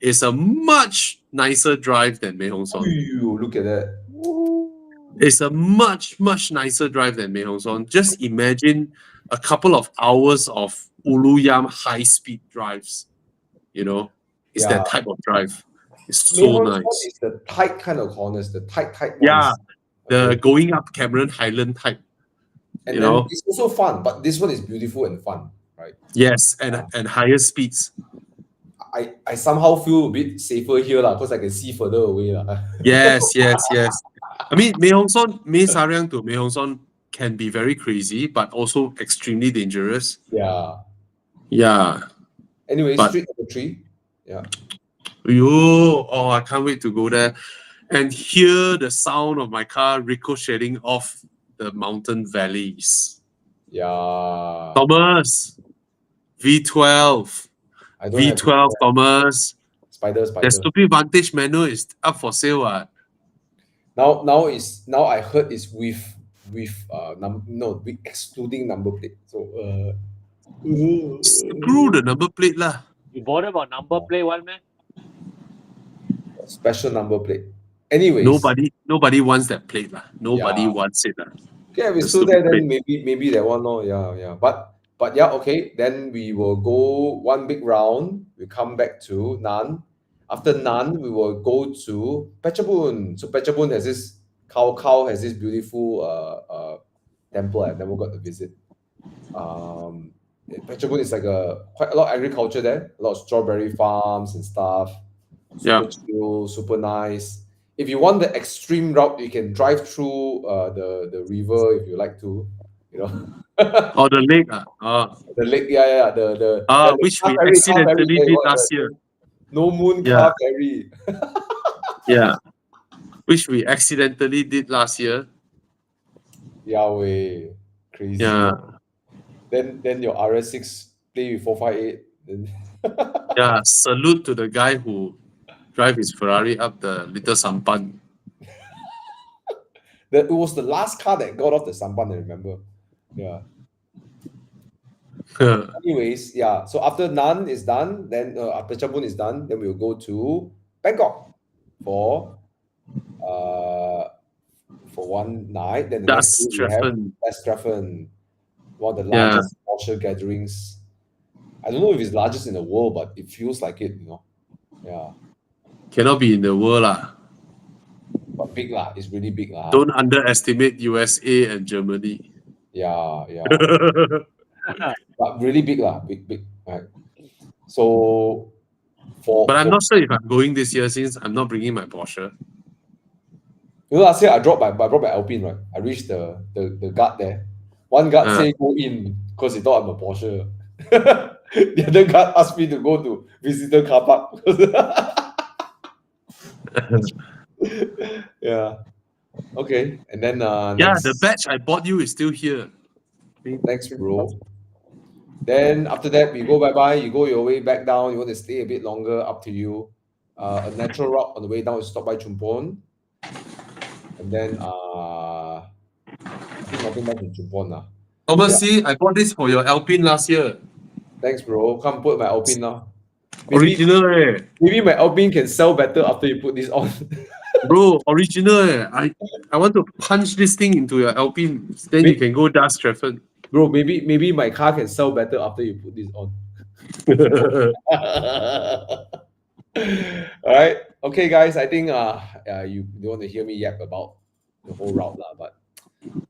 is a much nicer drive than Mae Hong Son. Ooh, look at that. It's a much nicer drive than Mae Hong Son. Just imagine a couple of hours of Ulu Yam high-speed drives. It's that type of drive. It's so nice. It's the tight kind of corners, the tight ones. Yeah, the going up Cameron Highland type. And then it's also fun, but this one is beautiful and fun, right? Yes, and higher speeds. I somehow feel a bit safer here because I can see further away. Yes. I mean, Mae Sariang to Mae Hong Son can be very crazy, but also extremely dangerous. Yeah. Anyway, Street number 3. Yeah. I can't wait to go there and hear the sound of my car ricocheting off the mountain valleys. Yeah. Thomas, V12. V12, Thomas. Spider. The stupid Vantage manual is up for sale. Now I heard it's with excluding number plate. So Screw the number plate lah. You bother about number plate one, man? special number plate. Anyways, Nobody wants that plate lah. Nobody Yeah. wants it lah. okay, if it's The still there, stupid then maybe that one, no, yeah. But yeah, okay. Then we will go one big round. We come back to Nan. After Nan, we will go to Phetchabun. So Phetchabun has this Khao has this beautiful temple I've never got to visit. Phetchabun is like quite a lot of agriculture there, a lot of strawberry farms and stuff. Super chill, super nice. If you want the extreme route, you can drive through the river if you like to, you know. Or the lake The lake, yeah, the which car we ferry, accidentally did what, last year. No moon Yeah. car ferry. Yeah. Which we accidentally did last year. Yahweh, crazy. Yeah. Then your RS6 play with 458. Then Yeah. Salute to the guy who drive his Ferrari up the little sampan. it was the last car that got off the sampan, I remember. Yeah. Anyways, yeah. So after Nan is done, then Phetchabun is done, then we'll go to Bangkok for one night. Then the next Das day we have Treffen. Das Treffen, one of the Yeah. largest Porsche gatherings. I don't know if it's largest in the world, but it feels like it, you know. Yeah, Cannot be in the world lah. but big lah. It's really big lah. Don't underestimate USA and Germany. Yeah. But really big lah, big. Right. So But I'm not sure if I'm going this year since I'm not bringing my Porsche. You know, last year I brought my Alpine, right? I reached the guard there. One guard say go in because he thought I'm a Porsche. The other guard asked me to go to visitor car park. Yeah. Okay. And then The badge I bought you is still here. Thanks, bro. Then after that, we go bye-bye. You go your way back down. You want to stay a bit longer, up to you. A natural route on the way down is stop by Chumpon. And then I think nothing much in Chumpon lah. Thomas, see, I bought this for your Alpine last year. Thanks, bro. Come put my Alpine now. Original eh. Maybe my Alpine can sell better after you put this on. Bro, original eh. I want to punch this thing into your Alpine. Then you can go Das Treffen. Bro, maybe my car can sell better after you put this on. All right. Okay, guys. I think you don't want to hear me yap about the whole route lah, but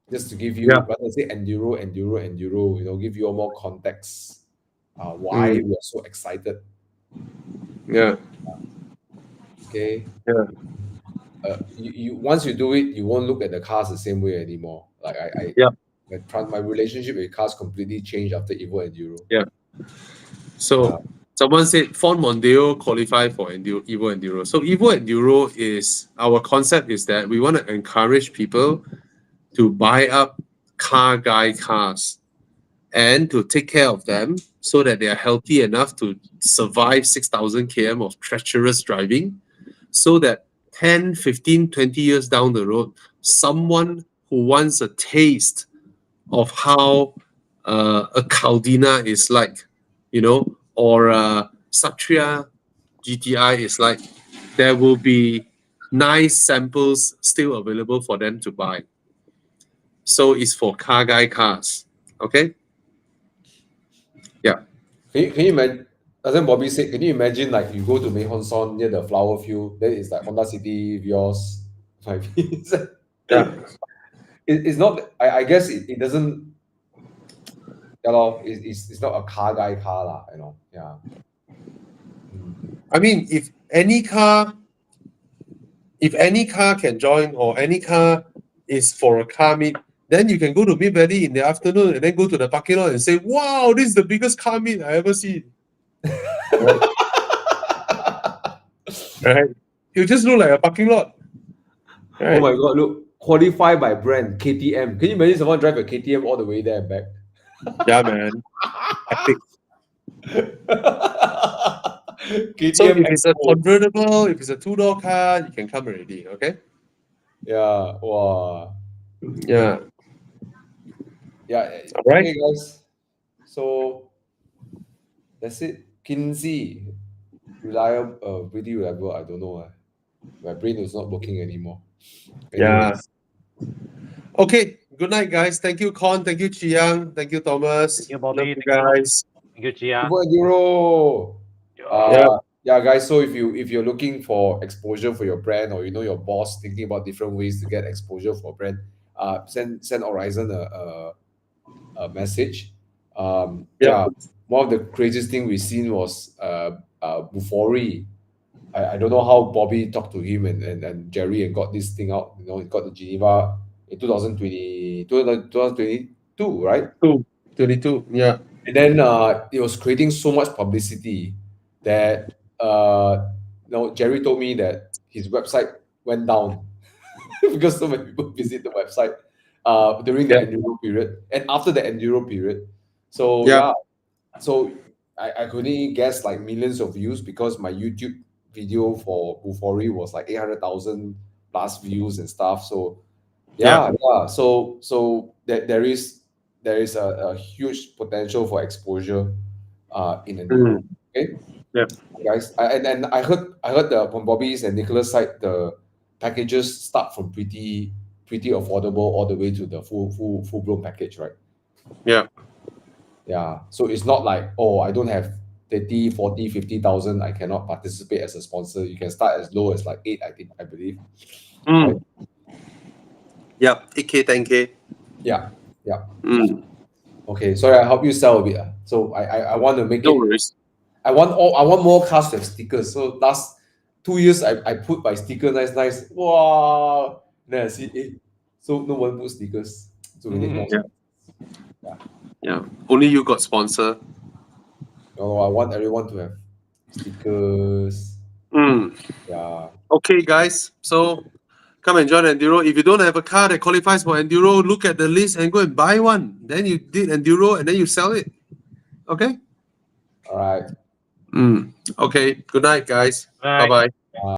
just to give you, rather say enduro, you know, give you all more context why we are so excited. Yeah. Okay. Yeah. You once you do it, you won't look at the cars the same way anymore. Like my relationship with cars completely changed after Evo Enduro. Yeah. So someone said Ford Mondeo qualify for Evo Enduro. So Evo Enduro is our concept is that we want to encourage people to buy up car guy cars and to take care of them so that they are healthy enough to survive 6,000 km of treacherous driving, so that 10, 15, 20 years down the road, someone who wants a taste of how a Caldina is like, you know, or Satria GTI is like, there will be nice samples still available for them to buy. So it's for car guy cars, okay? Yeah. Can you imagine? As Bobby said, can you imagine like you go to Mei Hon Son near the flower field, then it's like Honda City, Vios, Yeah. It's not. I guess it doesn't. It's not a car guy car lah, you know. Yeah. I mean, if any car can join or any car is for a car meet, then you can go to Mid Valley in the afternoon and then go to the parking lot and say, "Wow, this is the biggest car meet I ever seen." Right? You just look like a parking lot. Right? Oh my god! Look, qualified by brand KTM. Can you imagine someone drive a KTM all the way there and back? Yeah, man. Epic. KTM So if it's a Expo. convertible, if it's a two-door car, you can come already, okay? Yeah. Wow. Yeah. Yeah. All right. Okay, guys. So that's it. Kinsey, reliable, pretty reliable. I don't know. My brain is not working anymore. Yeah. Anyways, Okay. Good night, guys. Thank you, Con. Thank you, Chiang. Thank you, Thomas. Thank you, Bobby. Love you Thank you. guys. Thank you, Chia. Super Enduro. Yeah. Yeah, guys. So if you're looking for exposure for your brand, or your boss thinking about different ways to get exposure for a brand, send Horizon a message. Yeah, one of the craziest thing we've seen was Bufori. I don't know how Bobby talked to him and Jerry and got this thing out. He got the Geneva in 2022, right? 22. Yeah. And then it was creating so much publicity that Jerry told me that his website went down because so many people visit the website during the Yeah. Enduro period and after the Enduro period. So Yeah. so I could only guess like millions of views because my YouTube video for Bufori was like 800,000 plus views and stuff. So yeah. So there is a huge potential for exposure in Enduro. Okay. Yeah. Guys, and I heard from Bobby's and Nicholas' side, the packages start from pretty affordable all the way to the full blown package, right? Yeah. Yeah. So it's not like, oh, I don't have 30, 40, 50,000, I cannot participate as a sponsor. You can start as low as like 8, I believe. Right? Yeah. 8K, 10K. Yeah. Okay. Sorry, I help you sell a bit. So I want to make No it. worries. I want more cars to have stickers. So last 2 years I put my sticker nice. Wow. Then I see so no one put stickers. So we need more. Yeah. Only you got sponsor. No, I want everyone to have stickers. Yeah. Okay, guys. So come and join Enduro. If you don't have a car that qualifies for Enduro, look at the list and go and buy one. Then you did Enduro and then you sell it. Okay? All right. Okay. Good night, guys. Bye. Bye-bye.